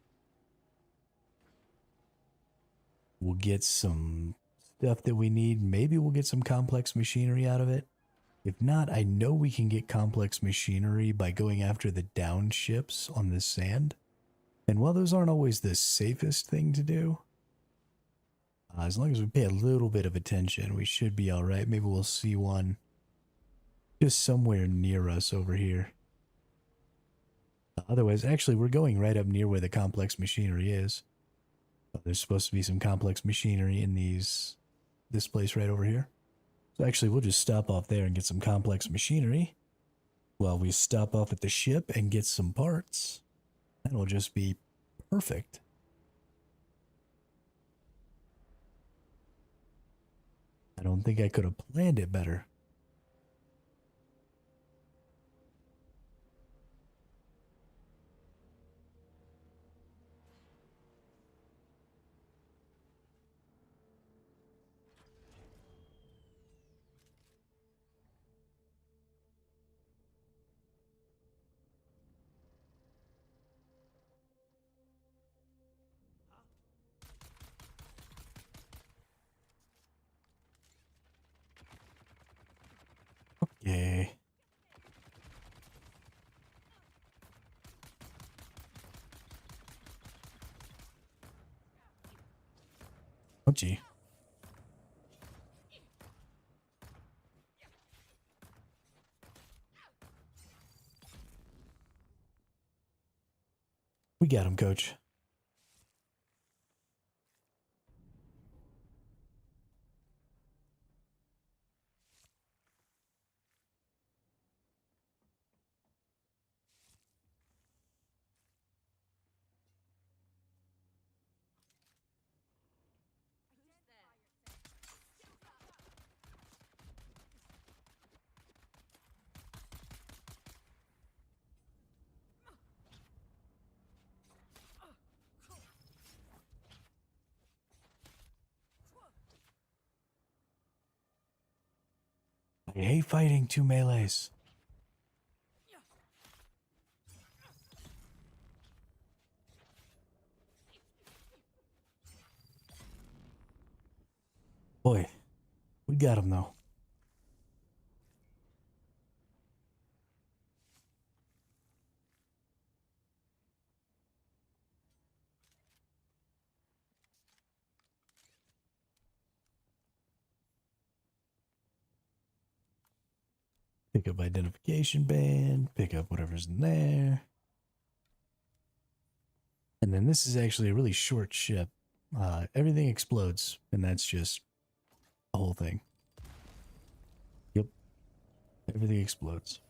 A: We'll get some stuff that we need. Maybe we'll get some complex machinery out of it. If not, I know we can get complex machinery by going after the down ships on the sand. And while those aren't always the safest thing to do, as long as we pay a little bit of attention, we should be alright. Maybe we'll see one just somewhere near us over here. Otherwise, actually, we're going right up near where the complex machinery is. There's supposed to be some complex machinery in this place right over here. So actually, we'll just stop off there and get some complex machinery while we stop off at the ship and get some parts. That'll just be perfect. I don't think I could have planned it better. Okay. Oh, gee. We got him, coach. I hate fighting two melees. Boy, we got him though. Pick up identification band, pick up whatever's in there. And then this is actually a really short ship. Everything explodes, and that's just the whole thing. Yep. Everything explodes.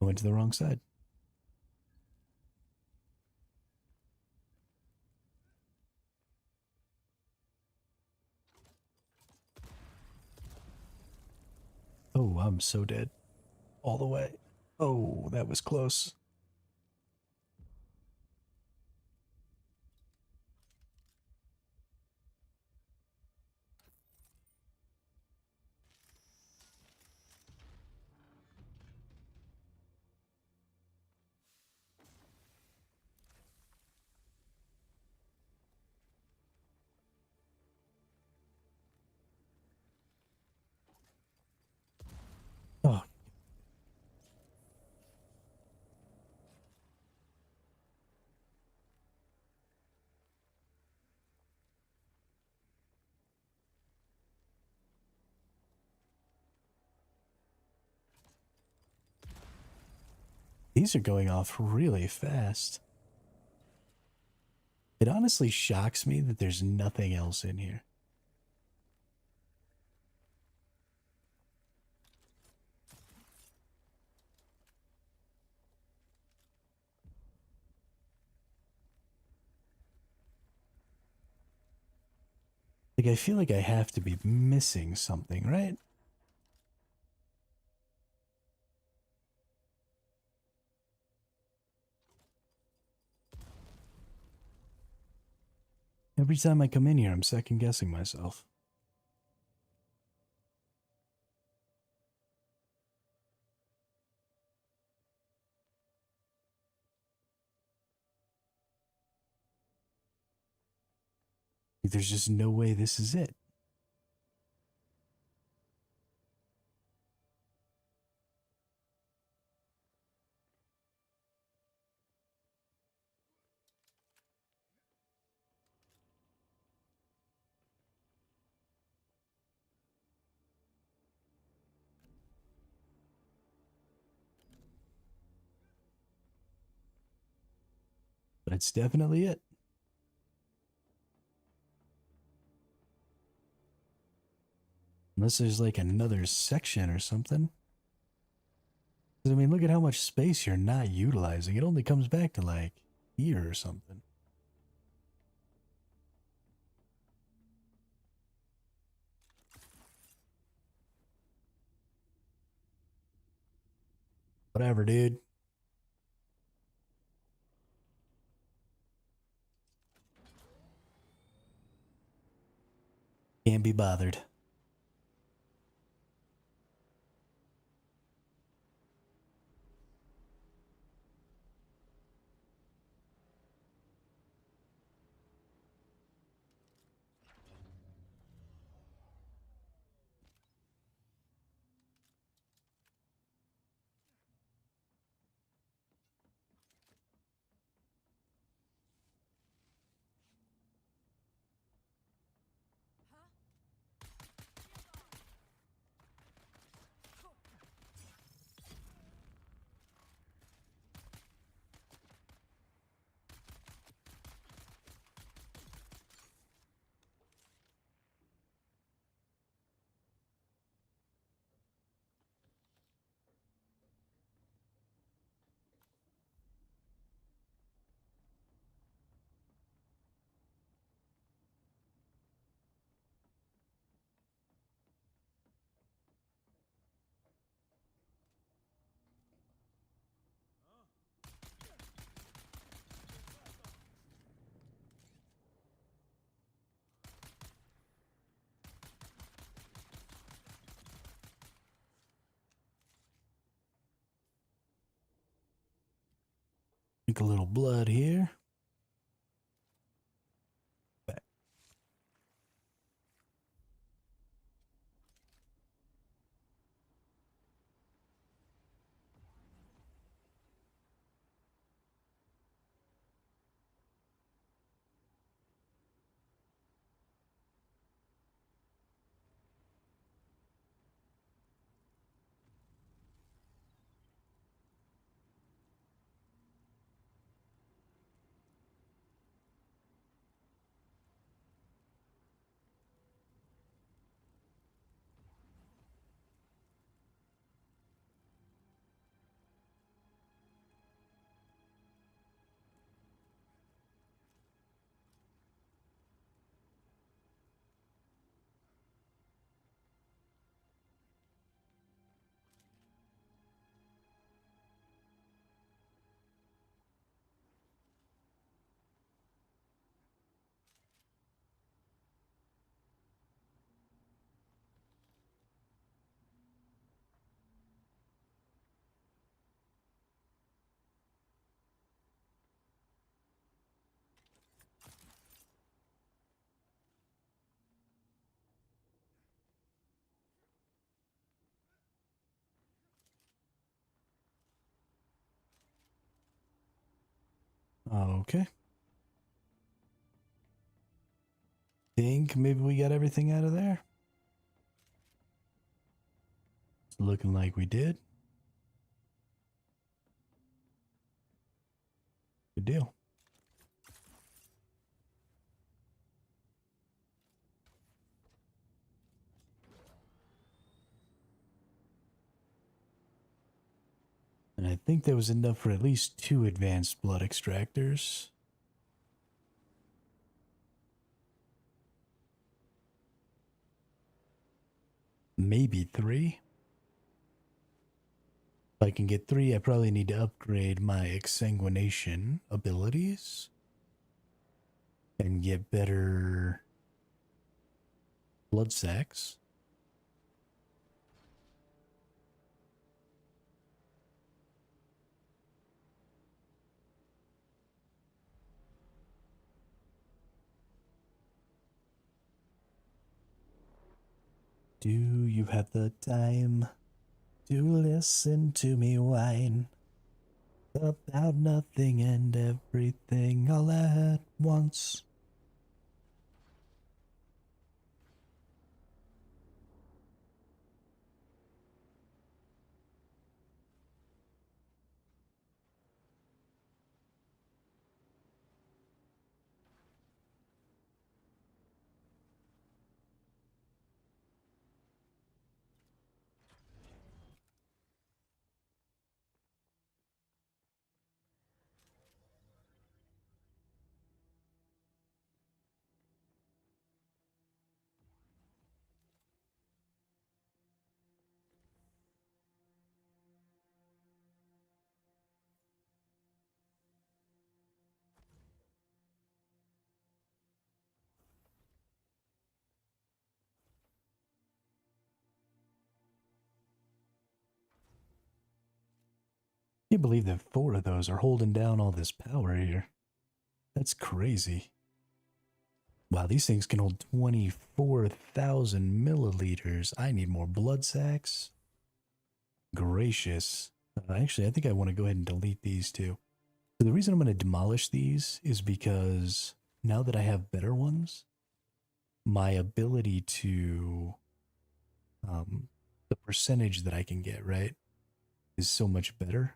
A: I went to the wrong side. Oh, I'm so dead. All the way. Oh, that was close. Oh, these are going off really fast. It honestly shocks me that there's nothing else in here. Like, I feel like I have to be missing something, right? Every time I come in here, I'm second guessing myself. Like, there's just no way this is it. But it's definitely it. Unless there's like another section or something. 'Cause, I mean, look at how much space you're not utilizing. It only comes back to like here or something. Whatever, dude. Can't be bothered. Drink a little blood here. Back. Okay. Think maybe we got everything out of there. It's looking like we did. Good deal. And I think there was enough for at least 2 advanced blood extractors. maybe 3. If I can get 3, I probably need to upgrade my exsanguination abilities and get better blood sacks. Do you have the time to listen to me whine about nothing and everything all at once? I can't believe that 4 of those are holding down all this power here. That's crazy. Wow, these things can hold 24,000 milliliters. I need more blood sacks. Gracious. Actually, I think I want to go ahead and delete these too. So the reason I'm going to demolish these is because now that I have better ones, my ability to, the percentage that I can get, right, is so much better.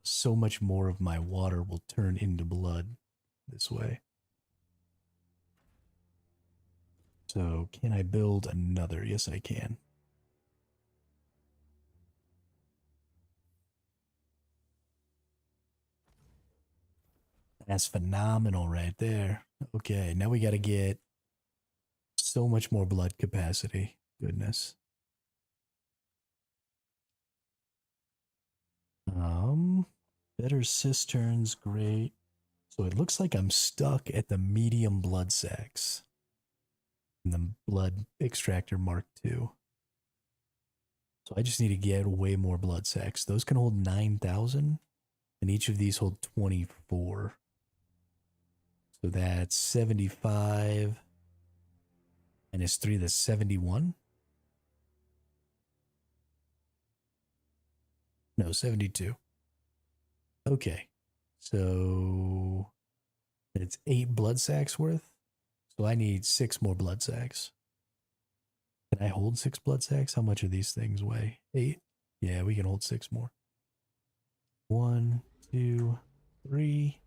A: So much more of my water will turn into blood this way. So can I build another? Yes, I can. That's phenomenal right there. Okay, now we got to get so much more blood capacity. Goodness. Better cisterns, great. So it looks like I'm stuck at the medium blood sacks in the blood extractor Mark II. So I just need to get way more blood sacks. Those can hold 9,000, and each of these hold 24. So that's 75 minus 3, that's 71. No, 72. Okay. So it's 8 blood sacks worth. So I need 6 more blood sacks. Can I hold 6 blood sacks? How much are these things weigh? 8? Yeah, we can hold 6 more. 1, 2, 3.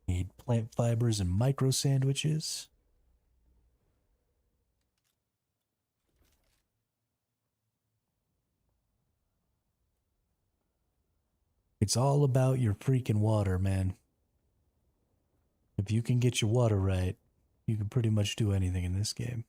A: Need plant fibers and micro sandwiches. It's all about your freaking water, man. If you can get your water right, you can pretty much do anything in this game.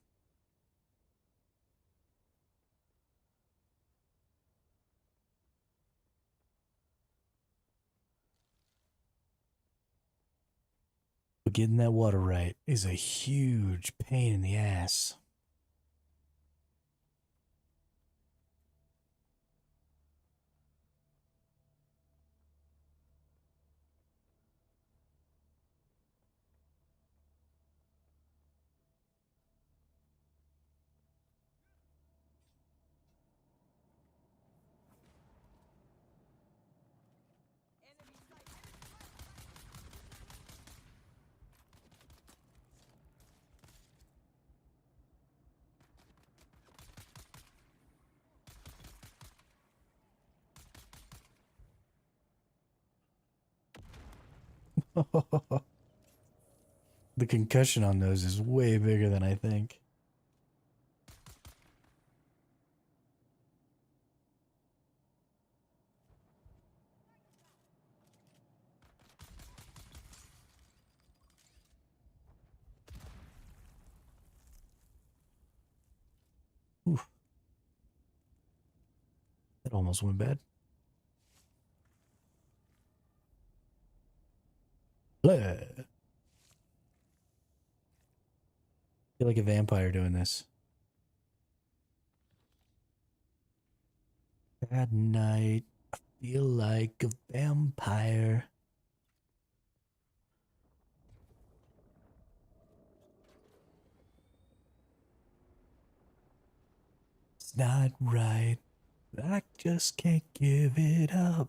A: But getting that water right is a huge pain in the ass. The concussion on those is way bigger than I think. That almost went bad. Blah. Feel like a vampire doing this. At night, I feel like a vampire. It's not right. I just can't give it up.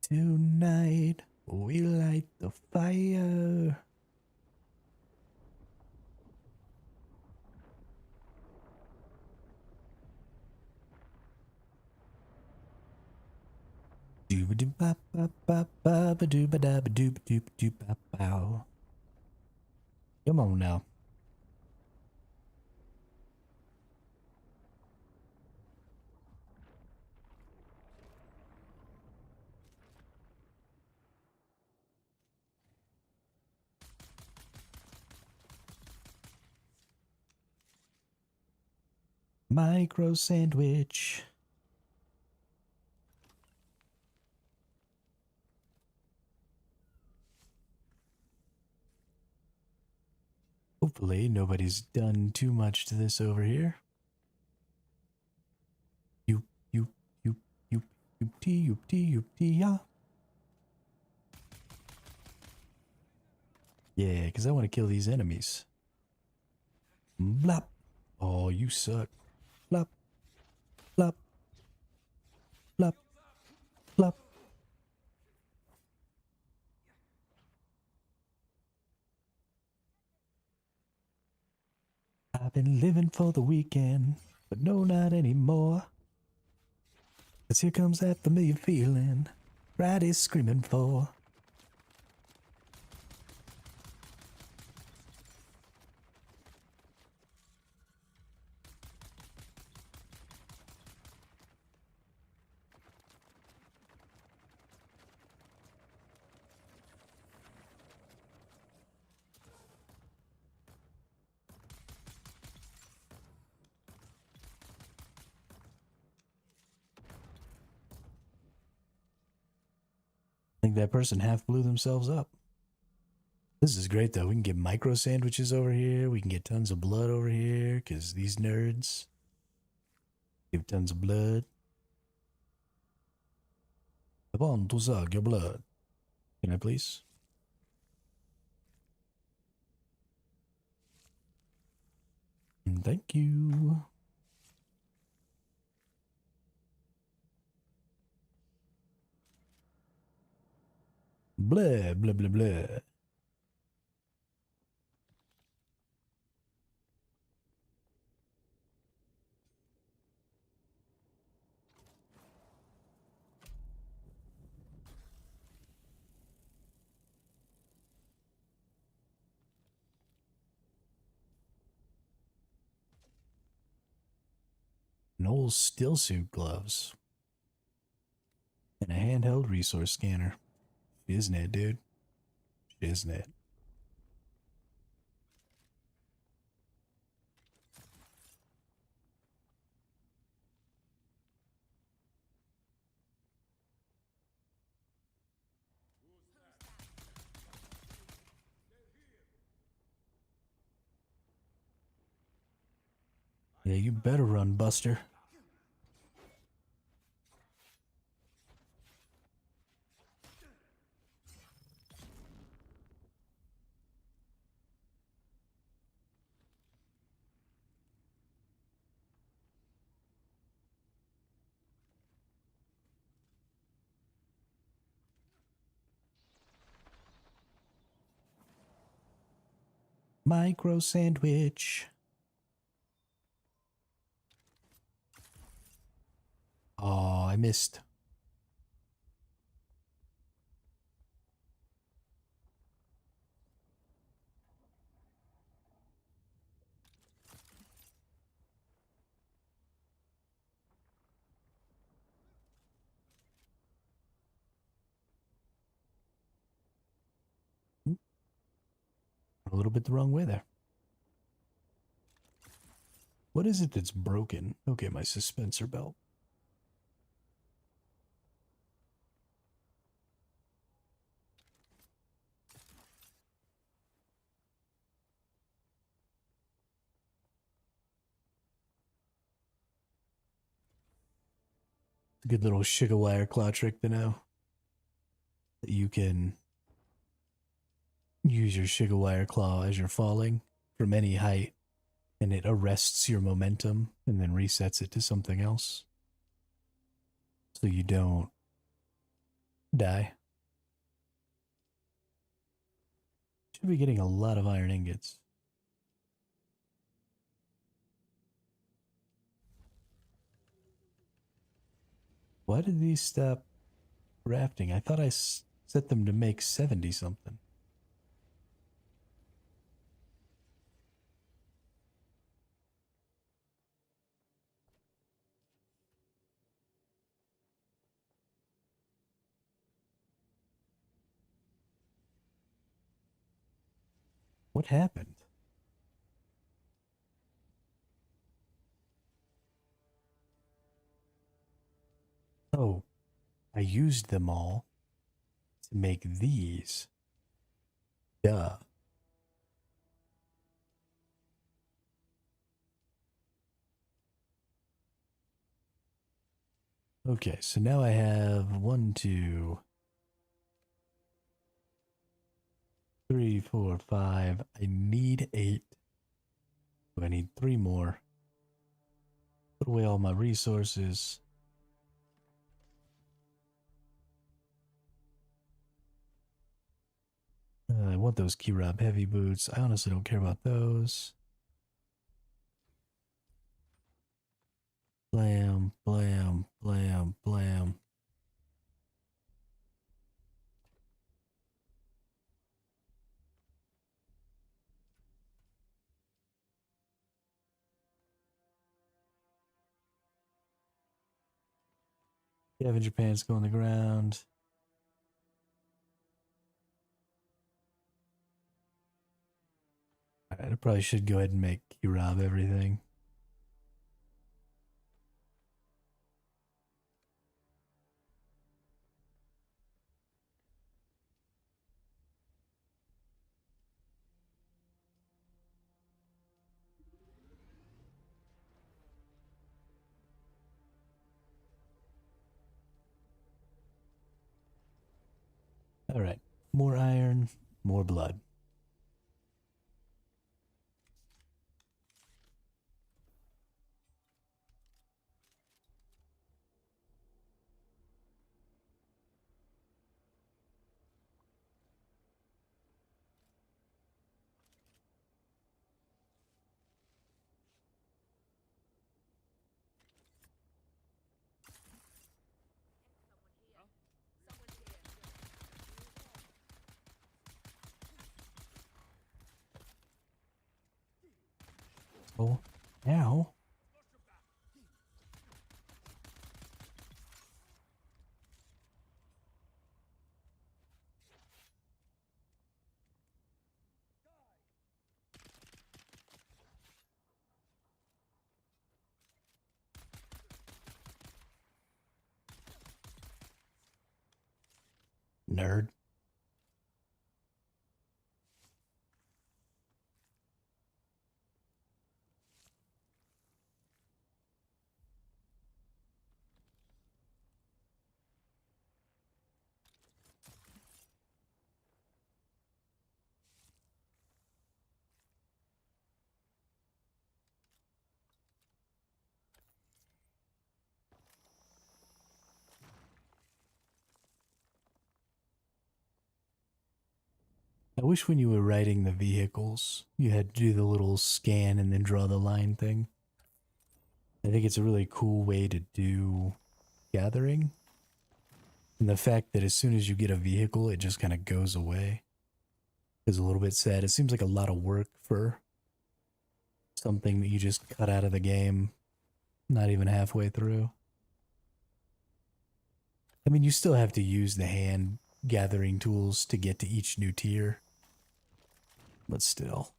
A: Tonight, we light the fire. Come on now. Micro sandwich. Hopefully nobody's done too much to this over here. You, you, you, you, yeah. Yeah, because I want to kill these enemies. Blop. Oh, you suck. Blop. Blop. Blop. Blop. I've been living for the weekend, but no, not anymore. 'Cause here comes that familiar feeling Friday's screaming for. I think that person half blew themselves up. This is great though. We can get micro sandwiches over here. We can get tons of blood over here because these nerds give tons of blood. I want to suck your blood. Can I please? Thank you. Blah, blah, blah, blah. Noel's still suit gloves. And a handheld resource scanner. Isn't it, dude? Isn't it? Yeah, you better run, Buster. Micro sandwich. Oh, I missed. A little bit the wrong way there. What is it that's broken? Okay, my suspensor belt. A good little sugar wire claw trick to know. That you can use your sugar wire claw as you're falling from any height, and it arrests your momentum and then resets it to something else. So you don't die. Should be getting a lot of iron ingots. Why did these stop crafting? I thought I set them to make 70 something. What happened? Oh, I used them all to make these. Duh. Okay, so now I have 1, 2, 3, 4, 5. I need 8. So I need 3 more. Put away all my resources. I want those key rob heavy boots. I honestly don't care about those. Blam, blam, blam, blam. Scavenger pants go on the ground. Alright, I probably should go ahead and make key rob everything. Alright, more iron, more blood. Oh, ow. Nerd. I wish when you were writing the vehicles, you had to do the little scan and then draw the line thing. I think it's a really cool way to do gathering. And the fact that as soon as you get a vehicle, it just kind of goes away is a little bit sad. It seems like a lot of work for something that you just cut out of the game, not even halfway through. I mean, you still have to use the hand gathering tools to get to each new tier, but still.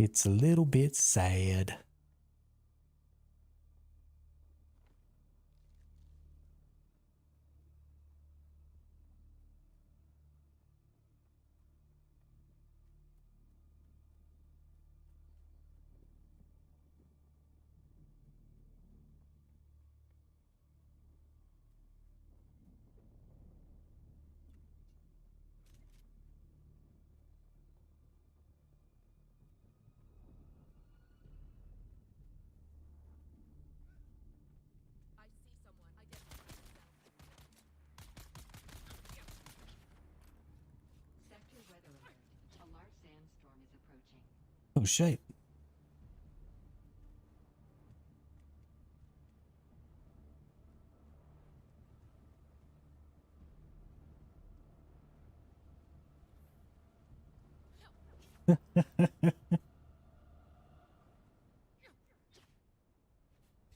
A: It's a little bit sad.
E: Sector weather alert. A large sandstorm is approaching.
A: Oh shit.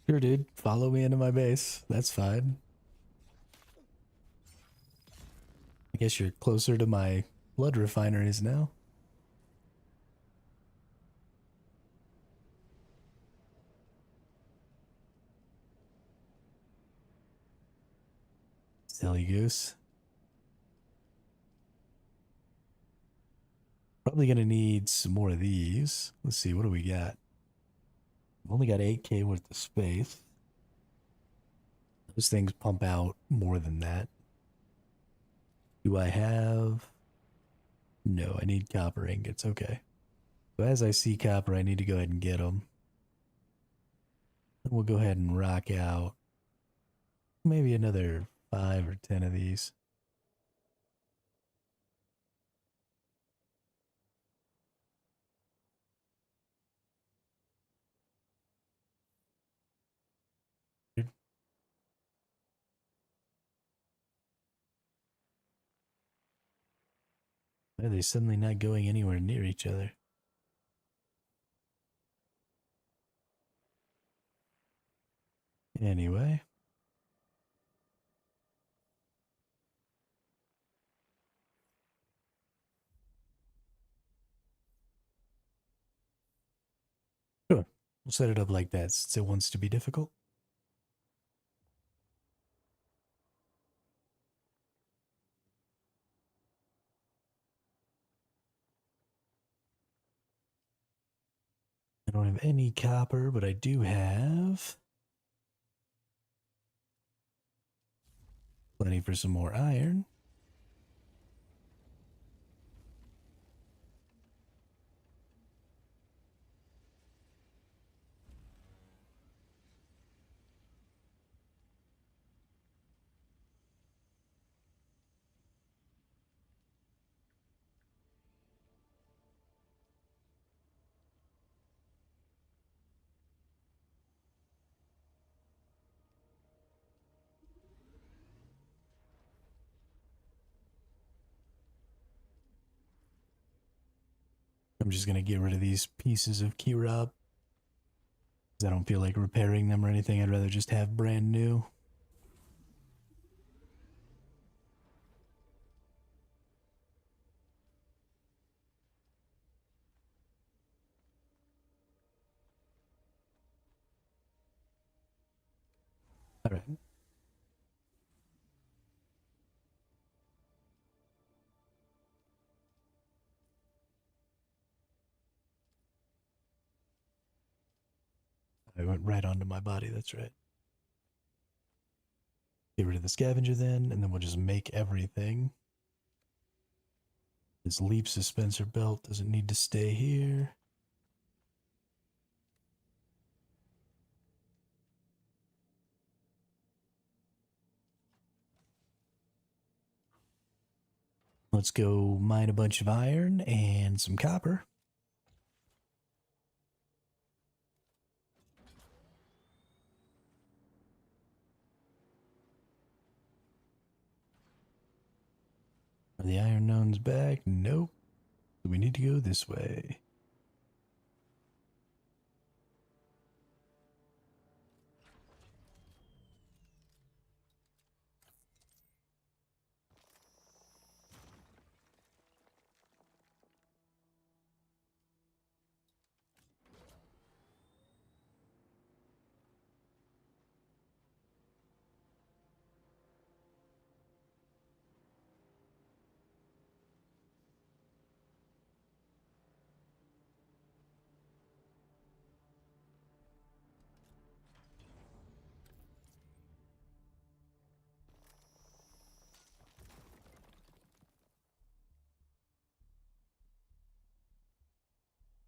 A: Sure, dude. Follow me into my base. That's fine. I guess you're closer to my blood refineries now. Silly goose. Probably gonna need some more of these. Let's see, what do we got? We've only got 8K worth of space. Those things pump out more than that. Do I have... No, I need copper ingots. Okay. So as I see copper, I need to go ahead and get them. Then we'll go ahead and rock out maybe another 5 or 10 of these. Why are they suddenly not going anywhere near each other? Anyway. Sure. We'll set it up like that since it wants to be difficult. I don't have any copper, but I do have plenty for some more iron. I'm just going to get rid of these pieces of key rod. I don't feel like repairing them or anything. I'd rather just have brand new. All right. I went right onto my body. That's right. Get rid of the scavenger then, and then we'll just make everything. This leap suspensor belt doesn't need to stay here. Let's go mine a bunch of iron and some copper. Are the iron gnomes back? Nope. So we need to go this way.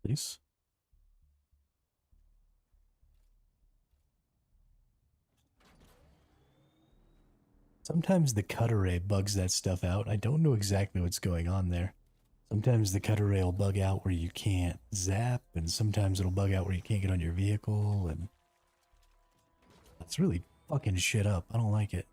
A: Please. Sometimes the cut array bugs that stuff out. I don't know exactly what's going on there. Sometimes the cut array will bug out where you can't zap, and sometimes it'll bug out where you can't get on your vehicle, and it's really fucking shit up. I don't like it.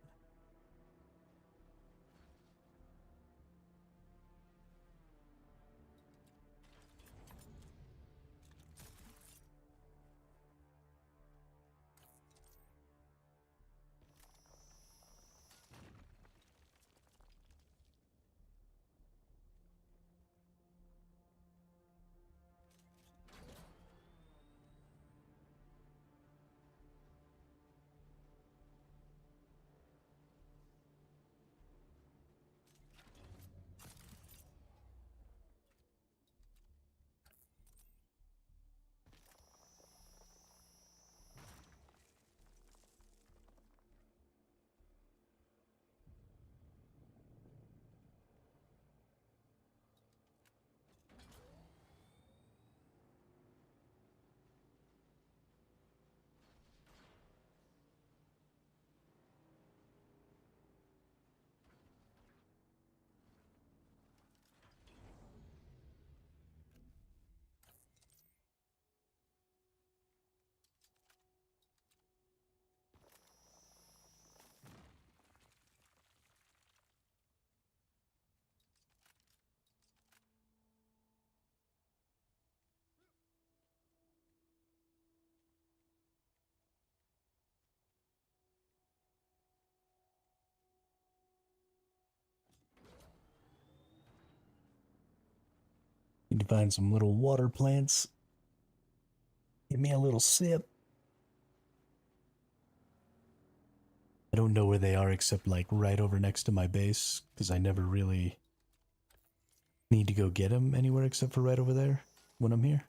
A: Need to find some little water plants. Give me a little sip. I don't know where they are except like right over next to my base, because I never really need to go get them anywhere except for right over there when I'm here.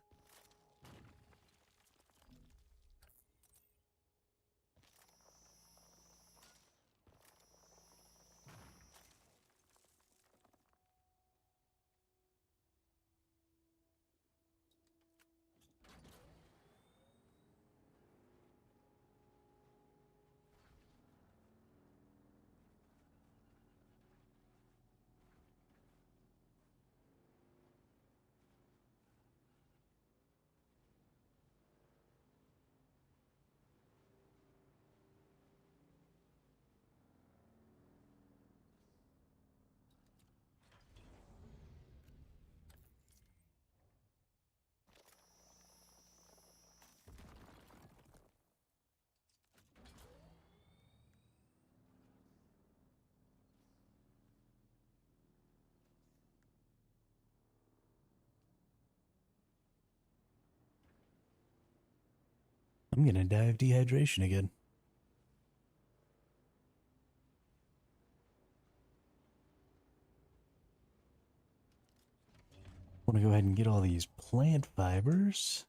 A: I'm gonna die of dehydration again. Want to go ahead and get all these plant fibers.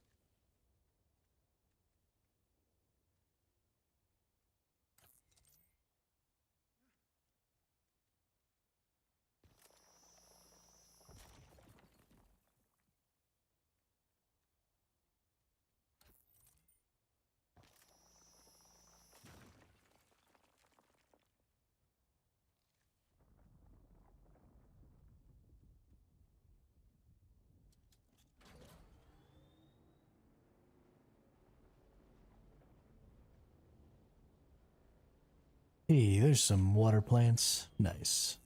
A: Hey, there's some water plants. Nice.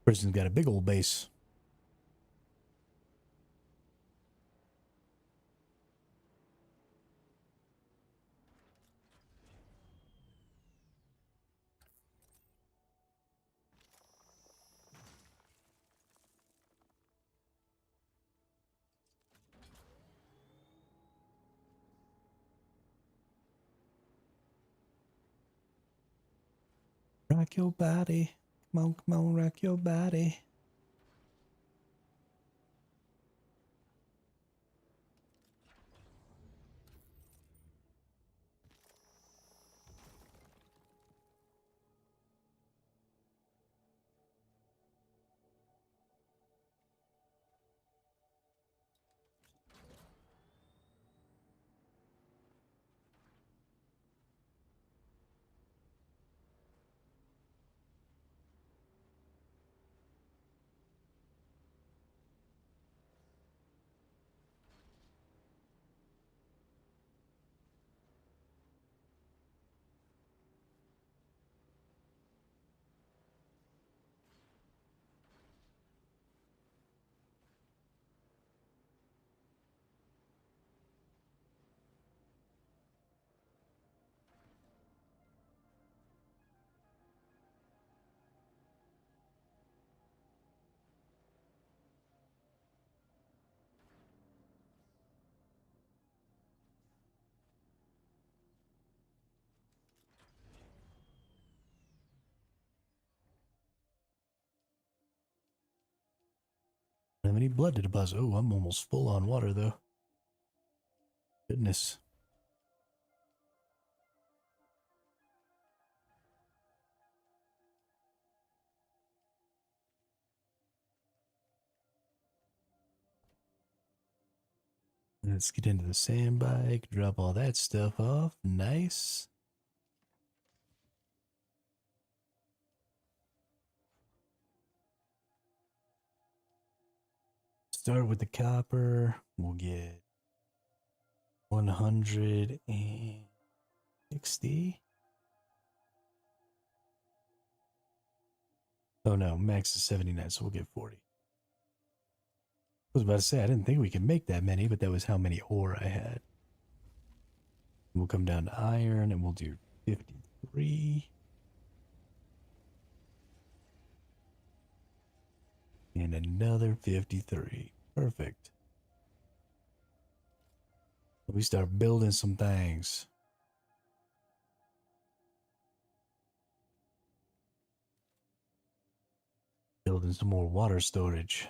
A: Person's got a big old base. Rock your body. Come on, rock your body. Don't have any blood to deposit. Oh, I'm almost full on water though. Goodness. Let's get into the sand bike, drop all that stuff off. Nice. Start with the copper. We'll get 160. Oh no, max is 79, so we'll get 40. I was about to say, I didn't think we could make that many, but that was how many ore I had. We'll come down to iron and we'll do 53. And another 53. Perfect. We start building some things. Building some more water storage.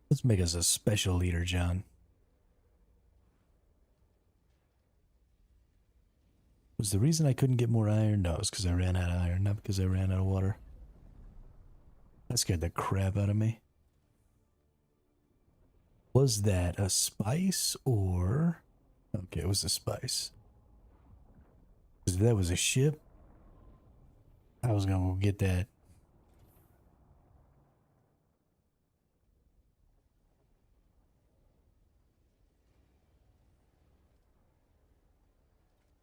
A: Let's make us a special leader, John. Was the reason I couldn't get more iron? No, it's because I ran out of iron, not because I ran out of water. That scared the crap out of me. Was that a spice or... Okay, it was a spice. Because if that was a ship, I was gonna go get that.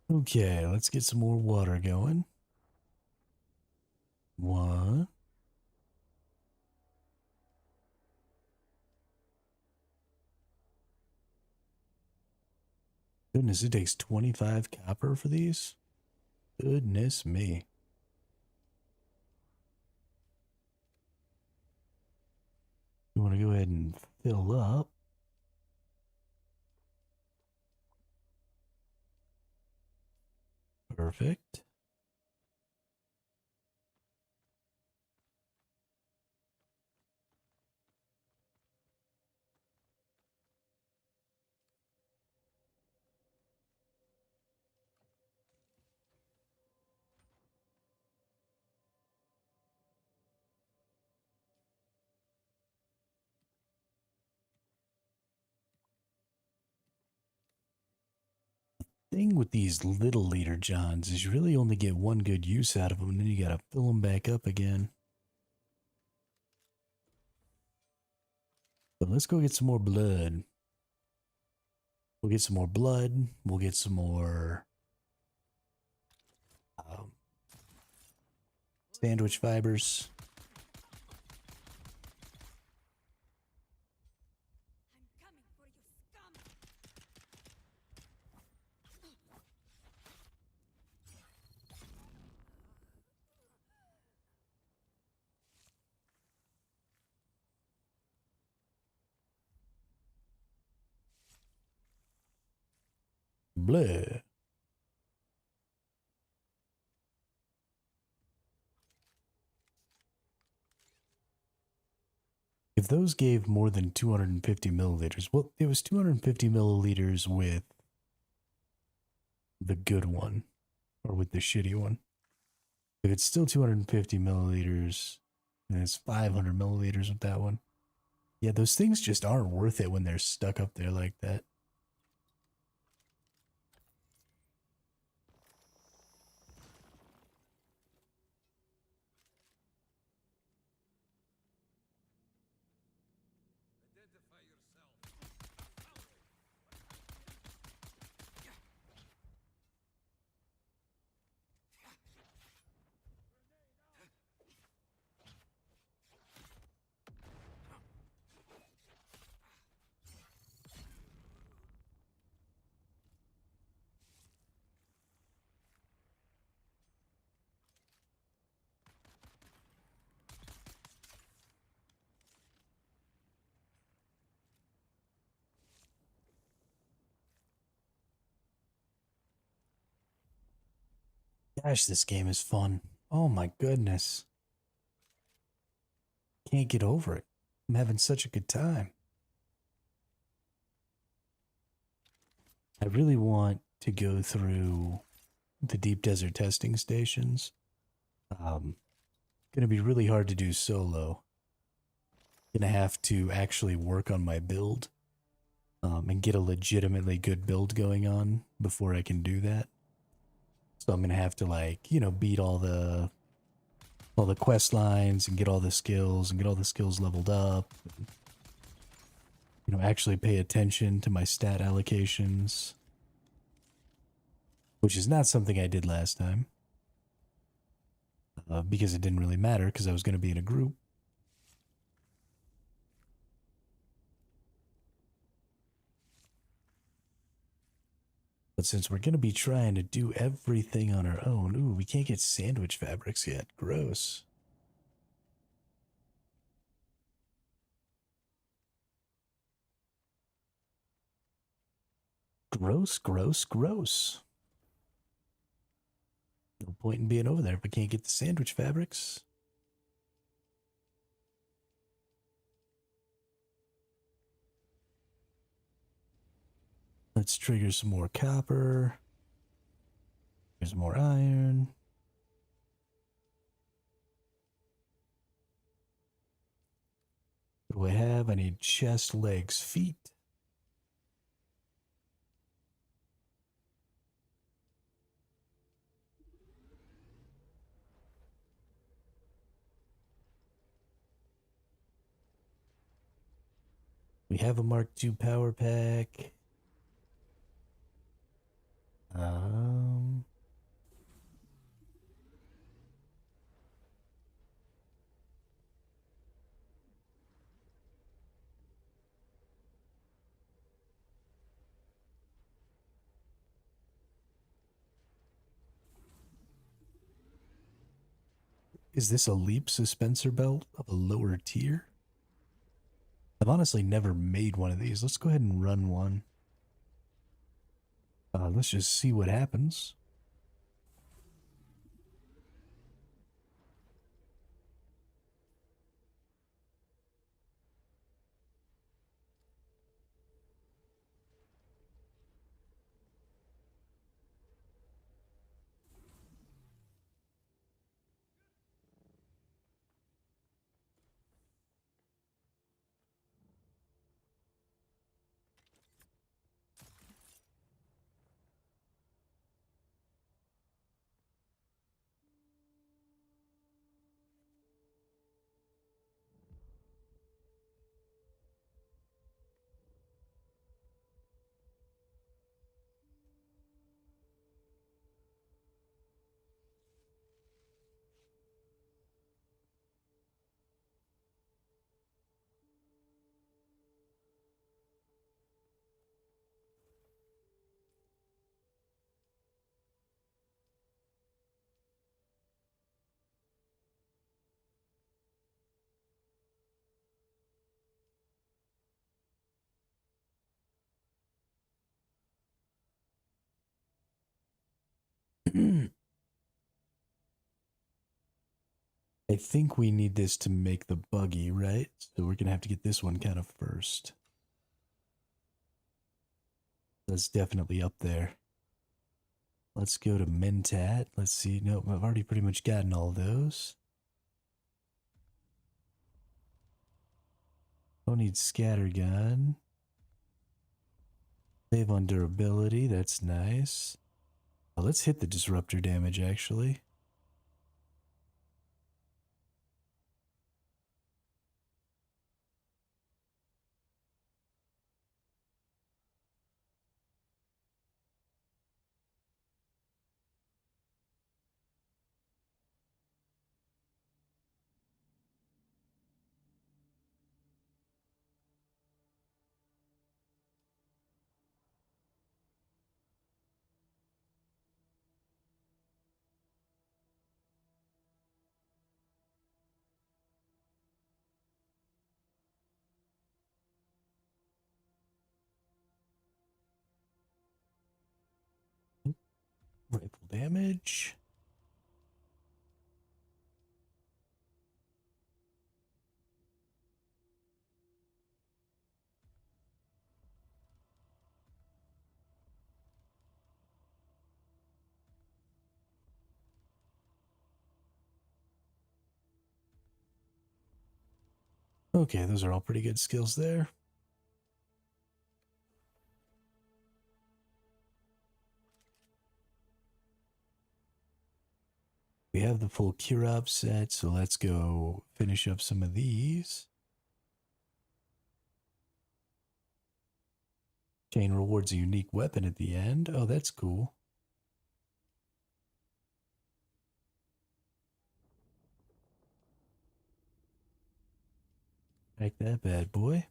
A: Okay, let's get some more water going. One. Goodness, it takes 25 copper for these? Goodness me. You want to go ahead and fill up. Perfect. thing with these little leader johns is you really only get one good use out of them, and then you gotta fill them back up again. But let's go get some more blood. We'll get some more blood. We'll get some more sandwich fibers.
C: I'm coming for you, scum!
A: Blah. If those gave more than 250 milliliters, well, it was 250 milliliters with the good one or with the shitty one. If it's still 250 milliliters, and it's 500 milliliters with that one. Yeah, those things just aren't worth it when they're stuck up there like that.
G: Identify yourself.
A: Gosh, this game is fun. Oh my goodness. Can't get over it. I'm having such a good time. I really want to go through the deep desert testing stations. Gonna be really hard to do solo. Gonna have to actually work on my build and get a legitimately good build going on before I can do that. So I'm gonna have to, like, you know, beat all the quest lines and get all the skills leveled up. And, you know, actually pay attention to my stat allocations, which is not something I did last time because it didn't really matter because I was going to be in a group. But since we're going to be trying to do everything on our own, ooh, we can't get sandwich fabrics yet. Gross. Gross, gross, gross. No point in being over there if we can't get the sandwich fabrics. Let's trigger some more copper. Here's more iron. What do I have? I need chest, legs, feet. We have a Mark II power pack. Um, is this a leap suspensor belt of a lower tier? I've honestly never made one of these. Let's go ahead and run one. Let's just see what happens. I think we need this to make the buggy, right? So we're gonna have to get this one kind of first. That's definitely up there. Let's go to Mentat. Let's see. No, I've already pretty much gotten all those. Don't need scattergun. Save on durability. That's nice. Well, let's hit the disruptor damage, actually. Rifle damage. Okay, those are all pretty good skills there. We have the full cure up set, so let's go finish up some of these. Chain rewards a unique weapon at the end. Oh, that's cool. Like that bad boy.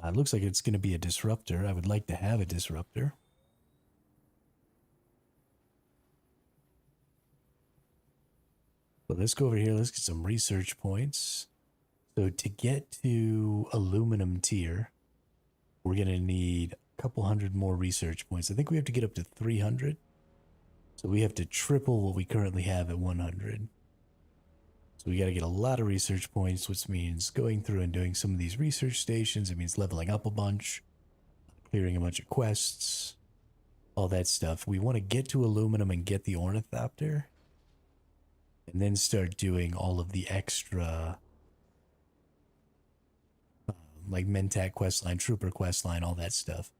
A: It looks like it's going to be a disruptor. I would like to have a disruptor. But let's go over here. Let's get some research points. So to get to aluminum tier, we're going to need a couple hundred more research points. I think we have to get up to 300. So we have to triple what we currently have at 100. So we got to get a lot of research points, which means going through and doing some of these research stations. It means leveling up a bunch, clearing a bunch of quests, all that stuff. We want to get to aluminum and get the ornithopter, and then start doing all of the extra, like Mentat questline, Trooper questline, all that stuff.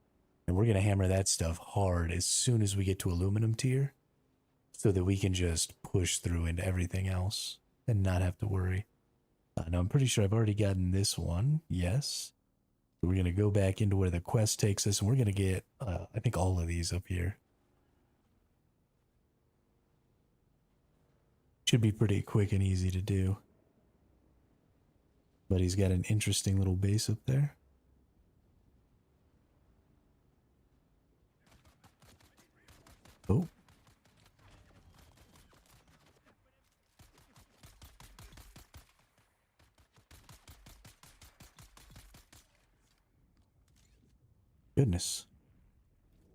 A: And we're going to hammer that stuff hard as soon as we get to aluminum tier, so that we can just push through into everything else and not have to worry. Now, I'm pretty sure I've already gotten this one. Yes. So we're going to go back into where the quest takes us, and we're going to get, I think, all of these up here. Should be pretty quick and easy to do. But he's got an interesting little base up there. Oh. Goodness.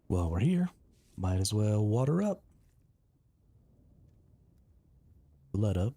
A: While we're here, might as well water up. Blood up.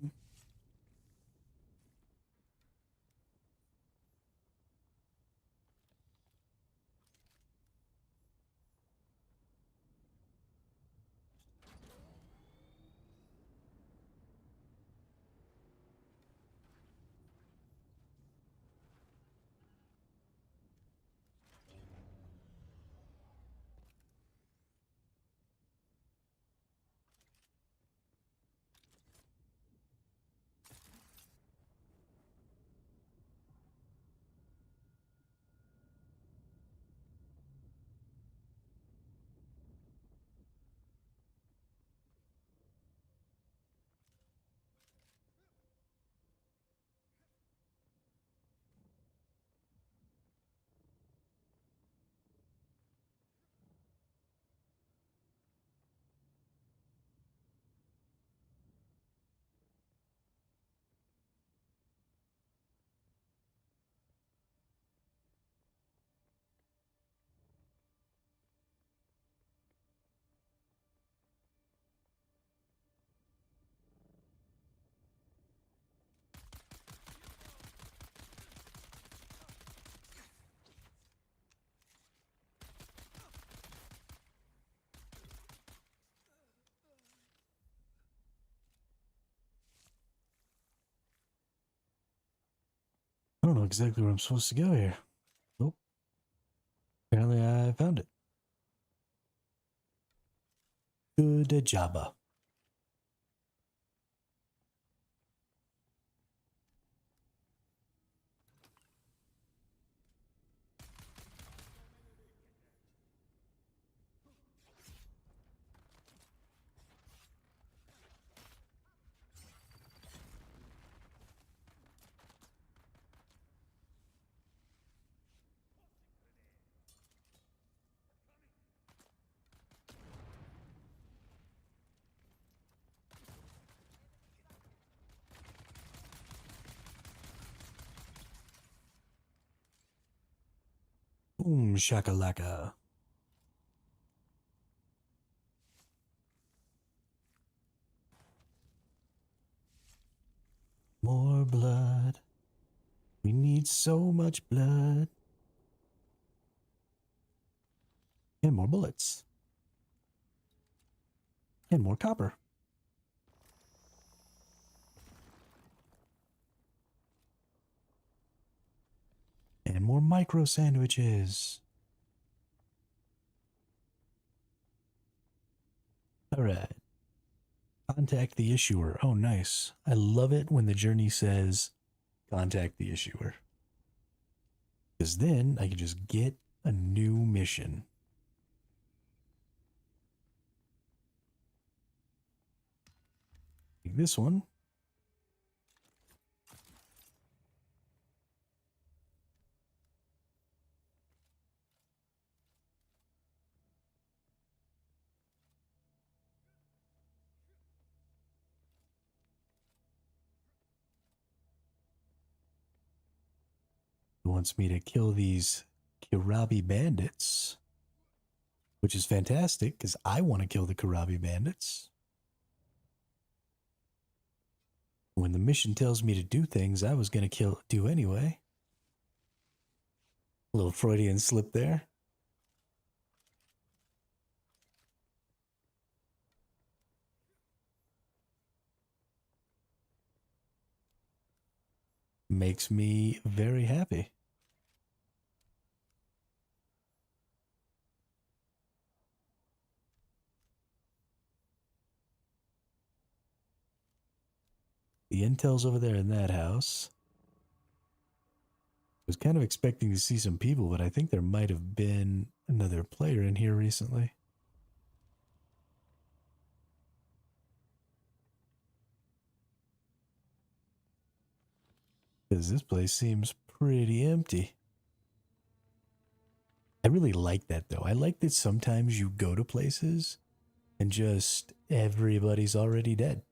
A: don't know exactly where I'm supposed to go here. Oh, apparently I found it. Good job. Boom shakalaka. More blood. We need so much blood. And more bullets. And more copper. And more micro sandwiches. Alright. Contact the issuer. Oh, nice. I love it when the journey says contact the issuer. Because then I can just get a new mission. Like this one. It wants me to kill these Kirabi bandits. Which is fantastic, because I want to kill the Kirabi bandits. When the mission tells me to do things I was going to do anyway. A little Freudian slip there. Makes me very happy. The intel's over there in that house. I was kind of expecting to see some people, but I think there might have been another player in here recently. Because this place seems pretty empty. I really like that though. I like that sometimes you go to places and just everybody's already dead.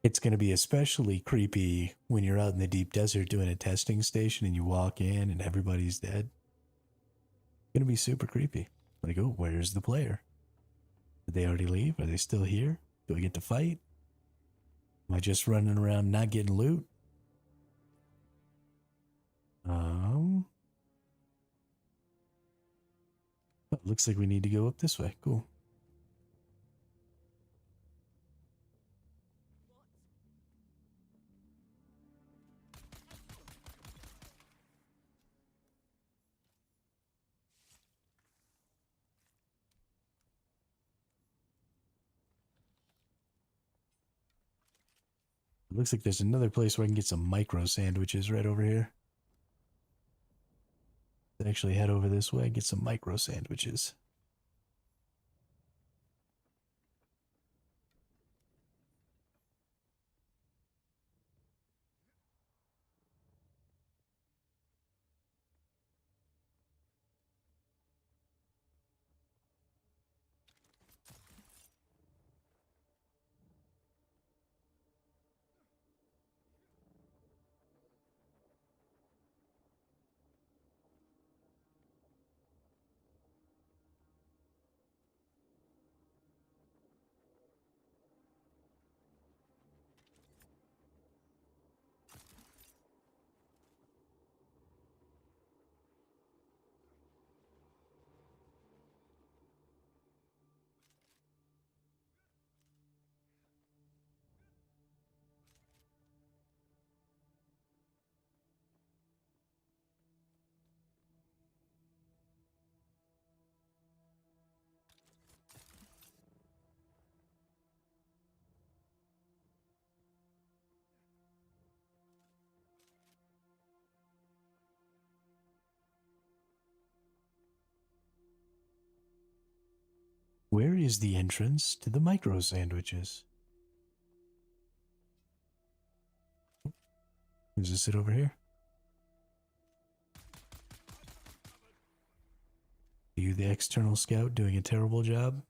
A: It's going to be especially creepy when you're out in the deep desert doing a testing station and you walk in and everybody's dead. It's going to be super creepy. Like, oh, where's the player? Did they already leave? Are they still here? Do I get to fight? Am I just running around not getting loot? Oh, looks like we need to go up this way. Cool. It looks like there's another place where I can get some micro sandwiches right over here. Let's actually head over this way and get some micro sandwiches. Where is the entrance to the micro sandwiches? Is this it over here? Are you the external scout doing a terrible job?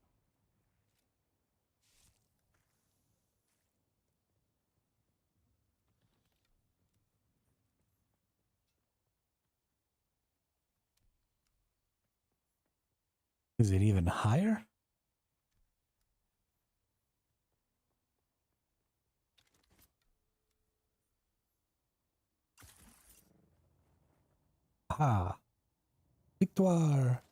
A: Is it even higher? Ah, victoire!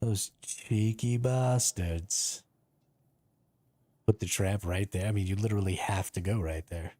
A: Those cheeky bastards. Put the trap right there. I mean, you literally have to go right there.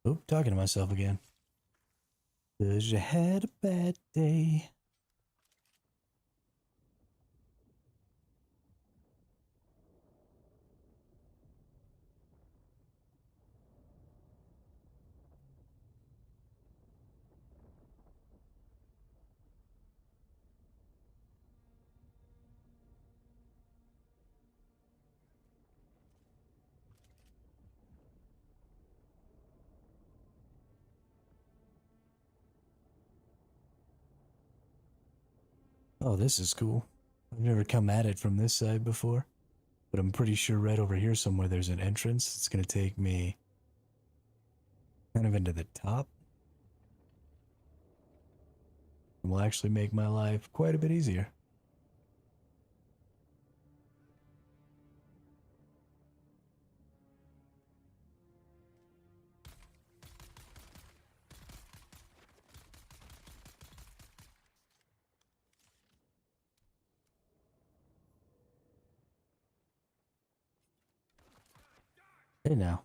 A: Oh, talking to myself again. 'Cause you had a bad day. Oh, this is cool. I've never come at it from this side before. But I'm pretty sure right over here somewhere there's an entrance. It's going to take me kind of into the top. And will actually make my life quite a bit easier. Hey now.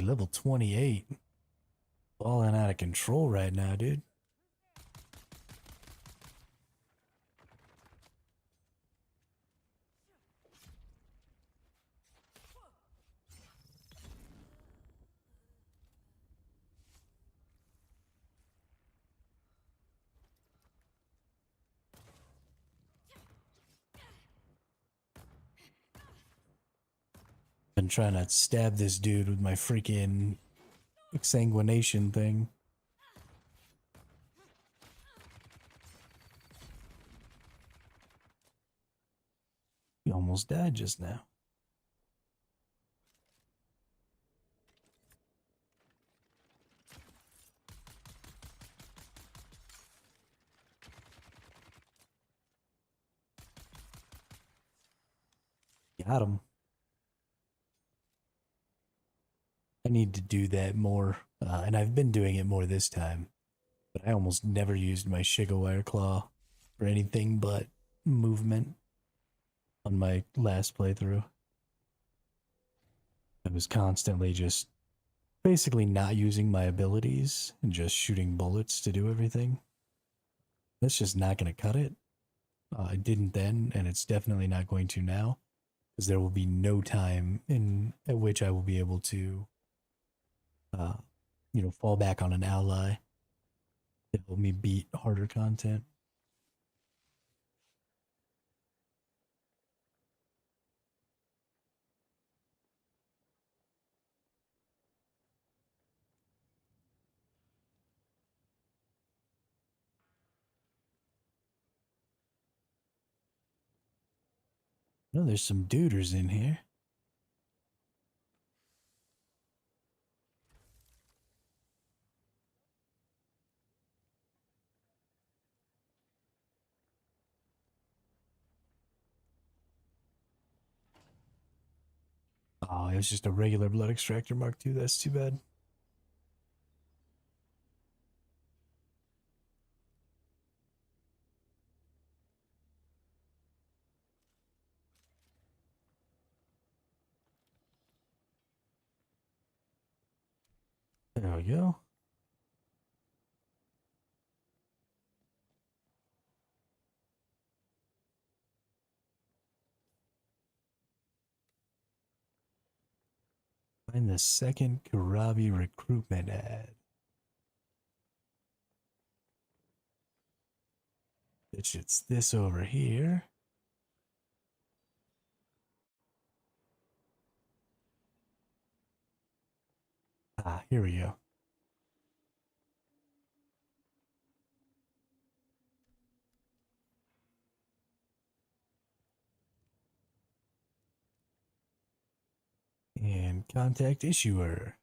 A: Level 28. Falling out of control right now, dude. Been trying to stab this dude with my freaking exsanguination thing. He almost died just now. Got him. I need to do that more, and I've been doing it more this time. But I almost never used my Shigawire Claw for anything but movement on my last playthrough. I was constantly just basically not using my abilities and just shooting bullets to do everything. That's just not going to cut it. I didn't then, and it's definitely not going to now, because there will be no time at which I will be able to, fall back on an ally to help me beat harder content. No, there's some duders in here. Oh, it was just a regular blood extractor Mark II. That's too bad. There we go. Find the second Karabi recruitment ad. Bitch, it's this over here. Ah, here we go. And contact issuer.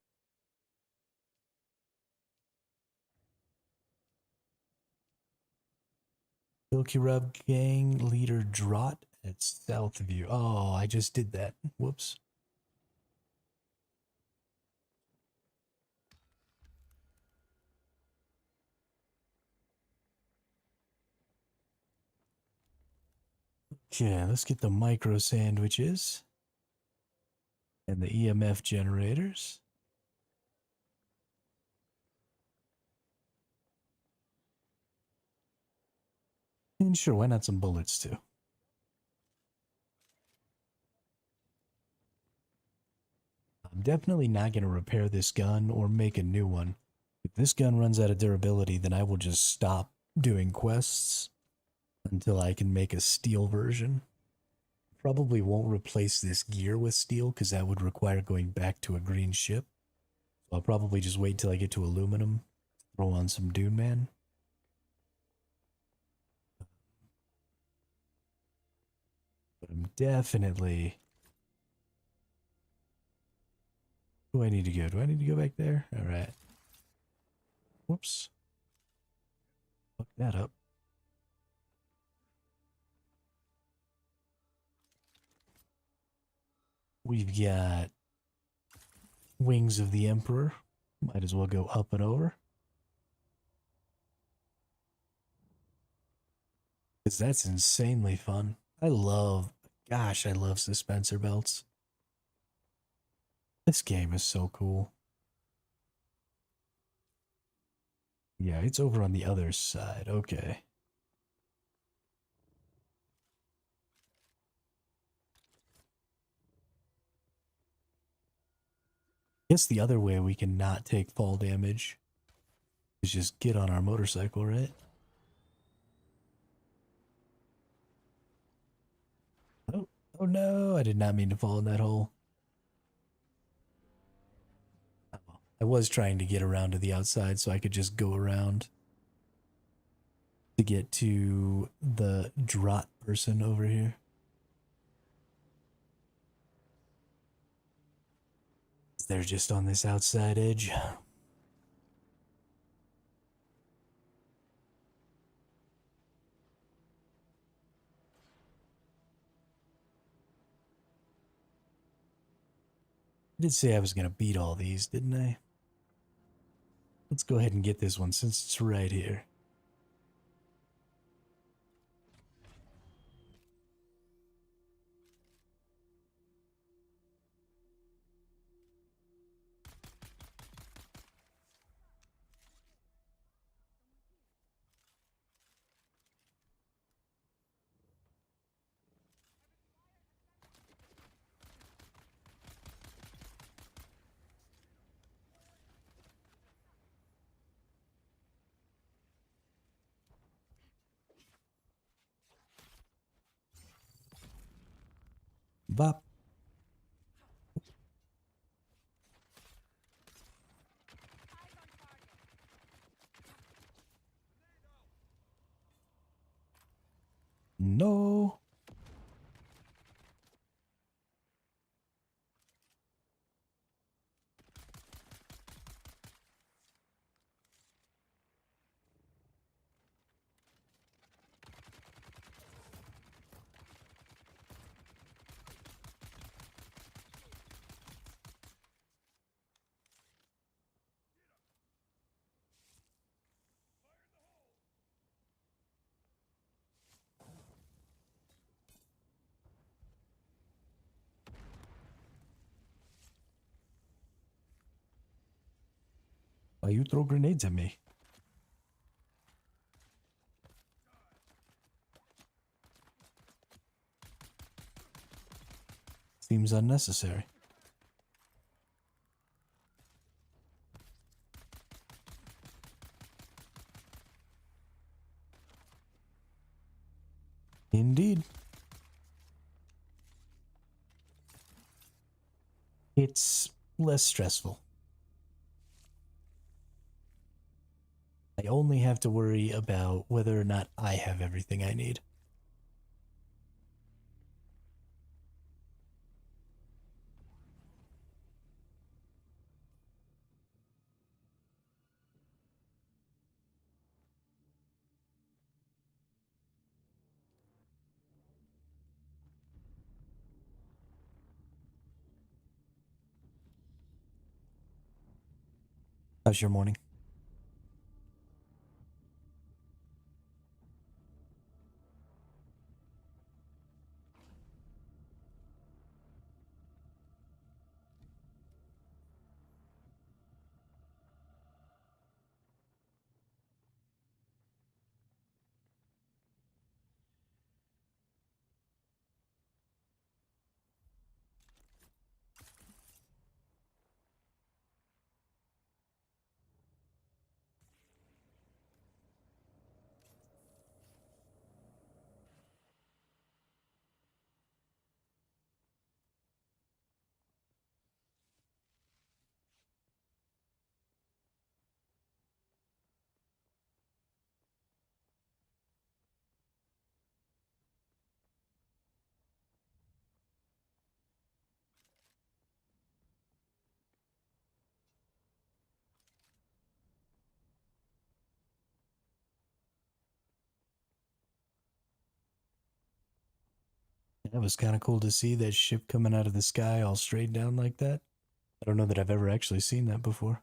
A: Bilkirub gang leader Drott at Southview. Oh, I just did that. Whoops. Okay, let's get the micro sandwiches and the EMF generators. And sure, why not some bullets too? I'm definitely not going to repair this gun or make a new one, If this gun runs out of durability, then I will just stop doing quests until I can make a steel version. Probably won't replace this gear with steel because that would require going back to a green ship. So I'll probably just wait till I get to aluminum, throw on some Dune Man. But I'm definitely... Do I need to go? Do I need to go back there? Alright. Whoops. Fuck that up. We've got Wings of the Emperor. Might as well go up and over. Because that's insanely fun. I love suspensor belts. This game is so cool. Yeah, it's over on the other side. Okay. Guess the other way we can not take fall damage is just get on our motorcycle, right? Oh, oh no, I did not mean to fall in that hole. Oh, well. I was trying to get around to the outside so I could just go around to get to the drop person over here. They're just on this outside edge. I did say I was going to beat all these, didn't I? Let's go ahead and get this one since it's right here. Bop. No. Why you throw grenades at me? Seems unnecessary. Indeed. It's less stressful. I only have to worry about whether or not I have everything I need. How's your morning? That was kind of cool to see that ship coming out of the sky all straight down like that. I don't know that I've ever actually seen that before.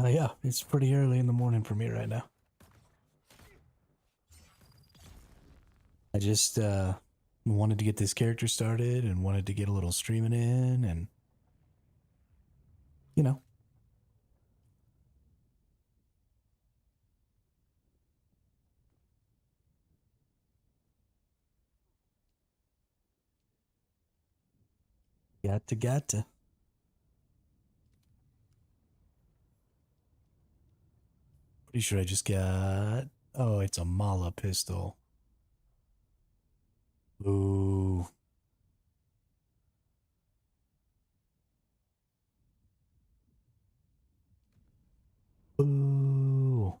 A: Yeah, it's pretty early in the morning for me right now. I just wanted to get this character started and wanted to get a little streaming in and, you know. Got to. Pretty sure I just got... Oh, it's a Mala pistol. Ooh. Ooh.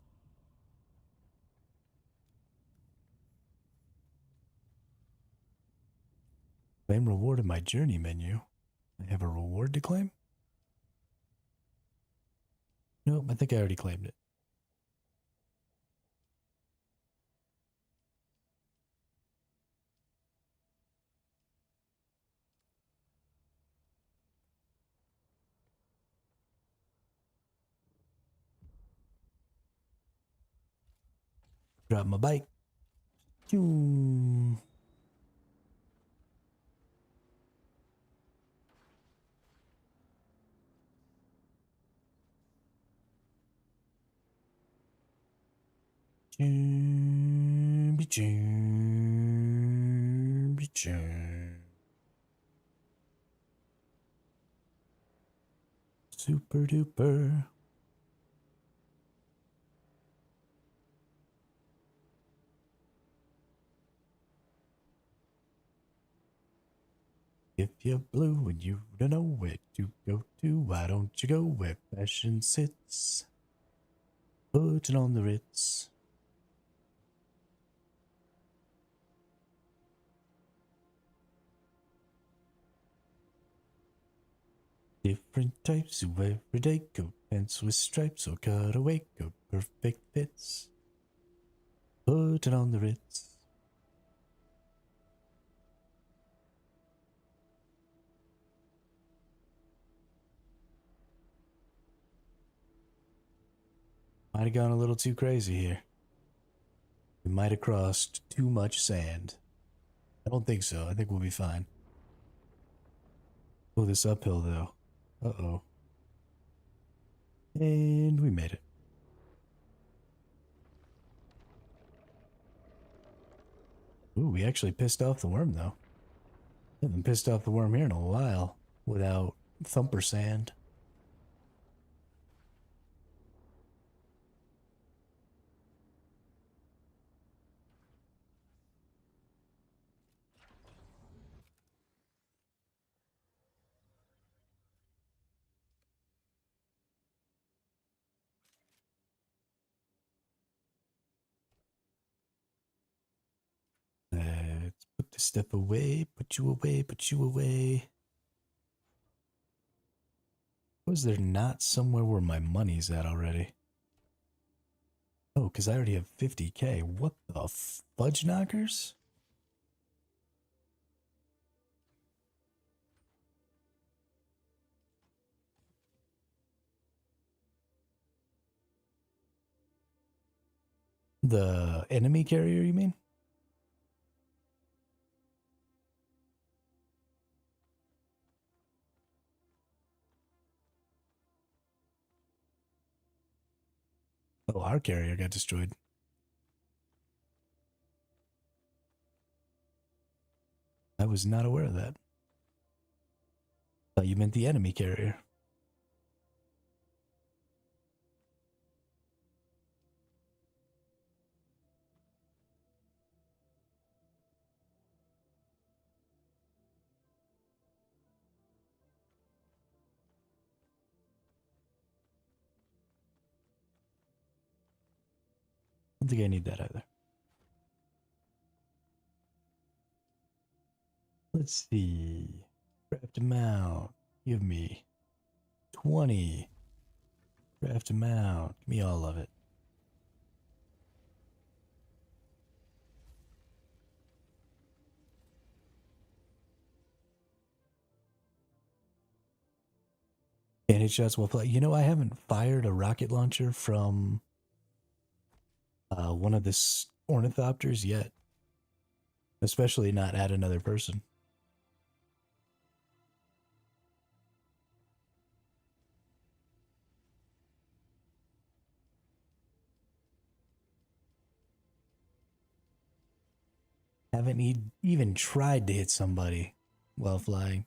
A: Claim reward in my journey menu. I have a reward to claim? Nope, I think I already claimed it. Drop my bike. Choo. Super duper. If you're blue and you don't know where to go to, why don't you go where fashion sits? Put it on the Ritz. Different types of everyday coat, pants with stripes or cutaway coat, perfect fits. Put it on the Ritz. Might have gone a little too crazy here. We might have crossed too much sand. I don't think so. I think we'll be fine. Oh, this uphill though. Uh-oh. And we made it. Ooh, we actually pissed off the worm though. Haven't pissed off the worm here in a while without thumper sand. Let's put this stuff away, put you away, put you away. Was there not somewhere where my money's at already? Oh, because I already have 50K. What the fudge knockers? The enemy carrier, you mean? Oh, our carrier got destroyed. I was not aware of that. Thought you meant the enemy carrier. don't think I need that either. Let's see. Craft a mount. Give me 20. Craft a mount. Give me all of it. And hit shots while flying. You know, I haven't fired a rocket launcher from one of the ornithopters yet. Especially not at another person. Haven't even tried to hit somebody while flying.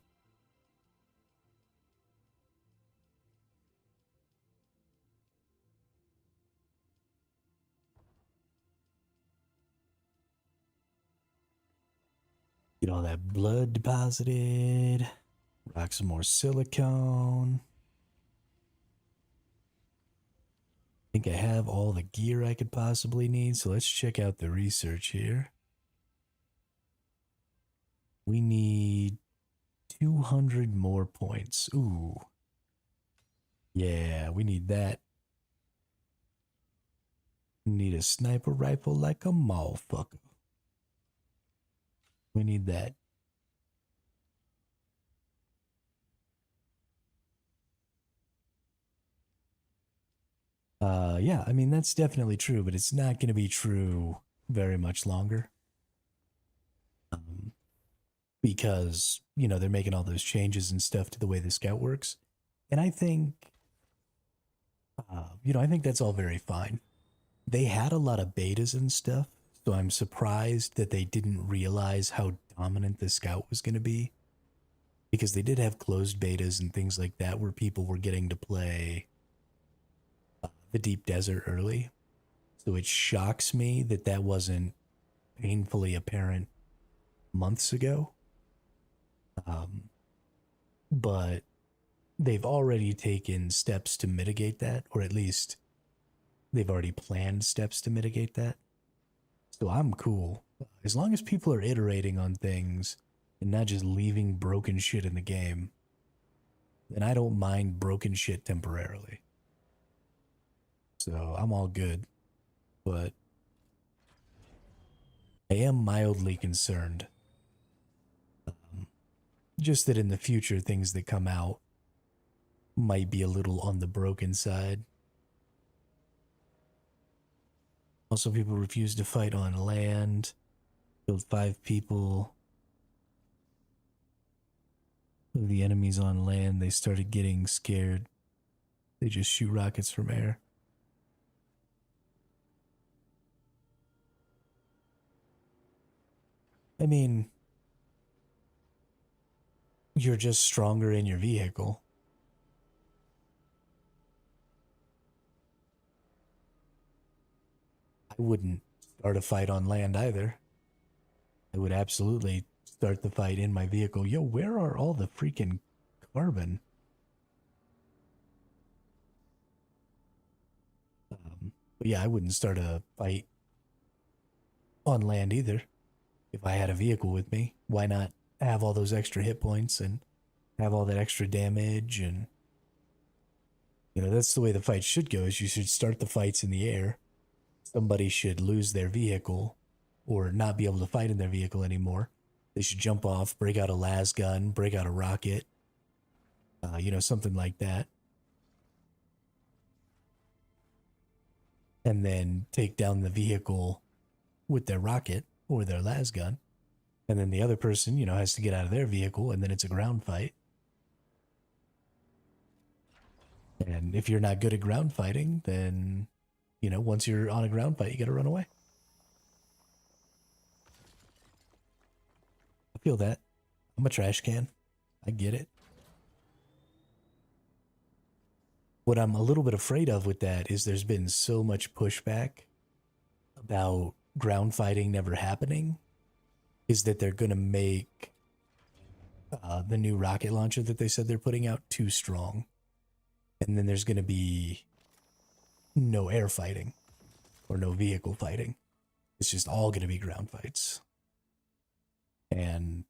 A: Get all that blood deposited. Rock some more silicone. I think I have all the gear I could possibly need, so let's check out the research here. We need 200 more points. Ooh. Yeah, we need that. We need a sniper rifle like a motherfucker. We need that. Yeah, I mean, that's definitely true, but it's not going to be true very much longer. Because, you know, they're making all those changes and stuff to the way the scout works. And I think, you know, I think that's all very fine. They had a lot of betas and stuff, so I'm surprised that they didn't realize how dominant the scout was going to be. Because they did have closed betas and things like that where people were getting to play the deep desert early. So it shocks me that that wasn't painfully apparent months ago. But they've already taken steps to mitigate that, or at least they've already planned steps to mitigate that. So I'm cool. As long as people are iterating on things and not just leaving broken shit in the game, then I don't mind broken shit temporarily. So I'm all good. But I am mildly concerned. Just that in the future, things that come out might be a little on the broken side. Also, people refuse to fight on land. Killed 5 people. Of the enemies on land, they started getting scared. They just shoot rockets from air. I mean, you're just stronger in your vehicle. I wouldn't start a fight on land either. I would absolutely start the fight in my vehicle. Yo, where are all the freaking carbon? But yeah, I wouldn't start a fight on land either. If I had a vehicle with me, why not have all those extra hit points and have all that extra damage? And you know, that's the way the fight should go, is you should start the fights in the air. Somebody should lose their vehicle or not be able to fight in their vehicle anymore. They should jump off, break out a las gun, break out a rocket, you know, something like that. And then take down the vehicle with their rocket or their las gun. And then the other person, you know, has to get out of their vehicle, and then it's a ground fight. And if you're not good at ground fighting, then, you know, once you're on a ground fight, you gotta run away. I feel that. I'm a trash can. I get it. What I'm a little bit afraid of with that is there's been so much pushback about ground fighting never happening, is that they're going to make the new rocket launcher that they said they're putting out too strong. And then there's going to be no air fighting. or no vehicle fighting. It's just all going to be ground fights. And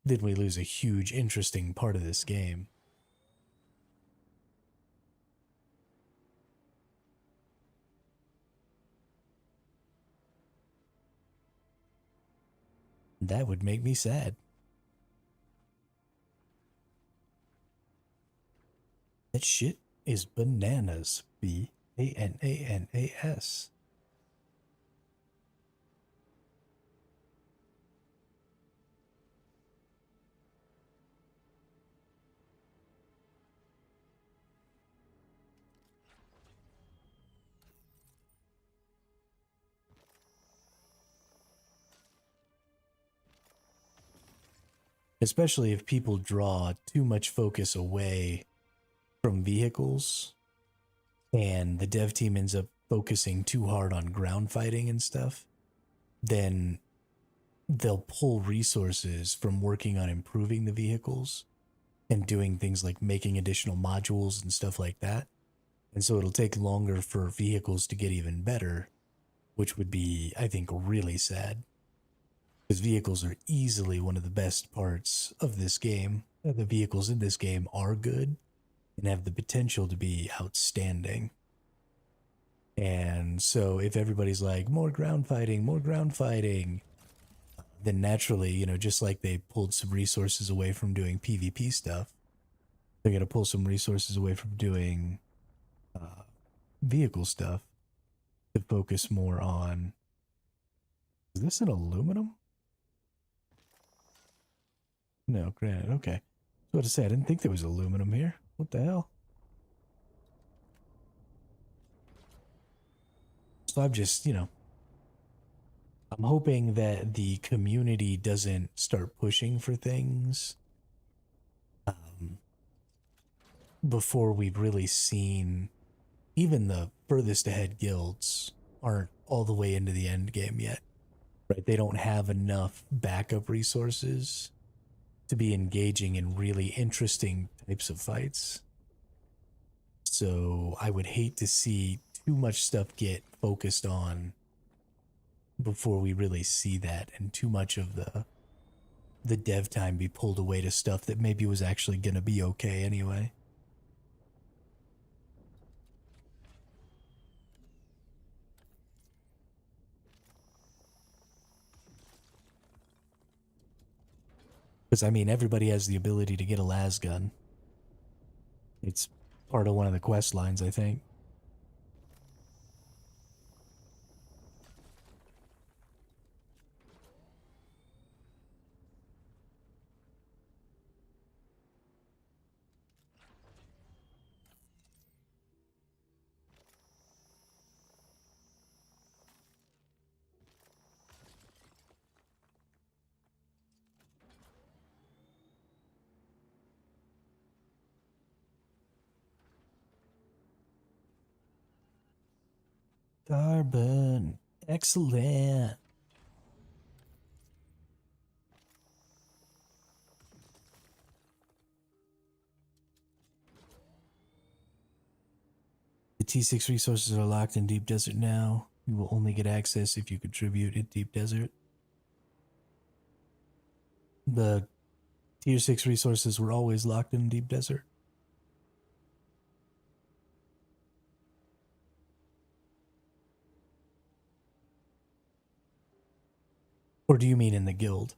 A: then we lose a huge, interesting part of this game. That would make me sad. That shit is bananas. Bananas. Especially if people draw too much focus away from vehicles and the dev team ends up focusing too hard on ground fighting and stuff, then they'll pull resources from working on improving the vehicles and doing things like making additional modules and stuff like that. And so it'll take longer for vehicles to get even better, which would be, I think, really sad. Because vehicles are easily one of the best parts of this game. The vehicles in this game are good and have the potential to be outstanding. And so if everybody's like, more ground fighting, then naturally, you know, just like they pulled some resources away from doing PvP stuff, they're going to pull some resources away from doing vehicle stuff to focus more on. Is this an aluminum? No, granite. Okay. I was about to say, I didn't think there was aluminum here. What the hell? So I'm just, you know, I'm hoping that the community doesn't start pushing for things before we've really seen. Even the furthest ahead guilds aren't all the way into the end game yet, right? They don't have enough backup resources to be engaging in really interesting types of fights. So I would hate to see too much stuff get focused on before we really see that, and too much of the dev time be pulled away to stuff that maybe was actually going to be okay anyway. Because, I mean, everybody has the ability to get a las gun. It's part of one of the quest lines, I think. Carbon. Excellent. The T6 resources are locked in Deep Desert now. You will only get access if you contribute in Deep Desert. The Tier 6 resources were always locked in Deep Desert. Or do you mean in the guild?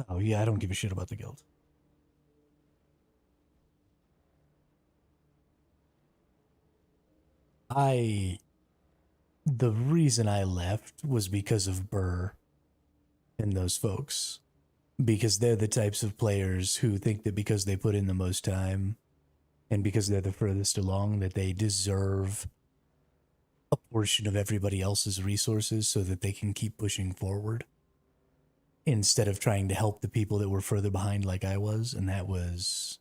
A: Oh, yeah, I don't give a shit about the guild. The reason I left was because of Burr and those folks. Because they're the types of players who think that because they put in the most time and because they're the furthest along, that they deserve a portion of everybody else's resources so that they can keep pushing forward, instead of trying to help the people that were further behind like I was. And that was...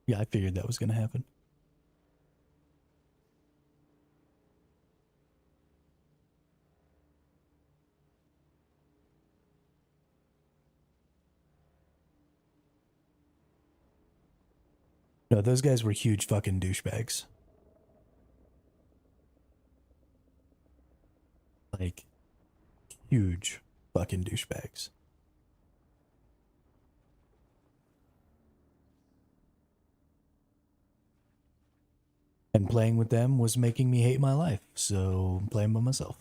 A: Yeah, I figured that was going to happen. No, those guys were huge fucking douchebags. Like, huge fucking douchebags. And playing with them was making me hate my life, so I'm playing by myself.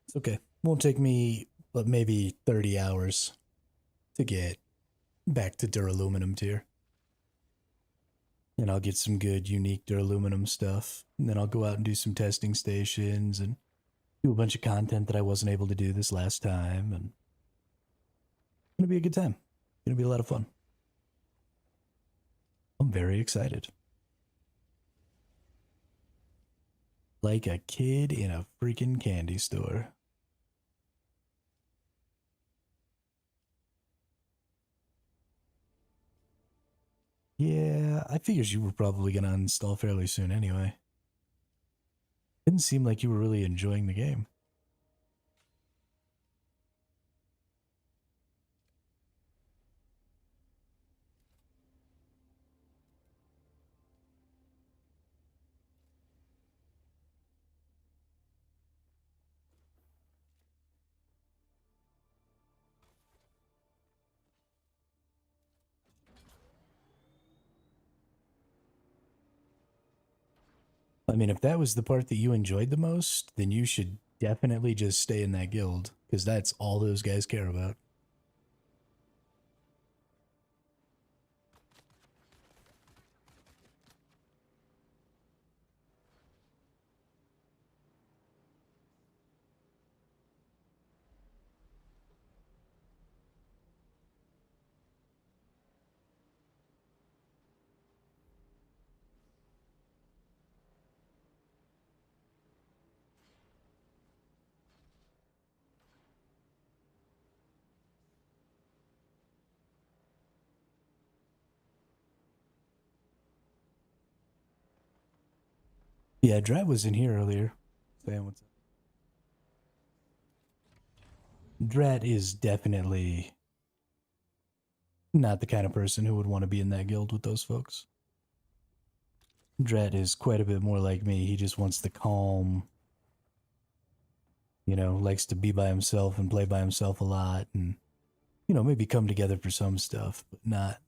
A: It's okay. Won't take me but maybe 30 hours to get back to duraluminum tier. And I'll get some good unique duraluminum stuff. And then I'll go out and do some testing stations and do a bunch of content that I wasn't able to do this last time. And it's gonna be a good time. It's gonna be a lot of fun. I'm very excited. Like a kid in a freaking candy store. Yeah, I figured you were probably gonna uninstall fairly soon anyway. Didn't seem like you were really enjoying the game. I mean, if that was the part that you enjoyed the most, then you should definitely just stay in that guild, because that's all those guys care about. Yeah, Drat was in here earlier. Saying what's up. Drat is definitely not the kind of person who would want to be in that guild with those folks. Drat is quite a bit more like me. He just wants the calm, likes to be by himself and play by himself a lot and, maybe come together for some stuff, but not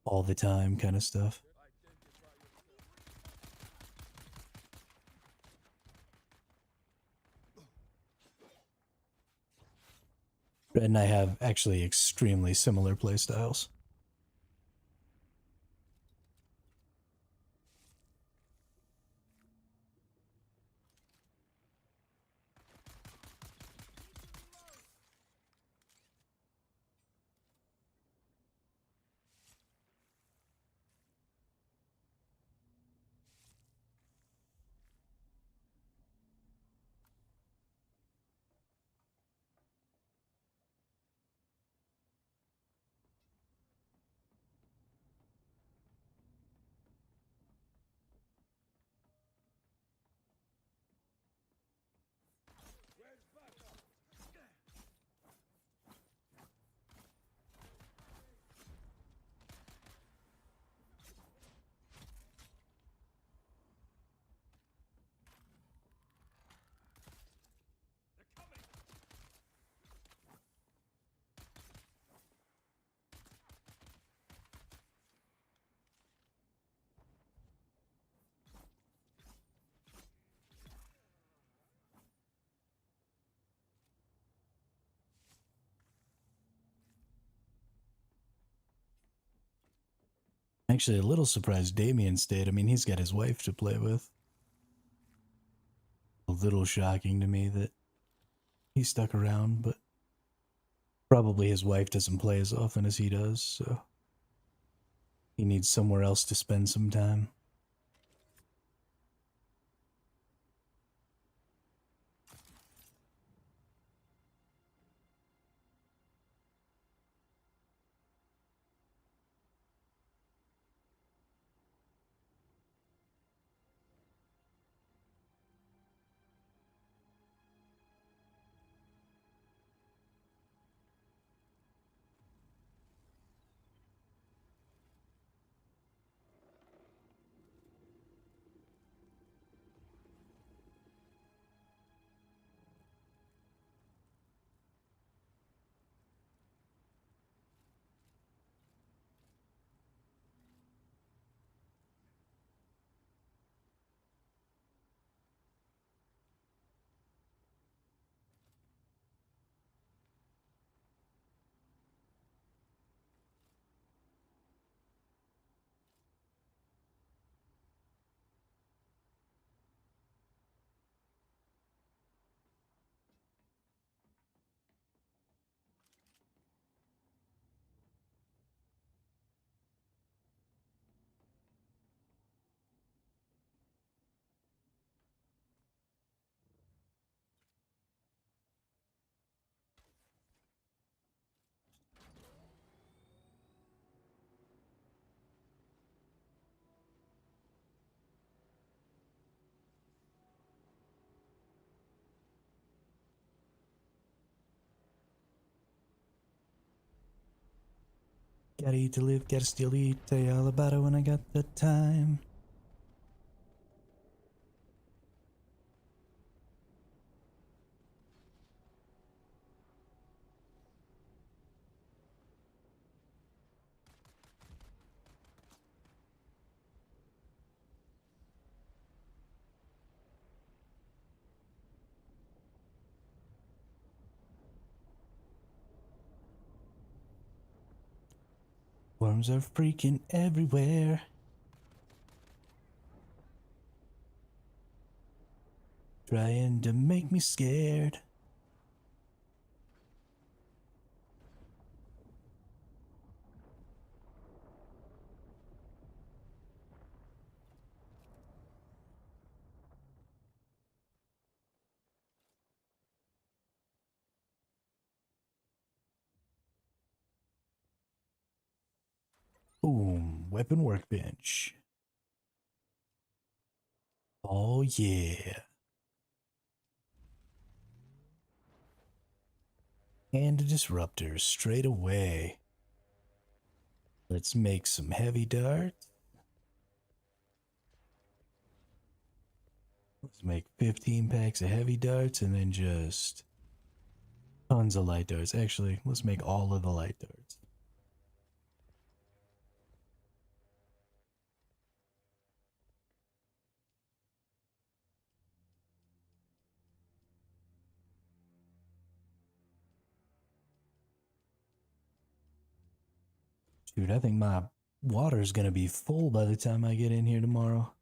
A: all the time kind of stuff. Drat and I have actually extremely similar playstyles. actually a little surprised Damien stayed. I mean, he's got his wife to play with. A little shocking to me that he stuck around, but probably his wife doesn't play as often as he does, so he needs somewhere else to spend some time. Gotta eat to live, gotta still eat. Tell you all about it when I got the time. Worms are freaking everywhere. Trying to make me scared. Boom, weapon workbench. Oh yeah. And a disruptor straight away. Let's make some heavy darts. Let's make 15 packs of heavy darts and then just tons of light darts. Actually, let's make all of the light darts. Dude, I think my water's gonna be full by the time I get in here tomorrow.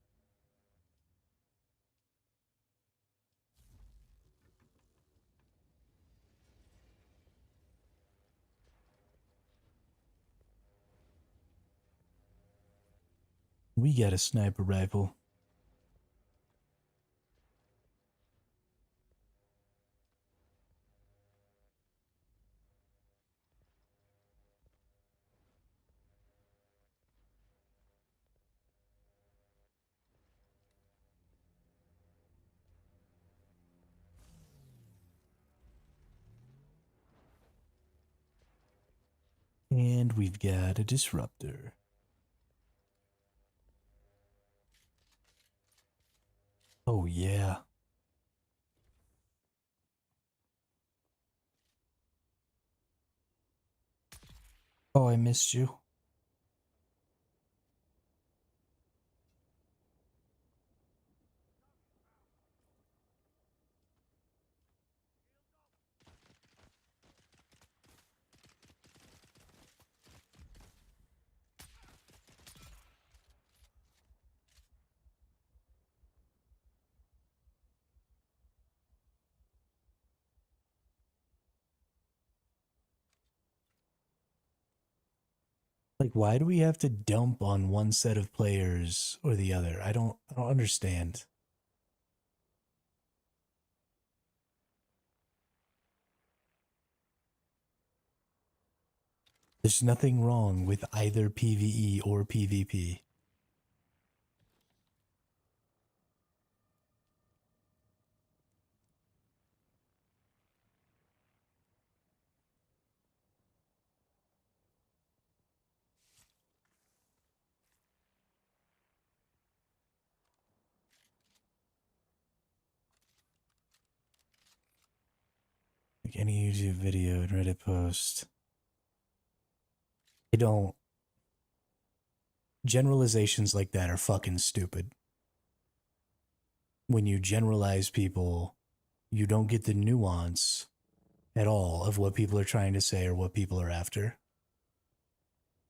A: We got a sniper rifle. And we've got a disruptor. Oh yeah. Oh, I missed you. why do we have to dump on one set of players or the other? I don't understand. There's nothing wrong with either PvE or PvP. Like any YouTube video and Reddit post. I don't. Generalizations like that are fucking stupid. When you generalize people, you don't get the nuance at all of what people are trying to say or what people are after.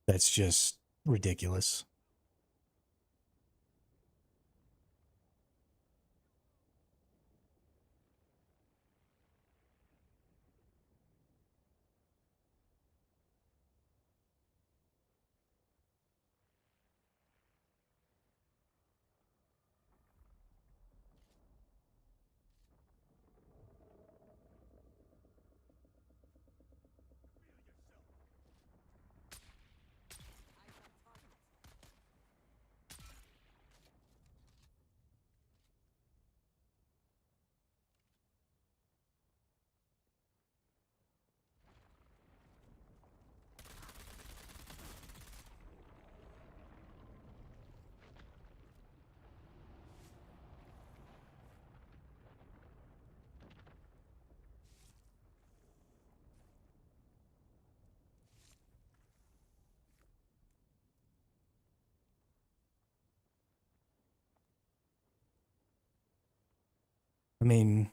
A: That's just ridiculous. I mean,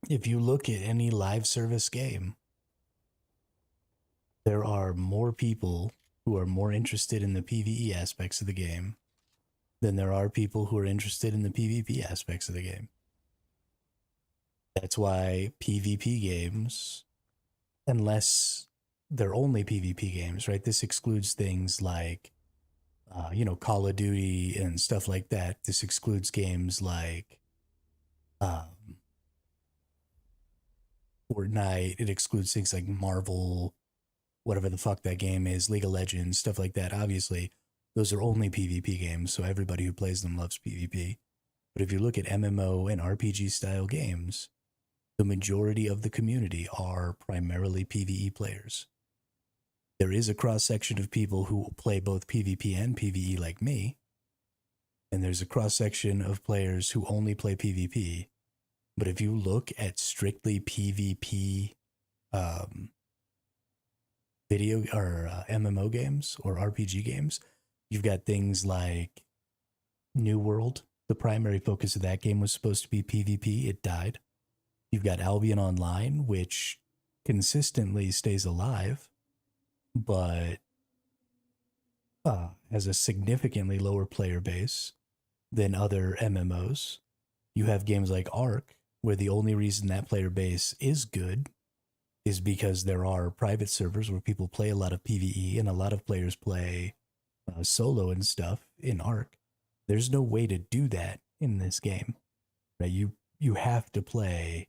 A: if you look at any live service game, there are more people who are more interested in the PvE aspects of the game than there are people who are interested in the PvP aspects of the game. That's why PvP games, unless they're only PvP games, right? This excludes things like, Call of Duty and stuff like that. This excludes games like Fortnite. It excludes things like Marvel, whatever the fuck that game is, League of Legends, stuff like that. Obviously, those are only PvP games, so everybody who plays them loves PvP. But if you look at MMO and RPG style games, the majority of the community are primarily PvE players. There is a cross section of people who play both PvP and PvE like me, and there's a cross section of players who only play PvP. But if you look at strictly PvP video or MMO games or RPG games, you've got things like New World. The primary focus of that game was supposed to be PvP. It died. You've got Albion Online, which consistently stays alive, but has a significantly lower player base than other MMOs. You have games like Ark, where the only reason that player base is good is because there are private servers where people play a lot of PvE and a lot of players play solo and stuff in Ark. There's no way to do that in this game, right? You have to play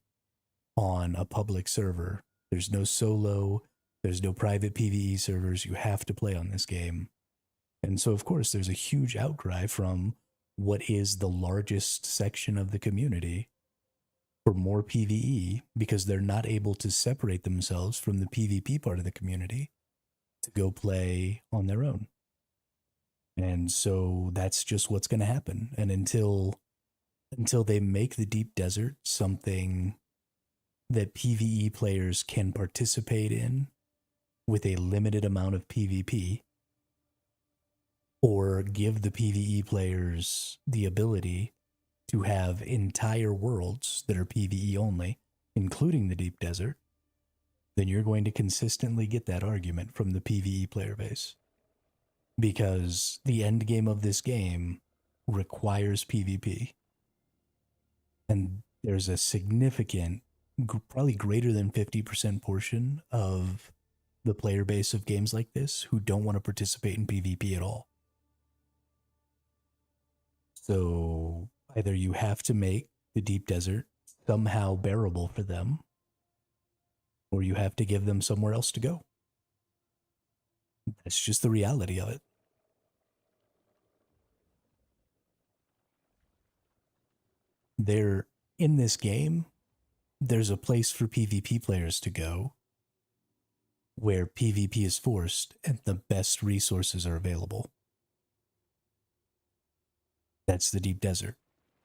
A: on a public server. There's no solo, there's no private PvE servers. You have to play on this game. And so, of course, there's a huge outcry from what is the largest section of the community for more PvE because they're not able to separate themselves from the PvP part of the community to go play on their own. And so that's just what's going to happen. And until they make the deep desert something that PvE players can participate in with a limited amount of PvP, or give the PvE players the ability to have entire worlds that are PvE only, including the deep desert, then you're going to consistently get that argument from the PvE player base. Because the end game of this game requires PvP. And there's a significant, probably greater than 50% portion of the player base of games like this who don't want to participate in PvP at all. So either you have to make the deep desert somehow bearable for them, or you have to give them somewhere else to go. That's just the reality of it. There, in this game, there's a place for PvP players to go where PvP is forced and the best resources are available. That's the deep desert.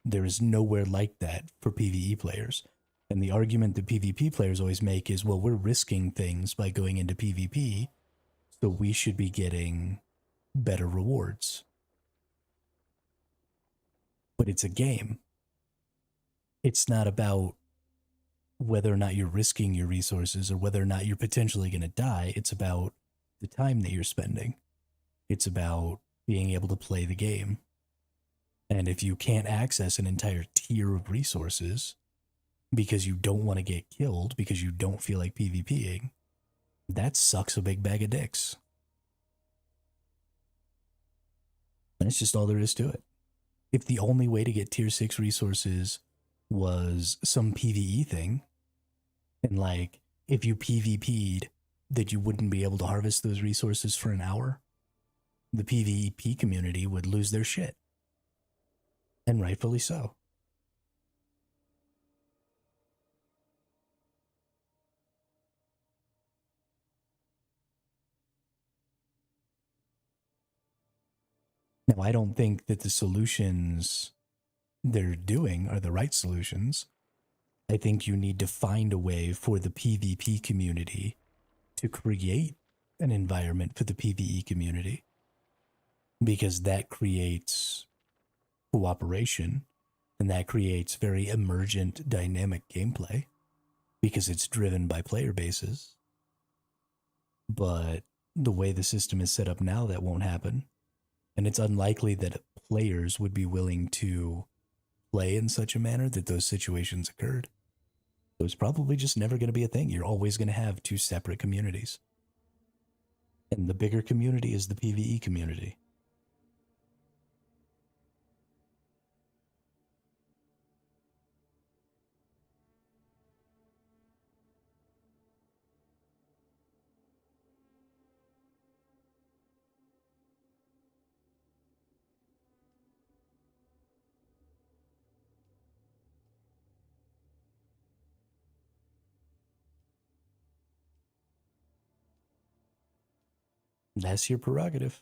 A: There is nowhere like that for PvE players. And the argument that PvP players always make is, well, we're risking things by going into PvP, so we should be getting better rewards. But it's a game. It's not about whether or not you're risking your resources or whether or not you're potentially going to die. It's about the time that you're spending. It's about being able to play the game. And if you can't access an entire tier of resources because you don't want to get killed, because you don't feel like PvPing, that sucks a big bag of dicks. That's just all there is to it. If the only way to get tier 6 resources was some PvE thing, and like if you PvP'd that you wouldn't be able to harvest those resources for an hour, the PvP community would lose their shit. And rightfully so. Now, I don't think that the solutions they're doing are the right solutions. I think you need to find a way for the PvP community to create an environment for the PvE community, because that creates cooperation and that creates very emergent, dynamic gameplay because it's driven by player bases. But the way the system is set up now, that won't happen. And it's unlikely that players would be willing to play in such a manner that those situations occurred. So it's probably just never going to be a thing. You're always going to have two separate communities. And the bigger community is the PvE community. That's your prerogative.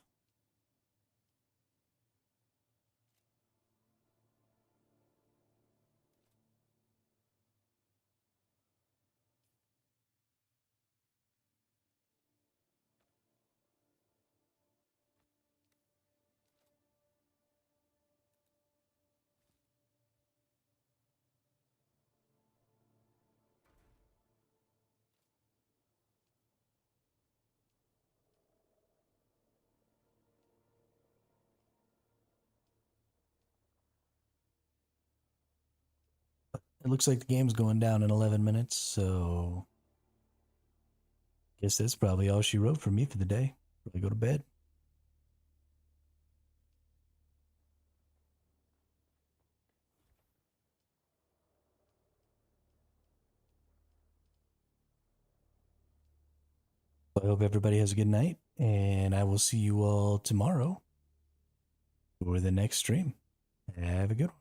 A: It looks like the game's going down in 11 minutes, so guess that's probably all she wrote for me for the day. Probably go to bed. I hope everybody has a good night, and I will see you all tomorrow for the next stream. Have a good one.